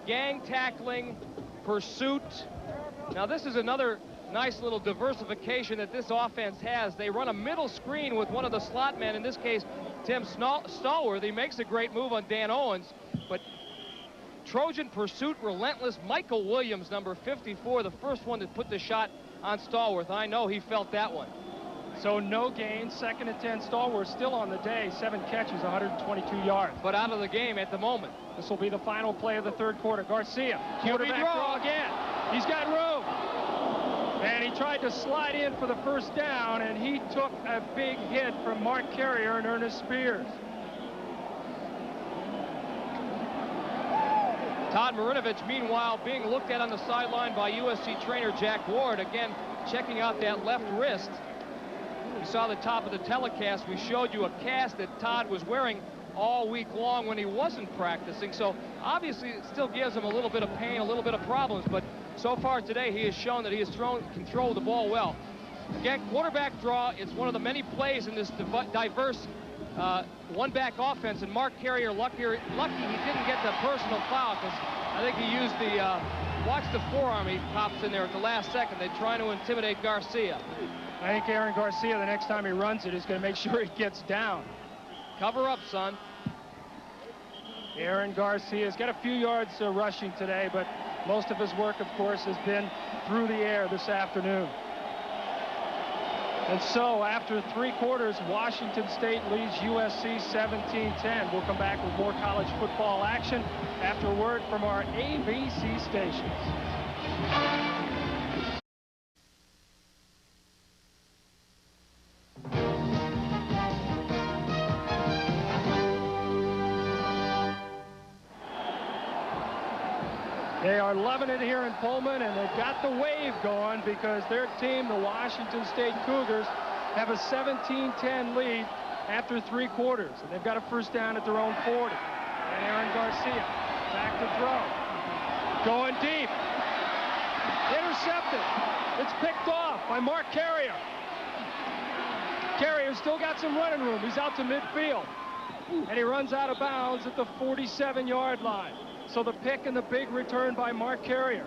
gang tackling, pursuit. Now this is another nice little diversification that this offense has. They run a middle screen with one of the slot men, in this case, Tim Stallworth. He makes a great move on Dan Owens, but Trojan pursuit, relentless. Michael Williams, number 54, the first one that put the shot on Stallworth. I know he felt that one. So no gain, 2nd and 10. Stallworth still on the day, 7 catches, 122 yards. But out of the game at the moment. This will be the final play of the third quarter. Garcia, quarterback draw again. He's got room. And he tried to slide in for the first down, and he took a big hit from Mark Carrier and Ernest Spears. Todd Marinovich, meanwhile, being looked at on the sideline by USC trainer Jack Ward, again checking out that left wrist. You saw the top of the telecast. We showed you a cast that Todd was wearing all week long when he wasn't practicing. So obviously it still gives him a little bit of pain, a little bit of problems, but so far today he has shown that he has controlled the ball well. Again, quarterback draw. It's one of the many plays in this diverse one-back offense, and Mark Carrier lucky he didn't get the personal foul, because I think he used the watch the forearm he pops in there at the last second. They're trying to intimidate Garcia. I think Aaron Garcia, the next time he runs it, is going to make sure he gets down. Cover up, son. Aaron Garcia's got a few yards rushing today, but most of his work, of course, has been through the air this afternoon. And so, after 3 quarters, Washington State leads USC 17-10. We'll come back with more college football action after word from our ABC stations. They are loving it here in Pullman, and they've got the wave going because their team, the Washington State Cougars, have a 17-10 lead after 3 quarters. And they've got a first down at their own 40. And Aaron Garcia back to throw. Going deep. Intercepted. It's picked off by Mark Carrier. Carrier's still got some running room. He's out to midfield. And he runs out of bounds at the 47-yard line. So the pick and the big return by Mark Carrier.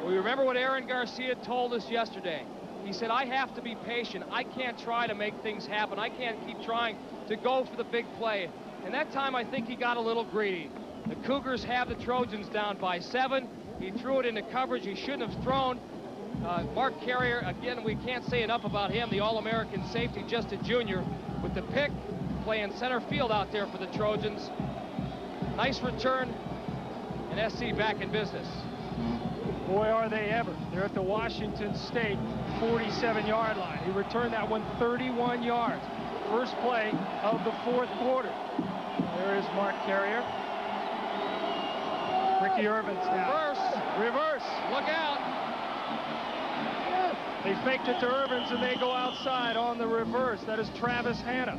We remember what Aaron Garcia told us yesterday. He said, I have to be patient. I can't try to make things happen. I can't keep trying to go for the big play. And that time, I think he got a little greedy. The Cougars have the Trojans down by 7. He threw it into coverage he shouldn't have thrown. Mark Carrier, again, we can't say enough about him, the All-American safety, just a junior, with the pick, playing center field out there for the Trojans. Nice return, and SC back in business. Boy, are they ever. They're at the Washington State 47-yard line. He returned that one 31 yards. First play of the 4th quarter. There is Mark Carrier. Ricky Irvin's now. Reverse. Look out. They faked it to Irvins, and they go outside on the reverse. That is Travis Hanna,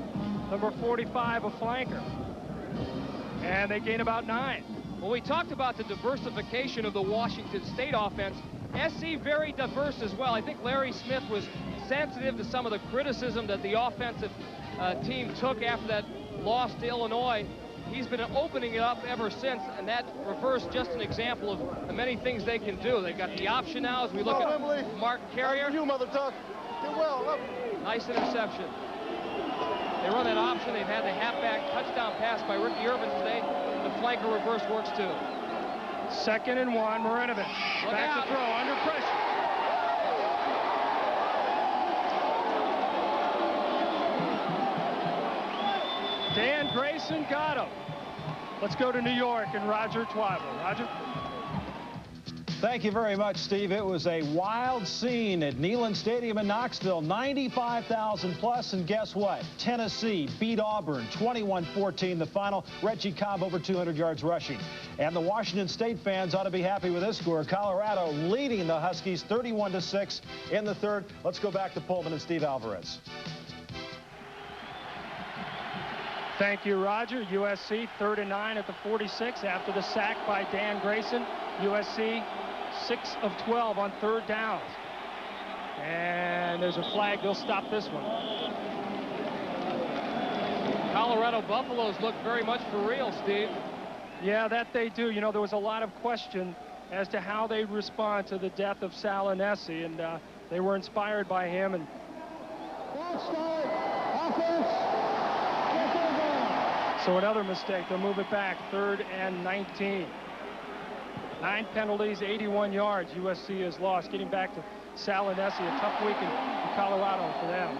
number 45, a flanker. And they gain about 9. Well, we talked about the diversification of the Washington State offense. SC very diverse as well. I think Larry Smith was sensitive to some of the criticism that the offensive team took after that loss to Illinois. He's been opening it up ever since, and that reverse just an example of the many things they can do. They've got the option now as we look at Mark Carrier. You, Mother Tuck. Get well. Nice interception. They run that option. They've had the halfback touchdown pass by Ricky Irvin today. The flanker reverse works too. 2nd and 1, Marinovich. Back to throw, under pressure. Dan Grayson got him. Let's go to New York and Roger Twyble. Roger? Thank you very much, Steve. It was a wild scene at Neyland Stadium in Knoxville. 95,000 plus, and guess what? Tennessee beat Auburn 21-14 the final. Reggie Cobb over 200 yards rushing. And the Washington State fans ought to be happy with this score. Colorado leading the Huskies 31-6 in the third. Let's go back to Pullman and Steve Alvarez. Thank you, Roger. USC 3rd and 9 at the 46 after the sack by Dan Grayson. USC 6 of 12 on 3rd downs. And there's a flag. They'll stop this one. Colorado Buffaloes look very much for real, Steve. Yeah, that they do. You know, there was a lot of question as to how they'd respond to the death of Sal Inessi, and they were inspired by him. And so another mistake. They'll move it back. 3rd and 19. 9 penalties, 81 yards. USC has lost. Getting back to Sal Inessi, a tough week in Colorado for them.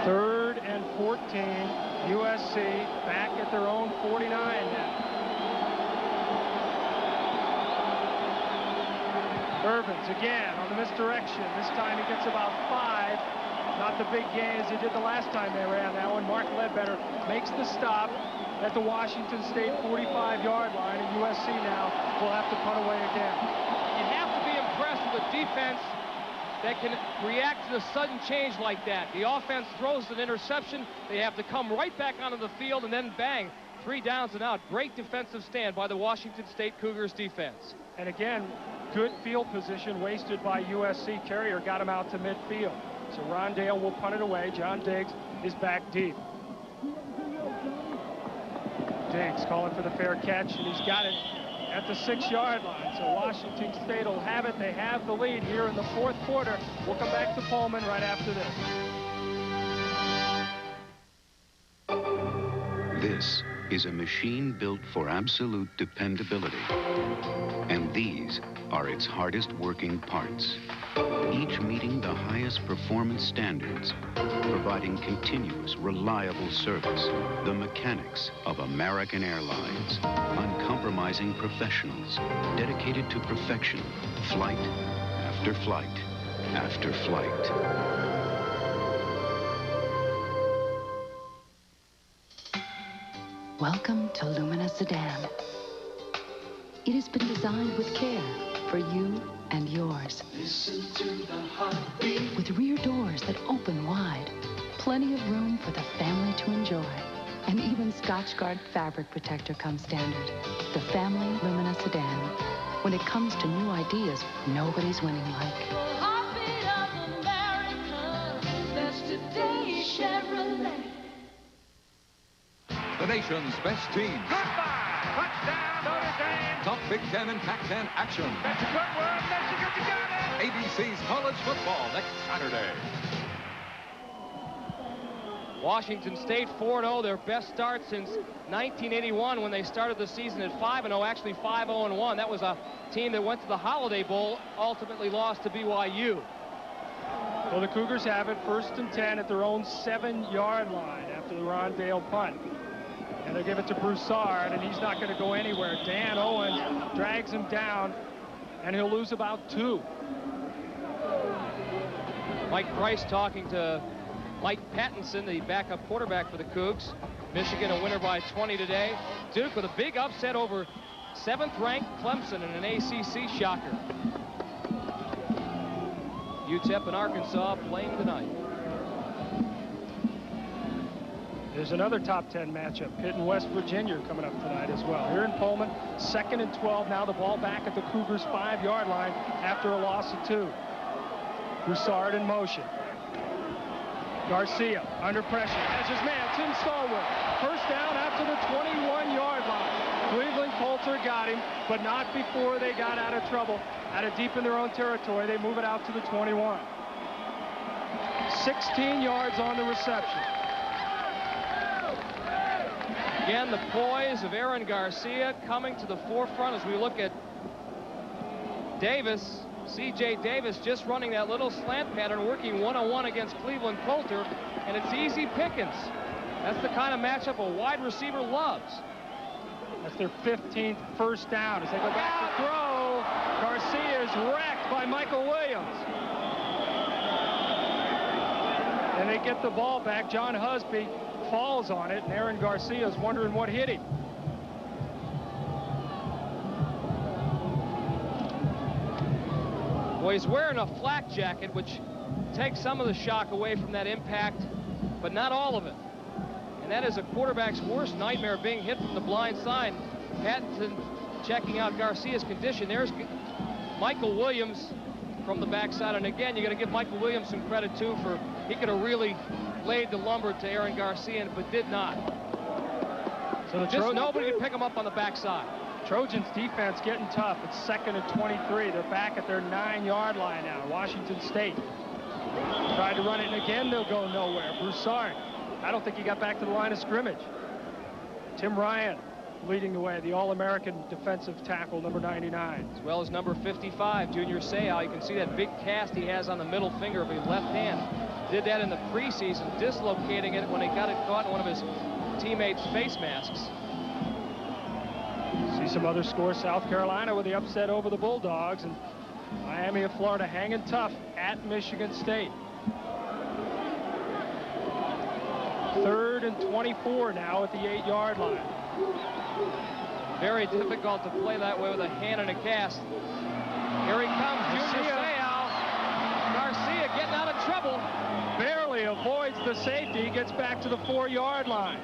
Third and 14. USC back at their own 49 now. Irvins again on the misdirection. This time he gets about 5. Not the big gain as he did the last time they ran that one. Mark Ledbetter makes the stop at the Washington State 45-yard line, and USC now will have to punt away again. You have to be impressed with a defense that can react to the sudden change like that. The offense throws an interception. They have to come right back onto the field, and then bang, 3 downs and out. Great defensive stand by the Washington State Cougars defense. And again, good field position wasted by USC. Carrier got him out to midfield. So Rondale will punt it away. John Diggs is back deep. Diggs calling for the fair catch, and he's got it at the 6-yard line. So Washington State will have it. They have the lead here in the 4th quarter. We'll come back to Pullman right after this. This is a machine built for absolute dependability. And these are its hardest working parts, each meeting the highest performance standards, providing continuous, reliable service. The mechanics of American Airlines, uncompromising professionals, dedicated to perfection, flight after flight after flight. Welcome to Lumina Sedan. It has been designed with care for you and yours. Listen to the heartbeat. With rear doors that open wide, plenty of room for the family to enjoy. And even Scotchgard fabric protector comes standard. The family Lumina Sedan. When it comes to new ideas, nobody's winning like. Heartbeat of America. That's today's Chevrolet. The nation's best teams. Touchdown, Notre Dame. Top Big Ten and Pac-10 action. That's a good one. Michigan got it. ABC's college football next Saturday. Washington State 4-0, their best start since 1981 when they started the season at 5-0, actually 5-0-1. That was a team that went to the Holiday Bowl, ultimately lost to BYU. Well, the Cougars have it 1st and 10 at their own 7-yard line after the Rondale punt. And they give it to Broussard, and he's not going to go anywhere. Dan Owen drags him down, and he'll lose about 2. Mike Price talking to Mike Pattinson, the backup quarterback for the Cougs. Michigan a winner by 20 today. Duke with a big upset over 7th-ranked Clemson in an ACC shocker. UTEP and Arkansas playing tonight. There's another top 10 matchup. Pitt and West Virginia coming up tonight as well. Here in Pullman, 2nd and 12. Now the ball back at the Cougars' 5-yard line after a loss of 2. Broussard in motion. Garcia under pressure. Has his man, Tim Stallworth. First down after the 21-yard line. Cleveland Coulter got him, but not before they got out of trouble. Out of deep in their own territory, they move it out to the 21. 16 yards on the reception. Again, the poise of Aaron Garcia coming to the forefront as we look at Davis. C.J. Davis just running that little slant pattern, working one-on-one against Cleveland Coulter, and it's easy pickings. That's the kind of matchup a wide receiver loves. That's their 15th first down as they go back to throw. Garcia is wrecked by Michael Williams. And they get the ball back. John Husby falls on it, and Aaron Garcia is wondering what hit him. Well, he's wearing a flak jacket, which takes some of the shock away from that impact, but not all of it. And that is a quarterback's worst nightmare, being hit from the blind side. Pattinson checking out Garcia's condition. There's Michael Williams from the backside. And again, you got to give Michael Williams some credit, too, for he could have really laid the lumber to Aaron Garcia, but did not. So just nobody could pick him up on the backside. Trojans defense getting tough. It's 2nd and 23. They're back at their 9-yard line now. Washington State tried to run it, and again they'll go nowhere. Broussard, I don't think he got back to the line of scrimmage. Tim Ryan leading the way, the All-American defensive tackle, number 99. As well as number 55, Junior Seau. You can see that big cast he has on the middle finger of his left hand. Did that in the preseason, dislocating it when he got it caught in one of his teammates' face masks. See some other scores. South Carolina with the upset over the Bulldogs, and Miami of Florida hanging tough at Michigan State. 3rd and 24 now at the 8-yard line. Very difficult to play that way with a hand and a cast. Here he comes, Junior Seau. Garcia getting out of trouble. Barely avoids the safety, gets back to the 4-yard line.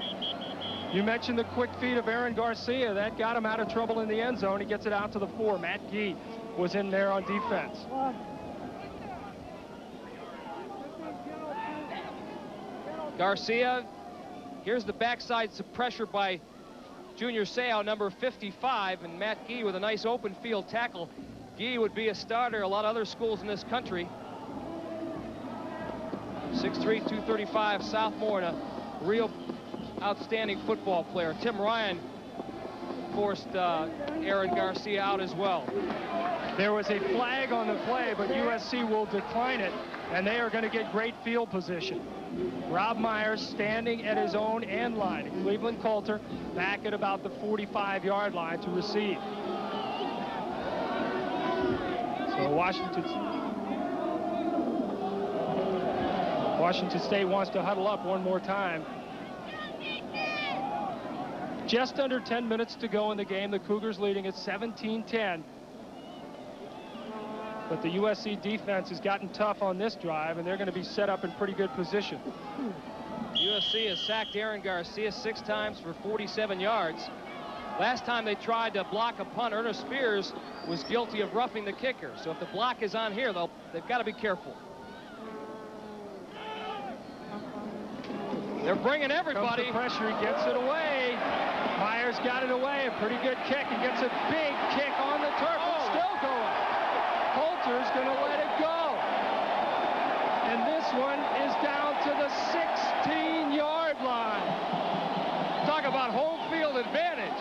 You mentioned the quick feet of Aaron Garcia. That got him out of trouble in the end zone. He gets it out to the 4. Matt Gee was in there on defense. Garcia, here's the backside pressure by Junior Seau, number 55, and Matt Gee with a nice open field tackle. Gee would be a starter a lot of other schools in this country. 6'3", 235 sophomore, and a real outstanding football player. Tim Ryan forced Aaron Garcia out as well. There was a flag on the play, but USC will decline it, and they are going to get great field position. Rob Myers standing at his own end line. Cleveland Coulter back at about the 45-yard line to receive. So Washington State wants to huddle up one more time. Just under 10 minutes to go in the game. The Cougars leading at 17-10. But the USC defense has gotten tough on this drive, and they're going to be set up in pretty good position. USC has sacked Aaron Garcia 6 times for 47 yards. Last time they tried to block a punt, Ernest Spears was guilty of roughing the kicker. So if the block is on here, they've got to be careful. They're bringing everybody. Comes the pressure, he gets it away. Myers got it away, a pretty good kick. He gets a big kick on the turf. It's still going. Coulter's going to let it go. And this one is down to the 16-yard line. Talk about home field advantage.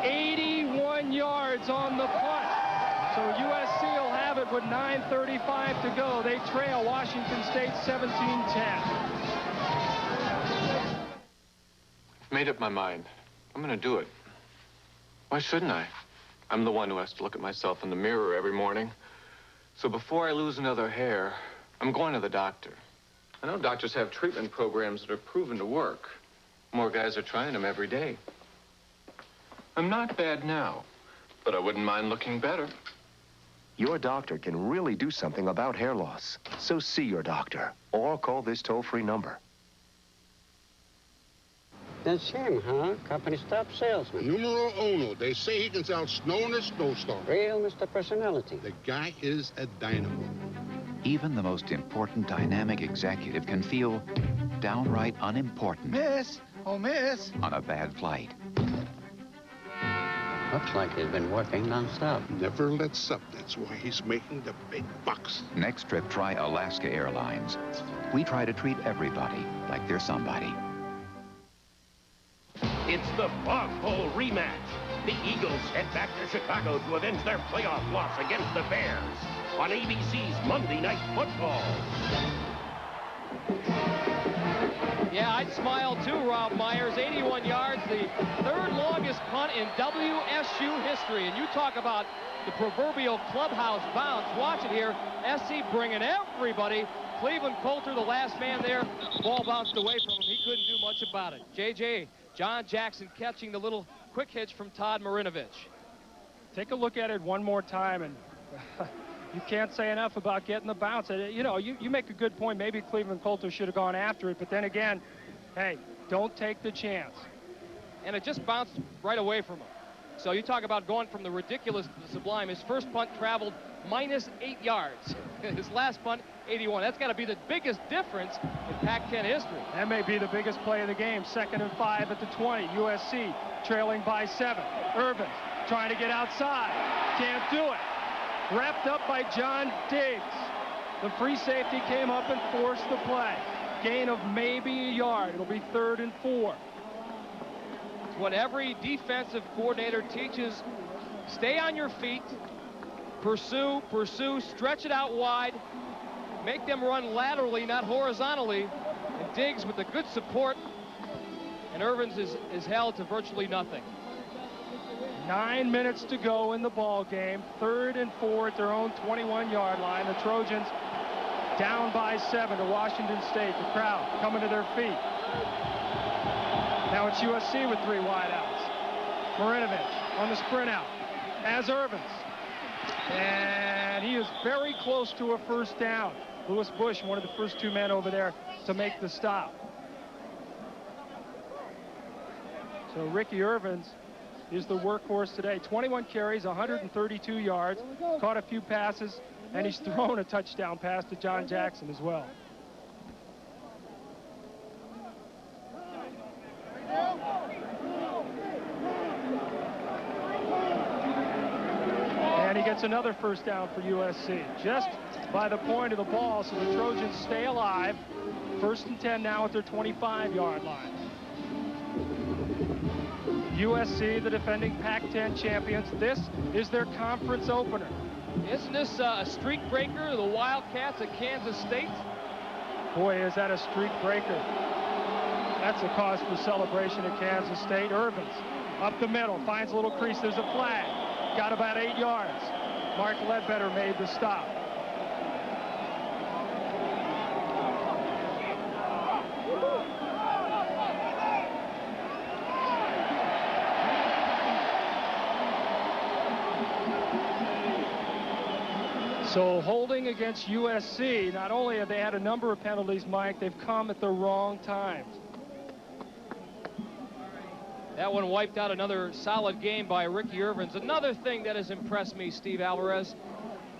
81 yards on the punt. So USC will have it with 9:35 to go. They trail Washington State 17-10. I've made up my mind. I'm going to do it. Why shouldn't I? I'm the one who has to look at myself in the mirror every morning. So before I lose another hair, I'm going to the doctor. I know doctors have treatment programs that are proven to work. More guys are trying them every day. I'm not bad now, but I wouldn't mind looking better. Your doctor can really do something about hair loss. So see your doctor or call this toll-free number. That's him, huh? Company stock salesman. Numero uno. They say he can sell snow in a snowstorm. Real Mr. Personality. The guy is a dynamo. Even the most important dynamic executive can feel downright unimportant. Miss! Oh, miss! On a bad flight. Looks like he's been working nonstop. Never lets up. That's why he's making the big bucks. Next trip, try Alaska Airlines. We try to treat everybody like they're somebody. It's the Bog Bowl rematch. The Eagles head back to Chicago to avenge their playoff loss against the Bears on ABC's Monday Night Football. Yeah, I'd smile too, Rob Myers. 81 yards, the third longest punt in WSU history. And you talk about the proverbial clubhouse bounce. Watch it here. SC bringing everybody. Cleveland Coulter, the last man there. Ball bounced away from him. He couldn't do much about it. JJ, John Jackson catching the little quick hitch from Todd Marinovich. Take a look at it one more time, and you can't say enough about getting the bounce. You know, you make a good point. Maybe Cleveland Coulter should have gone after it, but then again, hey, don't take the chance. And it just bounced right away from him. So you talk about going from the ridiculous to the sublime. His first punt traveled -8 yards. His last punt, 81. That's got to be the biggest difference in Pac-10 history. That may be the biggest play of the game. 2nd and 5 at the 20. USC trailing by 7. Irvin trying to get outside. Can't do it. Wrapped up by John Diggs. The free safety came up and forced the play. Gain of maybe a yard. It'll be 3rd and 4. It's what every defensive coordinator teaches. Stay on your feet. Pursue, stretch it out wide. Make them run laterally, not horizontally. And Diggs with the good support. And Irvins is held to virtually nothing. 9 minutes to go in the ball game. 3rd and 4 at their own 21-yard line. The Trojans down by 7 to Washington State. The crowd coming to their feet. Now it's USC with 3 wideouts. Marinovich on the sprint out as Irvins. And he is very close to a first down. Lewis Bush, one of the first 2 men over there to make the stop. So Ricky Irvins is the workhorse today. 21 carries, 132 yards, caught a few passes, and he's thrown a touchdown pass to John Jackson as well. And he gets another first down for USC, just by the point of the ball, so the Trojans stay alive. 1st and 10 now at their 25-yard line. USC, the defending Pac-10 champions. This is their conference opener. Isn't this a streak breaker, the Wildcats at Kansas State? Boy, is that a streak breaker. That's a cause for celebration at Kansas State. Irvins up the middle, finds a little crease. There's a flag. Got about 8 yards. Mark Ledbetter made the stop. So holding against USC, not only have they had a number of penalties, Mike, they've come at the wrong times. That one wiped out another solid game by Ricky Irvins. Another thing that has impressed me, Steve Alvarez,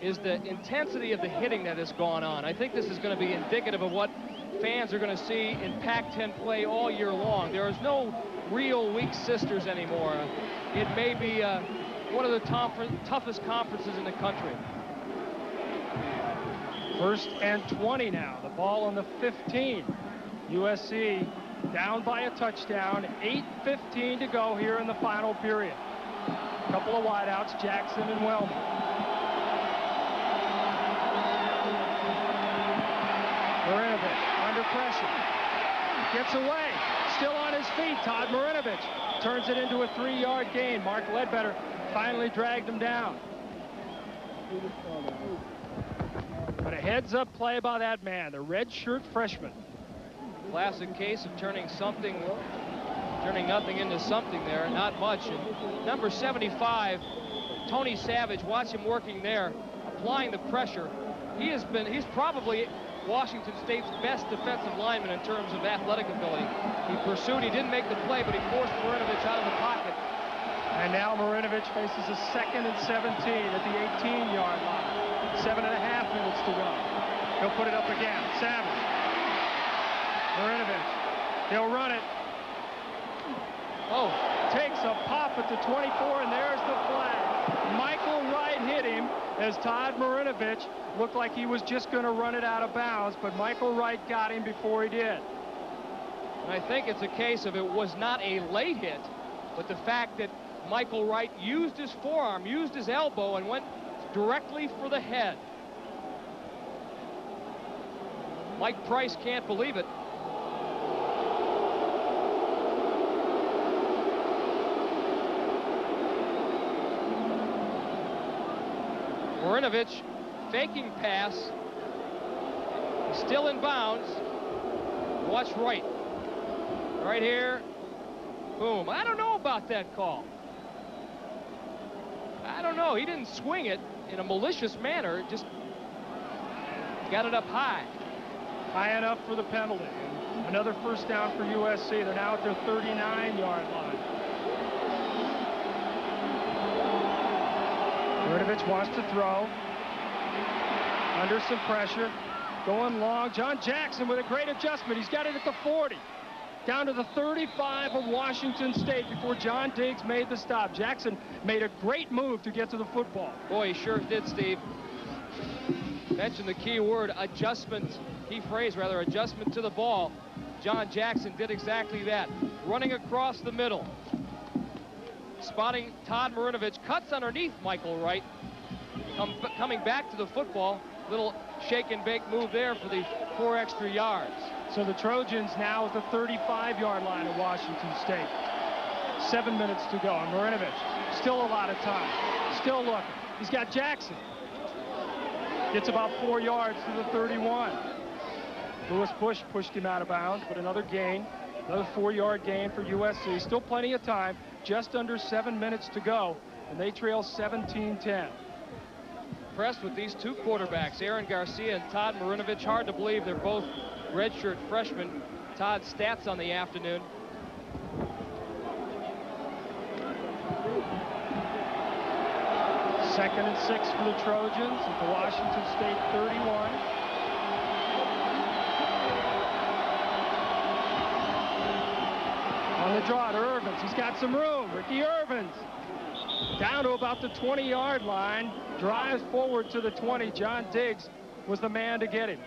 is the intensity of the hitting that has gone on. I think this is going to be indicative of what fans are going to see in Pac-10 play all year long. There is no real weak sisters anymore. It may be one of the toughest conferences in the country. 1st and 20 now. The ball on the 15. USC down by a touchdown. 8:15 to go here in the final period. A couple of wideouts, Jackson and Wellman. Marinovich under pressure. Gets away. Still on his feet. Todd Marinovich turns it into a 3-yard gain. Mark Ledbetter finally dragged him down. But a heads-up play by that man, the red-shirt freshman. Classic case of turning nothing into something there. Not much. And number 75, Tony Savage, watch him working there. A applying the pressure. He's probably Washington State's best defensive lineman in terms of athletic ability. He pursued, he didn't make the play, but he forced Marinovich out of the pocket. And now Marinovich faces a 2nd and 17 at the 18-yard line. 7.5 minutes to go. He'll put it up again. Savage. Marinovich. He'll run it. Oh. Takes a pop at the 24, and there's the flag. Michael Wright hit him as Todd Marinovich looked like he was just going to run it out of bounds, but Michael Wright got him before he did. And I think it's a case of it was not a late hit, but the fact that Michael Wright used his forearm, used his elbow, and went directly for the head. Mike Price can't believe it. Marinovich faking pass. He's still in bounds. Watch Wright. Right here. Boom. I don't know about that call. I don't know. He didn't swing it in a malicious manner. Just got it up high. High enough for the penalty. And another first down for USC. They're now at their 39-yard line. Marinovich wants to throw. Under some pressure. Going long. John Jackson with a great adjustment. He's got it at the 40. Down to the 35 of Washington State before John Diggs made the stop. Jackson made a great move to get to the football. Boy, he sure did, Steve. Mentioned the key word, adjustment. Key phrase, rather, adjustment to the ball. John Jackson did exactly that. Running across the middle. Spotting Todd Marinovich. Cuts underneath Michael Wright. Coming back to the football. Little shake and bake move there for the 4 extra yards. So the Trojans now at the 35-yard line of Washington State. 7 minutes to go. And Marinovich, still a lot of time. Still looking. He's got Jackson. Gets about 4 yards to the 31. Lewis Bush pushed him out of bounds, but another gain. Another 4-yard gain for USC. Still plenty of time. Just under 7 minutes to go. And they trail 17-10. Impressed with these two quarterbacks, Aaron Garcia and Todd Marinovich. Hard to believe they're both redshirt freshmen. Todd's stats on the afternoon. Second and 6 for the Trojans at the Washington State 31. On the draw to Irvins. He's got some room. Ricky Irvins down to about the 20-yard line. Drives forward to the 20. John Diggs was the man to get him.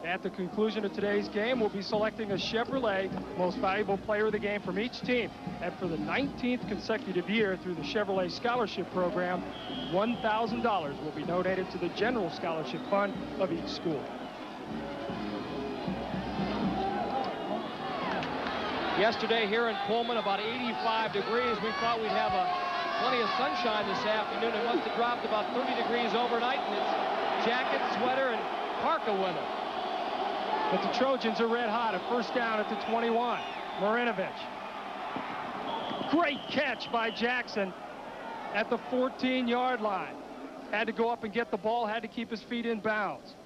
At the conclusion of today's game, we'll be selecting a Chevrolet Most Valuable Player of the Game from each team. And for the 19th consecutive year through the Chevrolet Scholarship Program, $1,000 will be donated to the General Scholarship Fund of each school. Yesterday here in Pullman, about 85 degrees. We thought we'd have plenty of sunshine this afternoon. It must have dropped about 30 degrees overnight, and it's jacket, sweater, and parka weather. But the Trojans are red hot. A first down at the 21. Marinovich. Great catch by Jackson at the 14-yard line. Had to go up and get the ball, had to keep his feet in bounds.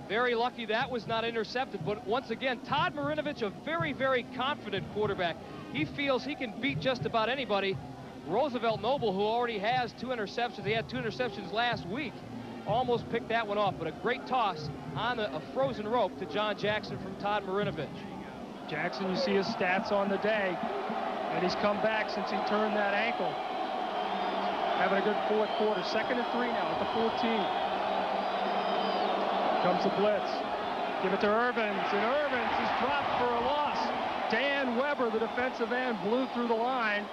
Very lucky that was not intercepted. But once again, Todd Marinovich, a very, very confident quarterback. He feels he can beat just about anybody. Roosevelt Noble, who already has 2 interceptions, he had 2 interceptions last week, almost picked that one off. But a great toss on a frozen rope to John Jackson from Todd Marinovich. Jackson, you see his stats on the day, and he's come back since he turned that ankle. Having a good fourth quarter. 2nd and 3 now at the 14. Comes the blitz. Give it to Irvins, and Irvins is dropped for a loss. Dan Weber, the defensive end, blew through the line,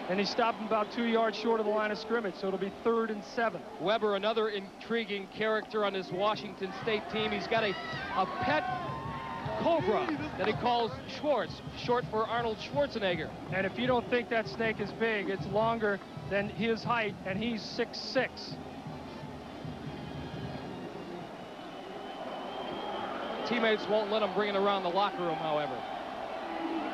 and he stopped him about 2 yards short of the line of scrimmage, so it'll be 3rd and 7. Weber, another intriguing character on this Washington State team. He's got a pet cobra that he calls Schwartz, short for Arnold Schwarzenegger. And if you don't think that snake is big, it's longer than his height, and he's 6'6". Teammates won't let him bring it around the locker room, however.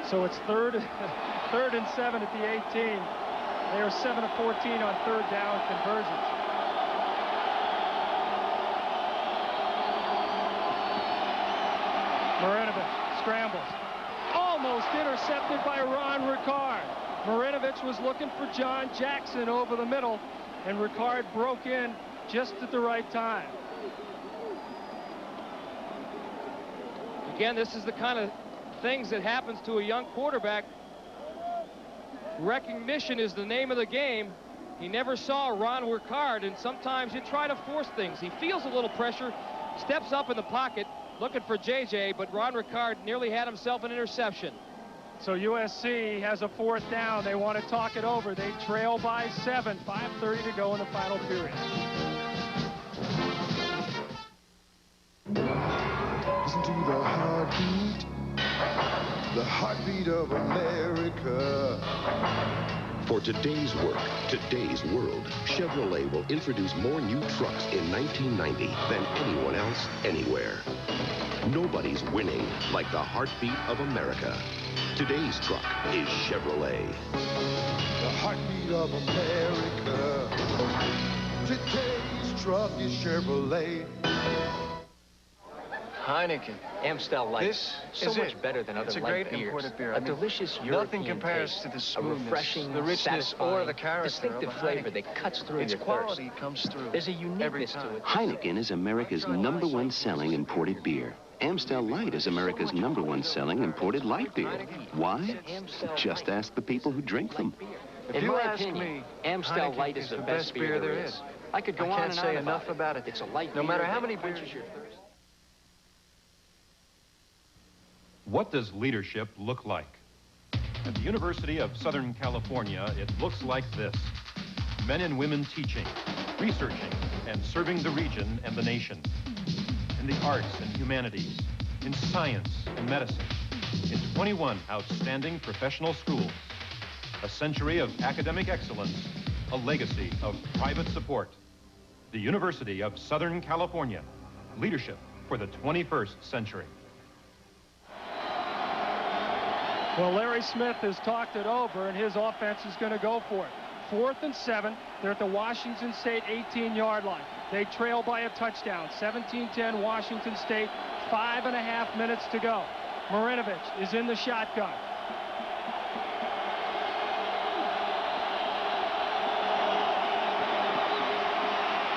So it's 3rd and 7 at the 18. They are 7 of 14 on 3rd down conversions. Marinovich scrambles. Almost intercepted by Ron Ricard. Marinovich was looking for John Jackson over the middle, and Ricard broke in just at the right time. Again, this is the kind of things that happens to a young quarterback. Recognition is the name of the game. He never saw Ron Ricard, and sometimes you try to force things. He feels a little pressure, steps up in the pocket, looking for JJ, but Ron Ricard nearly had himself an interception. So USC has a 4th down. They want to talk it over. They trail by 7, 5:30 to go in the final period. Listen to the heartbeat of America. For today's work, today's world, Chevrolet will introduce more new trucks in 1990 than anyone else anywhere. Nobody's winning like the heartbeat of America. Today's truck is Chevrolet. The heartbeat of America. Today's truck is Chevrolet. Heineken. Amstel Light. This so is much better than other it's a light great beers. imported beer. A delicious European nothing compares taste, to the a smoothness, refreshing, the richness, or the character distinctive of a flavor Heineken. that cuts through Its your quality thirst. comes through. There's a uniqueness to it. Heineken is America's #1 selling imported beer. Amstel Light is America's #1 selling imported light beer. Why? Just ask the people who drink them. In my opinion, Amstel Light is the best beer there is. I could go on and on say enough about it. It's a light no beer matter how that many quenches beers. your thirst. What does leadership look like? At the University of Southern California, it looks like this. Men and women teaching, researching, and serving the region and the nation. In the arts and humanities, in science and medicine, in 21 outstanding professional schools. A century of academic excellence, a legacy of private support. The University of Southern California, leadership for the 21st century. Well, Larry Smith has talked it over, and his offense is going to go for it. 4th and 7. They're at the Washington State 18-yard line. They trail by a touchdown. 17-10 Washington State. 5.5 minutes to go. Marinovich is in the shotgun.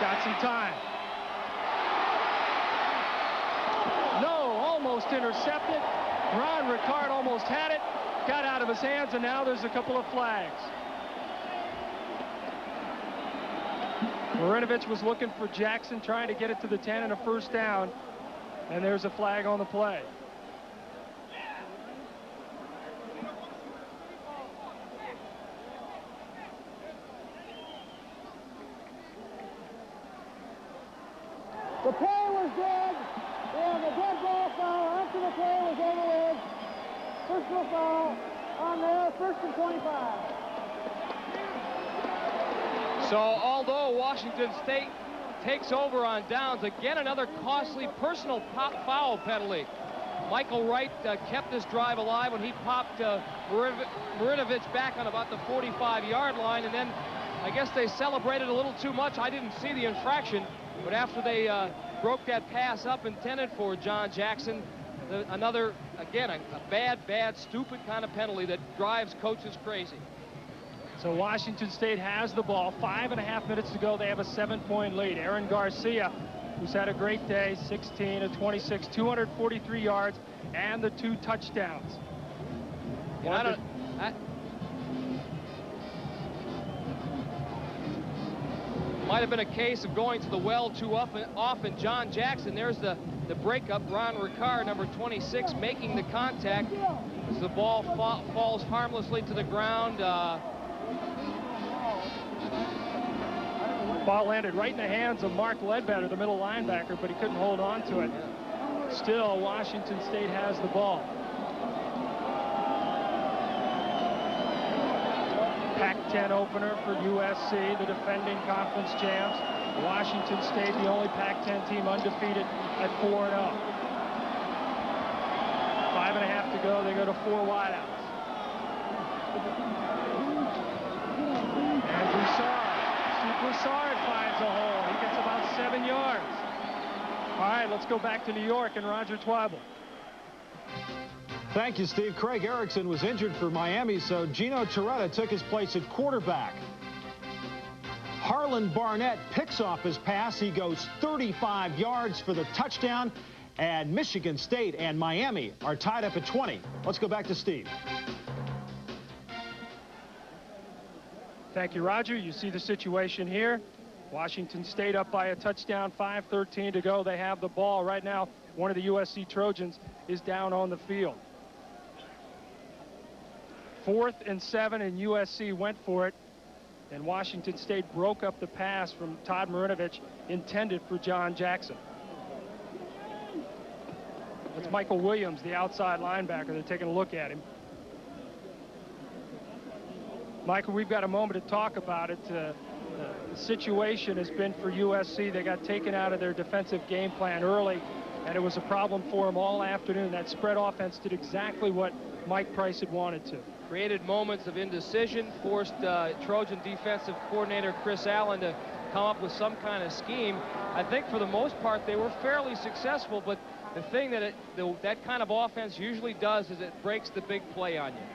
Got some time. No, almost intercepted. Ron Ricard almost had it, got out of his hands, and now there's a couple of flags. Marinovich was looking for Jackson, trying to get it to the 10 and a 1st down, and there's a flag on the play. The play was dead. And the dead ball foul after the play was over with. Personal foul on there, 1st and 25. So although Washington State takes over on downs, again another costly personal foul penalty. Michael Wright kept this drive alive when he popped Marinovich back on about the 45-yard line, and then I guess they celebrated a little too much. I didn't see the infraction, but after they broke that pass up intended for John Jackson, another, again, a bad, stupid kind of penalty that drives coaches crazy. So Washington State has the ball. 5.5 minutes to go. They have a 7-point lead. Aaron Garcia, who's had a great day, 16 of 26, 243 yards, and the 2 touchdowns. Might have been a case of going to the well too often. John Jackson, there's the breakup. Ron Ricard, number 26, making the contact as the ball falls harmlessly to the ground. Ball landed right in the hands of Mark Ledbetter, the middle linebacker, but he couldn't hold on to it. Still, Washington State has the ball. Pac-10 opener for USC, the defending conference champs. Washington State, the only Pac-10 team undefeated at 4-0. 5.5 to go. They go to 4 wideouts. And Broussard finds a hole. He gets about 7 yards. All right, let's go back to New York and Roger Twibble. Thank you, Steve. Craig Erickson was injured for Miami, so Gino Torretta took his place at quarterback. Harlan Barnett picks off his pass. He goes 35 yards for the touchdown. And Michigan State and Miami are tied up at 20. Let's go back to Steve. Thank you, Roger. You see the situation here. Washington State up by a touchdown, 5:13 to go. They have the ball right now. One of the USC Trojans is down on the field. 4th and 7, and USC went for it. And Washington State broke up the pass from Todd Marinovich, intended for John Jackson. That's Michael Williams, the outside linebacker. They're taking a look at him. Michael, we've got a moment to talk about it. The situation has been for USC. They got taken out of their defensive game plan early, and it was a problem for them all afternoon. That spread offense did exactly what Mike Price had wanted to. Created moments of indecision, forced Trojan defensive coordinator Chris Allen to come up with some kind of scheme. I think for the most part they were fairly successful, but the thing that that kind of offense usually does is it breaks the big play on you.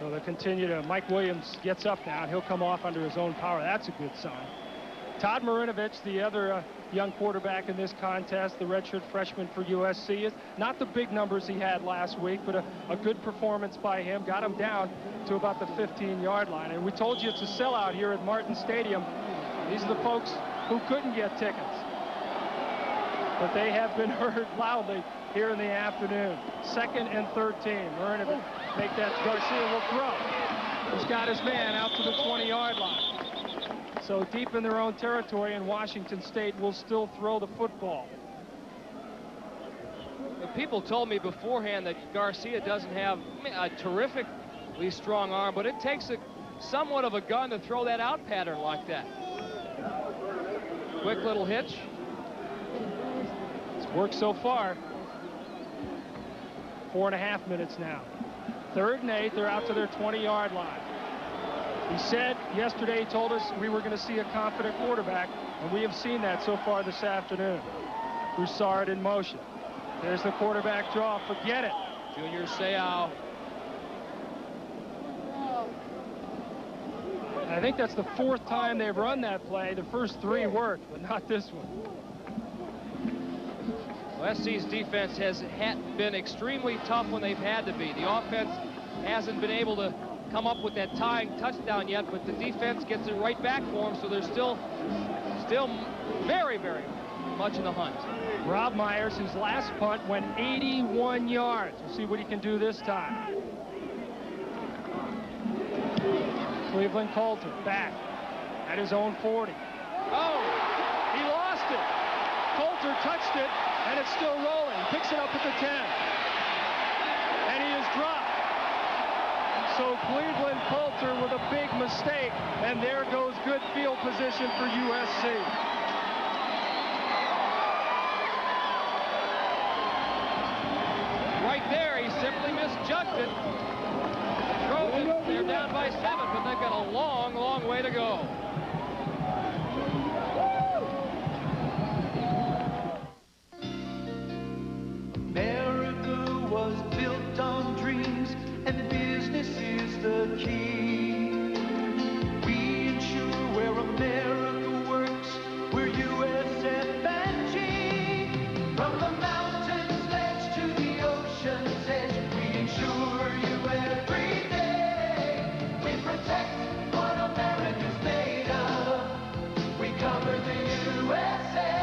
So they continue to, Mike Williams gets up now, and he'll come off under his own power. That's a good sign. Todd Marinovich, the other young quarterback in this contest, the redshirt freshman for USC, is not the big numbers he had last week, but a good performance by him. Got him down to about the 15-yard line. And we told you it's a sellout here at Martin Stadium. These are the folks who couldn't get tickets, but they have been heard loudly here in the afternoon. 2nd and 13. Marinovich make that. Garcia will throw. He's got his man out to the 20-yard line. So deep in their own territory, and Washington State will still throw the football. The people told me beforehand that Garcia doesn't have a terrifically strong arm, but it takes somewhat of a gun to throw that out pattern like that. Quick little hitch. It's worked so far. 4.5 minutes now. 3rd and 8. They're out to their 20-yard line. He said yesterday, he told us we were going to see a confident quarterback, and we have seen that so far this afternoon. Broussard in motion. There's the quarterback draw. Forget it. Junior Seau. I think that's the 4th time they've run that play. The first 3 worked, but not this one. USC's defense has been extremely tough when they've had to be. The offense hasn't been able to come up with that tying touchdown yet, but the defense gets it right back for them, so they're still very, very much in the hunt. Rob Myers, whose last punt went 81 yards. We'll see what he can do this time. Cleveland Coulter back at his own 40. Oh, he lost it. Coulter touched it, and it's still rolling. Picks it up at the 10. And he is dropped. So Cleveland Coulter with a big mistake, and there goes good field position for USC. Right there, he simply misjudged it. The Trojans, they're down by 7, but they've got a long, long way to go. America was built on dreams, and business is the key. We ensure where America works, we're USF&G. From the mountains ledge to the ocean's edge, we ensure you every day. We protect what America's made of. We cover the USA.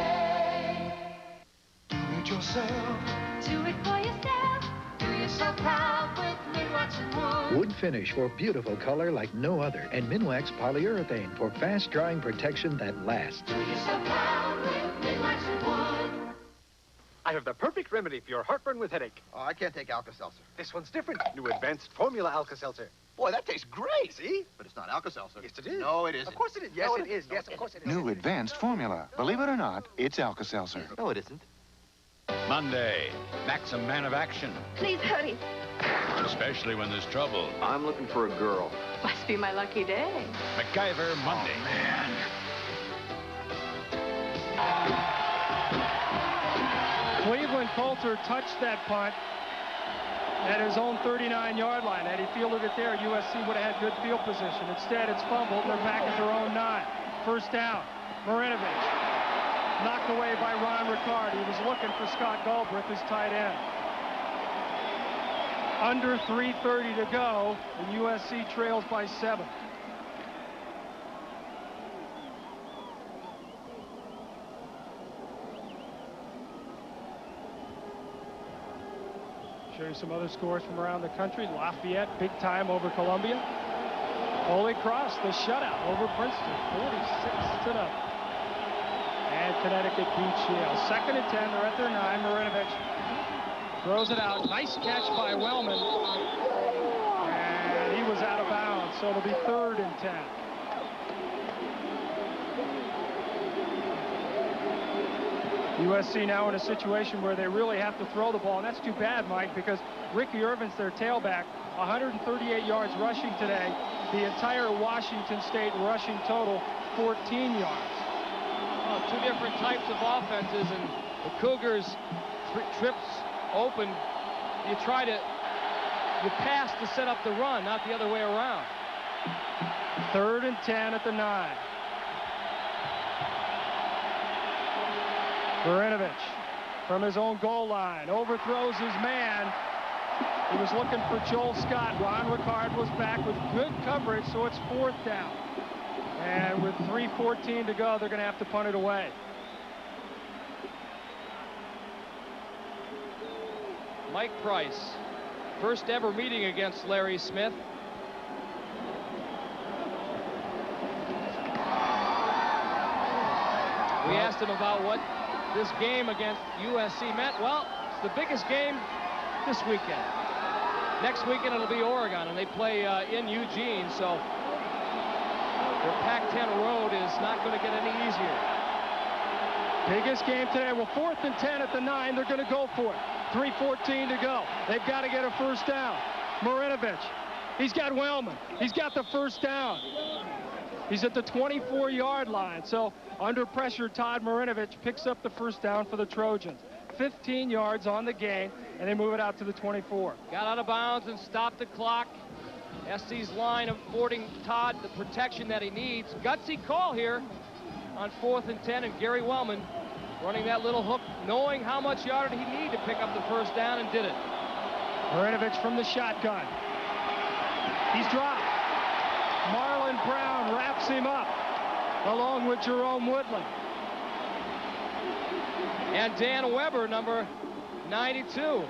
Do it yourself. Do it for yourself. Do yourself proud with Minwax and Wood. Wood finish for beautiful color like no other, and Minwax polyurethane for fast-drying protection that lasts. Do yourself proud with Minwax and Wood. I have the perfect remedy for your heartburn with headache. Oh, I can't take Alka-Seltzer. This one's different. New advanced formula Alka-Seltzer. Boy, that tastes great. See? But it's not Alka-Seltzer. Yes, it is. No, it isn't. Of course it is. Yes, it is. Yes, of course it is. New advanced formula. Believe it or not, it's Alka-Seltzer. No, it isn't. Monday, Mac's a man of action, Please hurry. especially when there's trouble. I'm looking for a girl. Must be my lucky day. MacGyver Monday. Oh, man. Cleveland Coulter touched that punt. at his own 39-yard line. Had he fielded it there, USC would have had good field position. Instead, it's fumbled. They're back at their own 9. First down. Marinovich knocked away by Ron Ricard. He was looking for Scott Galbraith, his tight end. Under 3:30 to go, and USC trails by 7. Show you some other scores from around the country. Lafayette, big time over Columbia. Holy Cross, the shutout over Princeton, 46-0. And Connecticut beats Yale. 2nd and 10, they're at their 9. Marinovich throws it out. Nice catch by Wellman. And he was out of bounds, so it'll be 3rd and 10. USC now in a situation where they really have to throw the ball, and that's too bad, Mike, because Ricky Irvin's their tailback, 138 yards rushing today. The entire Washington State rushing total, 14 yards. Well, 2 different types of offenses, and the Cougars trips open. You pass to set up the run, not the other way around. 3rd and 10 at the 9. Marinovich from his own goal line overthrows his man. He was looking for Joel Scott. Ron Ricard was back with good coverage, so it's 4th down. And with 3:14 to go, they're going to have to punt it away. Mike Price, first ever meeting against Larry Smith. We asked him about what this game against USC meant. Well, it's the biggest game this weekend. Next weekend it'll be Oregon, and they play in Eugene, so their Pac-10 road is not going to get any easier. Biggest game today. Well, 4th and 10 at the 9. They're going to go for it. 3:14 to go. They've got to get a first down. Marinovich. He's got Wellman. He's got the first down. He's at the 24-yard line. So under pressure, Todd Marinovich picks up the first down for the Trojans. 15 yards on the gain, and they move it out to the 24. Got out of bounds and stopped the clock. SC's line affording Todd the protection that he needs. Gutsy call here on 4th and 10, and Gary Wellman running that little hook, knowing how much yardage he needed to pick up the first down, and did it. Marinovich from the shotgun. He's dropped. Marlon Brown wraps him up along with Jerome Woodland. And Dan Weber, number 92.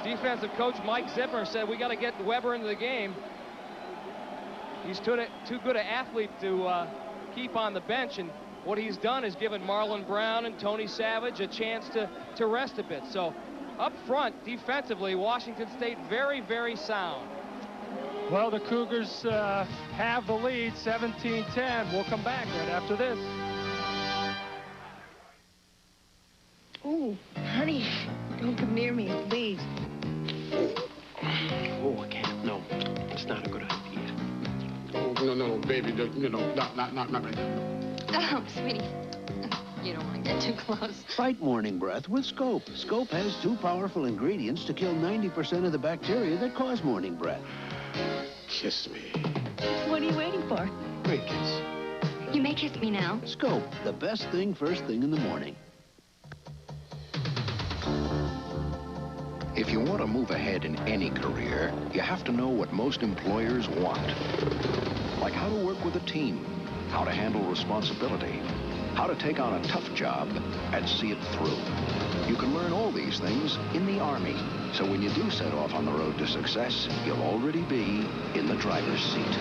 Defensive coach Mike Zipper said, we got to get Weber into the game. He's too good an athlete to keep on the bench, and what he's done is given Marlon Brown and Tony Savage a chance to rest a bit. So up front, defensively, Washington State very, very sound. Well, the Cougars have the lead, 17-10. We'll come back right after this. Oh, honey, don't come near me, please. Oh, I can't. No, it's not a good idea. Oh, no, baby, not right now. Oh, sweetie, you don't want to get too close. Fight morning breath with Scope. Scope has 2 powerful ingredients to kill 90% of the bacteria that cause morning breath. Kiss me. What are you waiting for? Great kiss. You may kiss me now. Scope, the best thing first thing in the morning. If you want to move ahead in any career, you have to know what most employers want. Like how to work with a team, how to handle responsibility, how to take on a tough job and see it through. You can learn all these things in the Army. So when you do set off on the road to success, you'll already be in the driver's seat.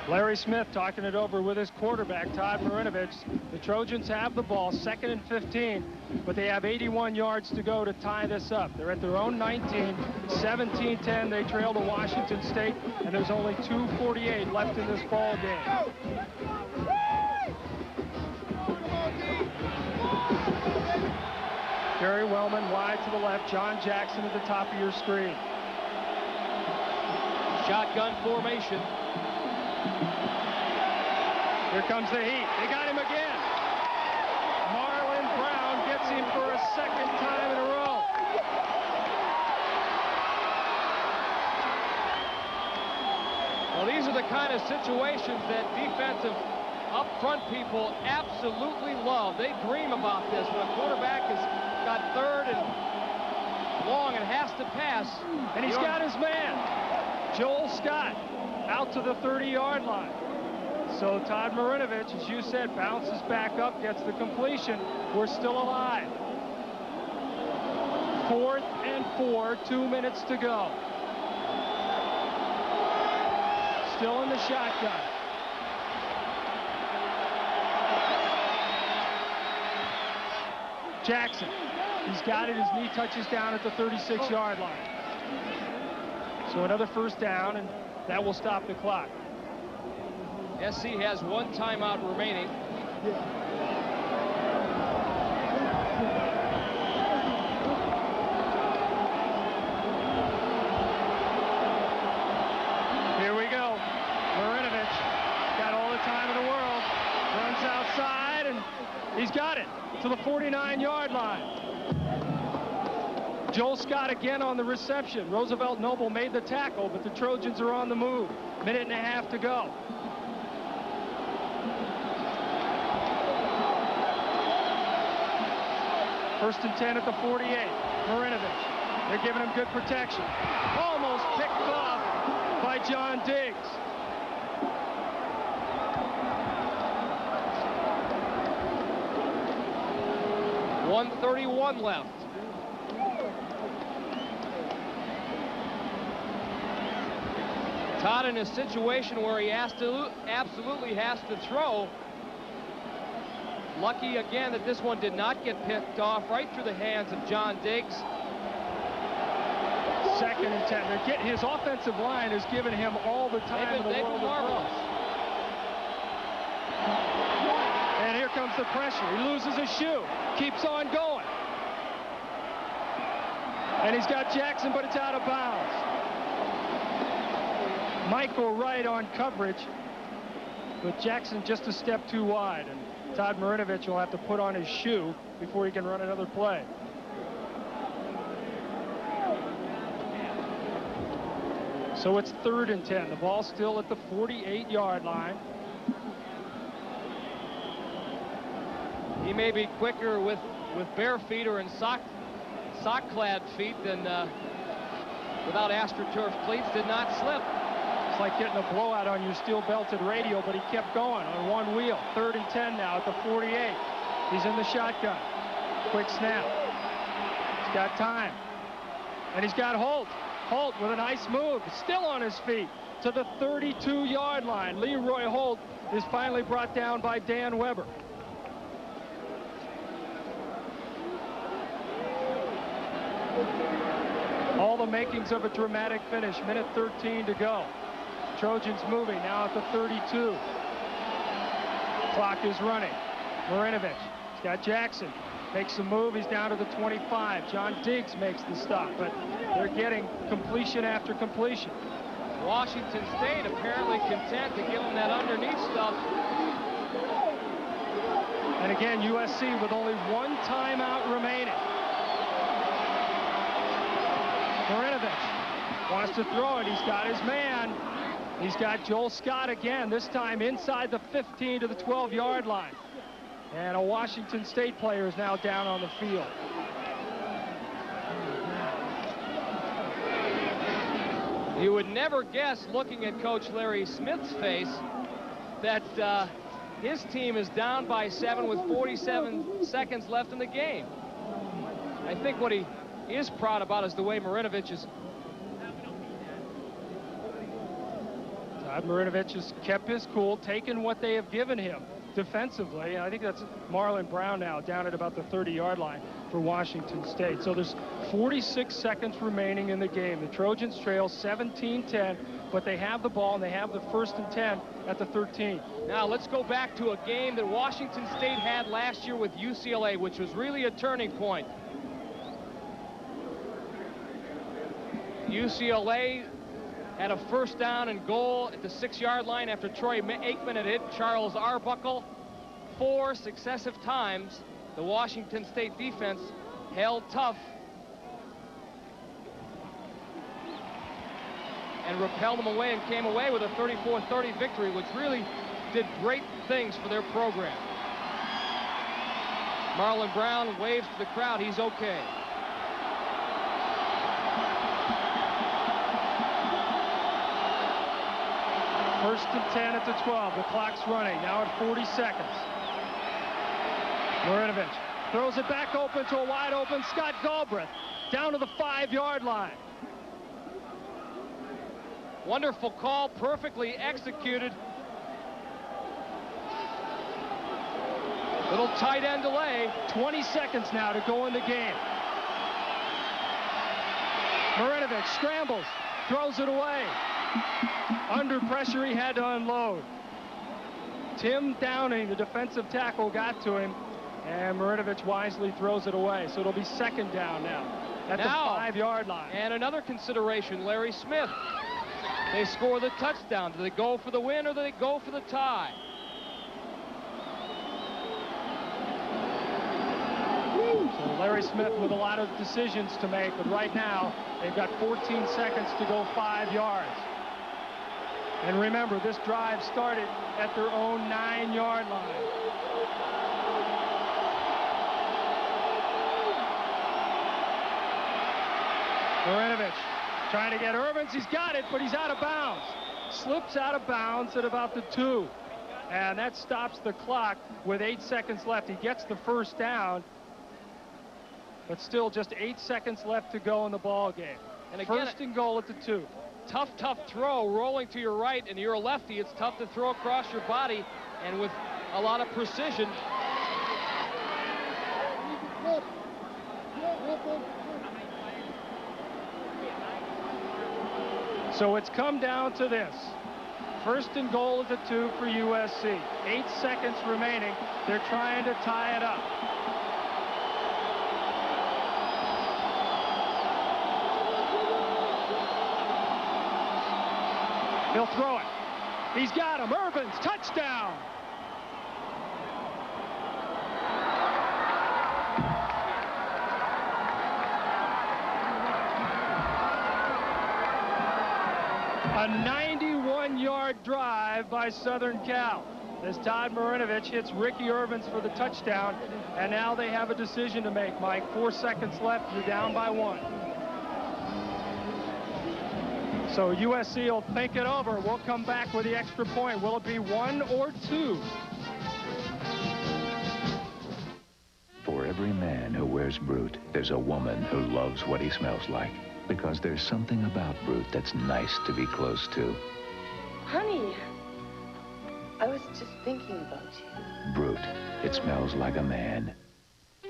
Larry Smith talking it over with his quarterback, Todd Marinovich. The Trojans have the ball, 2nd and 15, but they have 81 yards to go to tie this up. They're at their own 19, 17-10. They trail to Washington State, and there's only 2:48 left in this ball game. Gary Wellman wide to the left, John Jackson at the top of your screen. Shotgun formation. Here comes the heat. They got him again. Marlon Brown gets him for a second time in a row. Well, these are the kind of situations that defensive up front people absolutely love. They dream about this when a quarterback has got third and long and has to pass. And he's got his man, Joel Scott, out to the 30-yard line. So Todd Marinovich, as you said, bounces back up, gets the completion. We're still alive. 4th and 4, 2 minutes to go. Still in the shotgun. Jackson, he's got it. His knee touches down at the 36-yard line. So another first down, and that will stop the clock. SC has 1 timeout remaining. Here we go. Marinovich got all the time in the world. Runs outside, and he's got it to the 49-yard line. Joel Scott again on the reception. Roosevelt Noble made the tackle, but the Trojans are on the move. 1.5 minutes to go. First and 10 at the 48. Marinovich. They're giving him good protection. Almost picked off by John Diggs. .131 left. Todd in a situation where he absolutely has to throw. Lucky again that this one did not get picked off right through the hands of John Diggs. 2nd and 10. They're getting, his offensive line has given him all the time in the world to throw. And here comes the pressure. He loses his shoe. Keeps on going. And he's got Jackson, but it's out of bounds. Michael Wright on coverage, but Jackson just a step too wide. And Todd Marinovich will have to put on his shoe before he can run another play. So it's 3rd and 10. The ball's still at the 48-yard line. He may be quicker with bare feet or in sock-clad feet than without AstroTurf cleats. Did not slip. It's like getting a blowout on your steel-belted radio, but he kept going on one wheel. 3rd and 10 now at the 48. He's in the shotgun. Quick snap. He's got time. And he's got Holt. Holt with a nice move. Still on his feet to the 32-yard line. Leroy Holt is finally brought down by Dan Weber. All the makings of a dramatic finish. 1:13 to go. Trojans moving now at the 32. Clock is running. Marinovich. He's got Jackson. Makes the move. He's down to the 25. John Diggs makes the stop, but they're getting completion after completion. Washington State apparently content to give him that underneath stuff. And again, USC with only 1 timeout remaining. Marinovich wants to throw it. He's got his man. He's got Joel Scott again, this time inside the 15 to the 12-yard line. And a Washington State player is now down on the field. You would never guess, looking at Coach Larry Smith's face, that his team is down by 7 with 47 seconds left in the game. I think what he is proud about is the way Marinovich is. Todd Marinovich has kept his cool, taken what they have given him defensively. I think that's Marlon Brown now down at about the 30-yard line for Washington State. So there's 46 seconds remaining in the game. The Trojans trail 17-10, but they have the ball and they have the 1st and 10 at the 13. Now let's go back to a game that Washington State had last year with UCLA, which was really a turning point. UCLA had a first down and goal at the 6-yard line after Troy Aikman had hit Charles Arbuckle. 4 successive times, the Washington State defense held tough and repelled them away and came away with a 34-30 victory, which really did great things for their program. Marlon Brown waves to the crowd. He's okay. First and 10 at the 12. The clock's running. Now at 40 seconds. Marinovich throws it back open to a wide open Scott Galbraith down to the 5-yard line. Wonderful call, perfectly executed. Little tight end delay. 20 seconds now to go in the game. Marinovich scrambles, throws it away. Under pressure, he had to unload. Tim Downing, the defensive tackle, got to him, and Marinovich wisely throws it away. So it'll be second down now at the 5-yard line. And another consideration, Larry Smith. They score the touchdown. Do they go for the win or do they go for the tie? So Larry Smith with a lot of decisions to make, but right now they've got 14 seconds to go 5 yards. And remember, this drive started at their own 9-yard line. Marinovich trying to get Irvins. He's got it, but he's out of bounds. Slips out of bounds at about the 2. And that stops the clock with 8 seconds left. He gets the first down, but still just 8 seconds left to go in the ball game. And again, first and goal at the 2. Tough throw, rolling to your right, and you're a lefty. It's tough to throw across your body, and with a lot of precision. So it's come down to this. First and goal at the 2 for USC. 8 seconds remaining. They're trying to tie it up. He'll throw it. He's got him. Irvins, touchdown. A 91-yard drive by Southern Cal as Todd Marinovich hits Ricky Irvins for the touchdown. And now they have a decision to make, Mike. 4 seconds left. You're down by 1. So USC will think it over. We'll come back with the extra point. Will it be 1 or 2? For every man who wears Brute, there's a woman who loves what he smells like. Because there's something about Brute that's nice to be close to. Honey, I was just thinking about you. Brute. It smells like a man.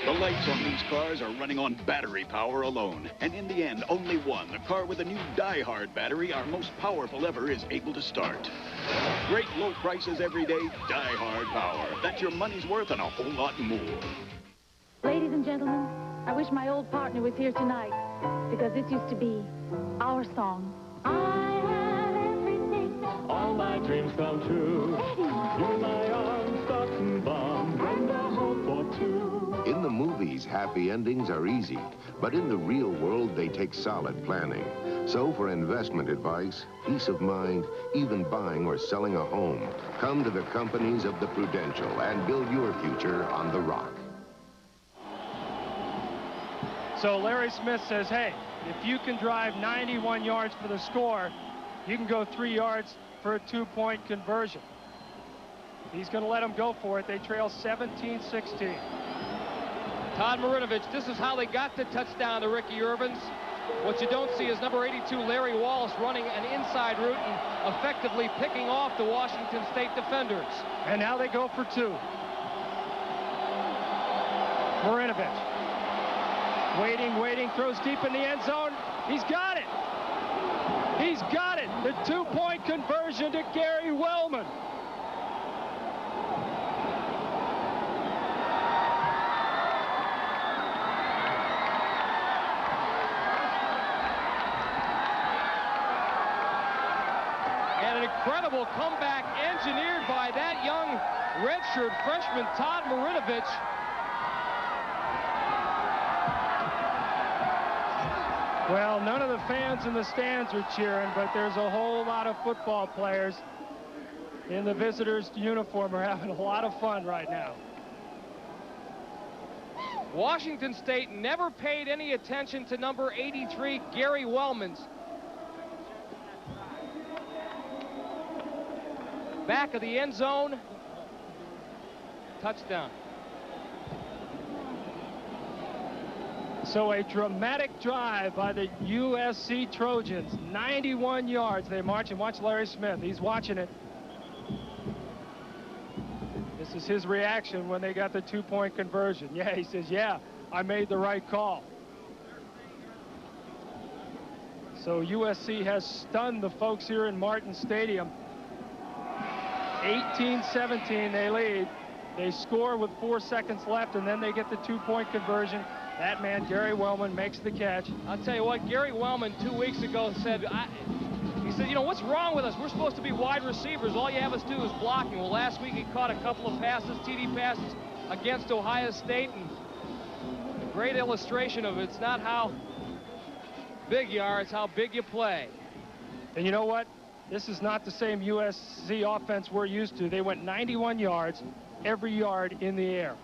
The lights on these cars are running on battery power alone. And in the end, only one, the car with the new Die Hard battery, our most powerful ever, is able to start. Great low prices every day, Die Hard power. That's your money's worth and a whole lot more. Ladies and gentlemen, I wish my old partner was here tonight, because this used to be our song. I have everything. All my dreams come true. You're my arms, stocks and bonds, and a home for two. In the movies, happy endings are easy, but in the real world, they take solid planning. So for investment advice, peace of mind, even buying or selling a home, come to the companies of the Prudential and build your future on the rock. So Larry Smith says, hey, if you can drive 91 yards for the score, you can go 3 yards for a 2-point conversion. He's going to let them go for it. They trail 17-16. Todd Marinovich, this is how they got the touchdown to Ricky Irvins. What you don't see is number 82, Larry Wallace, running an inside route and effectively picking off the Washington State defenders. And now they go for 2. Marinovich. Waiting, throws deep in the end zone. He's got it. He's got it. The 2-point conversion to Gary Wellman. incredible comeback engineered by that young redshirt freshman, Todd Marinovich. Well, none of the fans in the stands are cheering, but there's a whole lot of football players in the visitors' uniform are having a lot of fun right now. Washington State never paid any attention to number 83, Gary Wellmans. Back of the end zone. Touchdown. So a dramatic drive by the USC Trojans. 91 yards. They march, and watch Larry Smith. He's watching it. This is his reaction when they got the two-point conversion. Yeah, he says, yeah, I made the right call. So USC has stunned the folks here in Martin Stadium. 18-17 they lead. They score with 4 seconds left, and then they get the two-point conversion. That man, Gary Wellman, makes the catch. I'll tell you what, Gary Wellman 2 weeks ago said, he said, you know, what's wrong with us? We're supposed to be wide receivers. All you have us do is blocking. Well, last week he caught a couple of passes, TD passes, against Ohio State, and a great illustration of it's not how big you are, it's how big you play. And you know what? This is not the same USC offense we're used to. They went 91 yards, every yard in the air.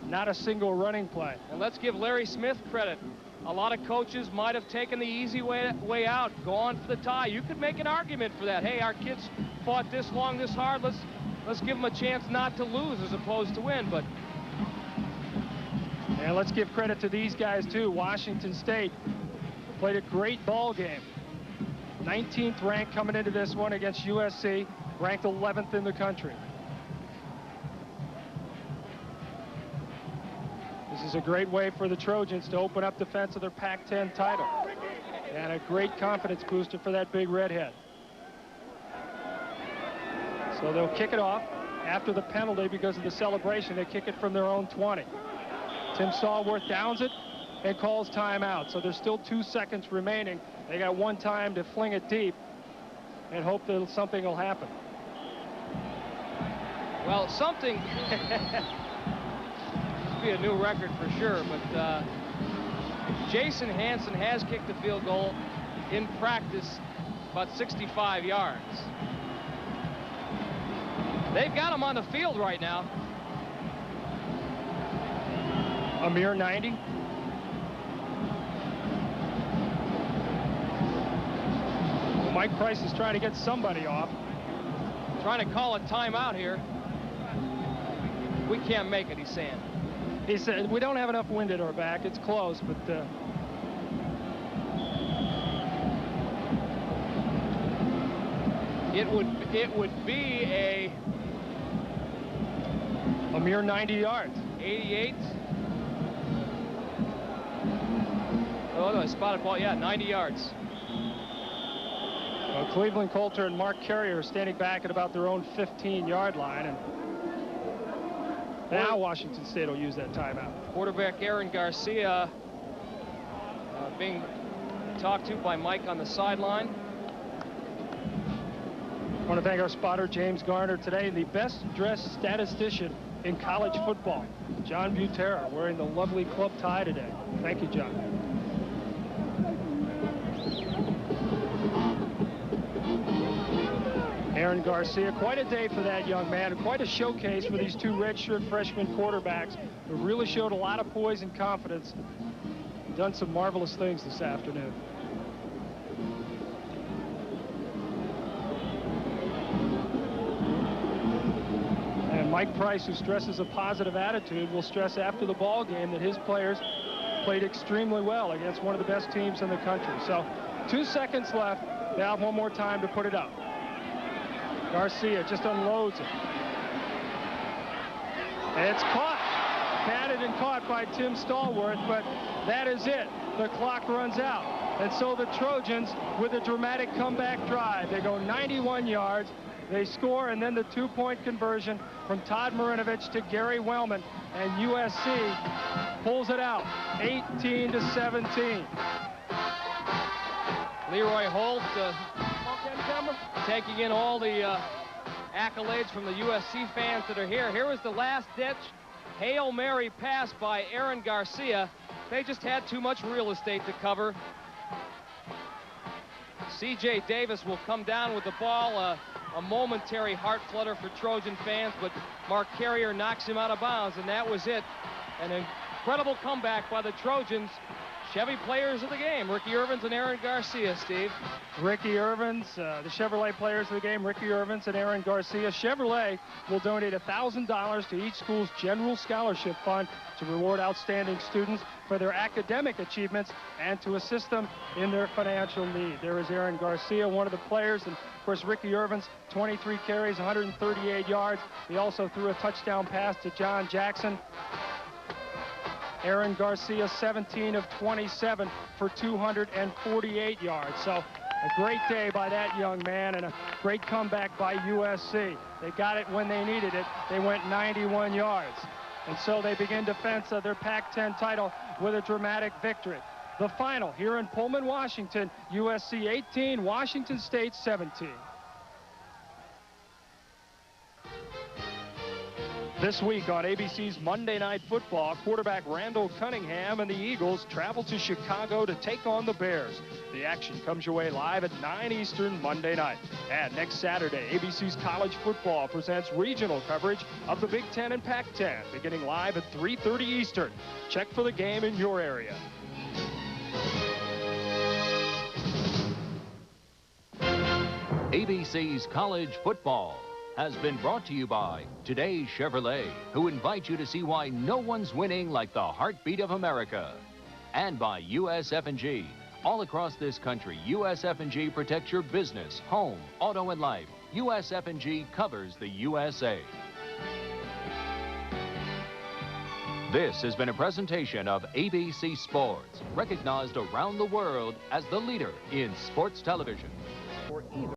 Not a single running play. And let's give Larry Smith credit. A lot of coaches might have taken the easy way out, gone for the tie. You could make an argument for that. Hey, our kids fought this long, this hard. Let's give them a chance not to lose as opposed to win. But and let's give credit to these guys too. Washington State played a great ball game. 19th ranked coming into this one against USC, ranked 11th in the country. This is a great way for the Trojans to open up defense of their Pac-10 title. And a great confidence booster for that big redhead. So they'll kick it off after the penalty because of the celebration. They kick it from their own 20. Tim Stallworth downs it and calls timeout. So there's still 2 seconds remaining. They got one time to fling it deep and hope that something will happen. Well, something be a new record for sure, but Jason Hansen has kicked a field goal in practice about 65 yards. They've got him on the field right now. A mere 90. Well, Mike Price is trying to get somebody off. Trying to call a timeout here. We can't make it, he's saying. He said, we don't have enough wind at our back. It's close, but it would be a mere 90 yards. 88. Oh no, spotted ball. Yeah, 90 yards. Well, Cleveland Coulter and Mark Carrier are standing back at about their own 15-yard line, and now Washington State will use that timeout. Quarterback Aaron Garcia being talked to by Mike on the sideline. I want to thank our spotter, James Garner, today, the best-dressed statistician in college football, John Butera, wearing the lovely club tie today. Thank you, John. Aaron Garcia, quite a day for that young man, quite a showcase for these two redshirt freshman quarterbacks who really showed a lot of poise and confidence, done some marvelous things this afternoon. And Mike Price, who stresses a positive attitude, will stress after the ball game that his players played extremely well against one of the best teams in the country. So 2 seconds left. They have one more time to put it up. Garcia just unloads it. And it's caught. Batted and caught by Tim Stallworth, but that is it. The clock runs out. And so the Trojans, with a dramatic comeback drive, they go 91 yards. They score, and then the two-point conversion from Todd Marinovich to Gary Wellman, and USC pulls it out, 18-17. Leroy Holt September, taking in all the accolades from the USC fans that are here. Here was the last-ditch Hail Mary pass by Aaron Garcia. They just had too much real estate to cover. C.J. Davis will come down with the ball. A momentary heart flutter for Trojan fans, but Mark Carrier knocks him out of bounds, and that was it. An incredible comeback by the Trojans. Chevy players of the game, Ricky Irvins and Aaron Garcia, Steve. Ricky Irvins, the Chevrolet players of the game, Ricky Irvins and Aaron Garcia. Chevrolet will donate $1,000 to each school's general scholarship fund to reward outstanding students for their academic achievements and to assist them in their financial need. There is Aaron Garcia, one of the players, and of course Ricky Irvins, 23 carries, 138 yards. He also threw a touchdown pass to John Jackson. Aaron Garcia, 17 of 27 for 248 yards. So a great day by that young man and a great comeback by USC. They got it when they needed it. They went 91 yards. And so they begin defense of their Pac-10 title with a dramatic victory. The final here in Pullman, Washington, USC 18, Washington State 17. This week on ABC's Monday Night Football, quarterback Randall Cunningham and the Eagles travel to Chicago to take on the Bears. The action comes your way live at 9 Eastern Monday night. And next Saturday, ABC's College Football presents regional coverage of the Big Ten and Pac-10, beginning live at 3:30 Eastern. Check for the game in your area. ABC's College Football has been brought to you by Today's Chevrolet, who invite you to see why no one's winning like the heartbeat of America. And by USF&G. All across this country, USF&G protects your business, home, auto, and life. USF&G covers the USA. This has been a presentation of ABC Sports, recognized around the world as the leader in sports television. For either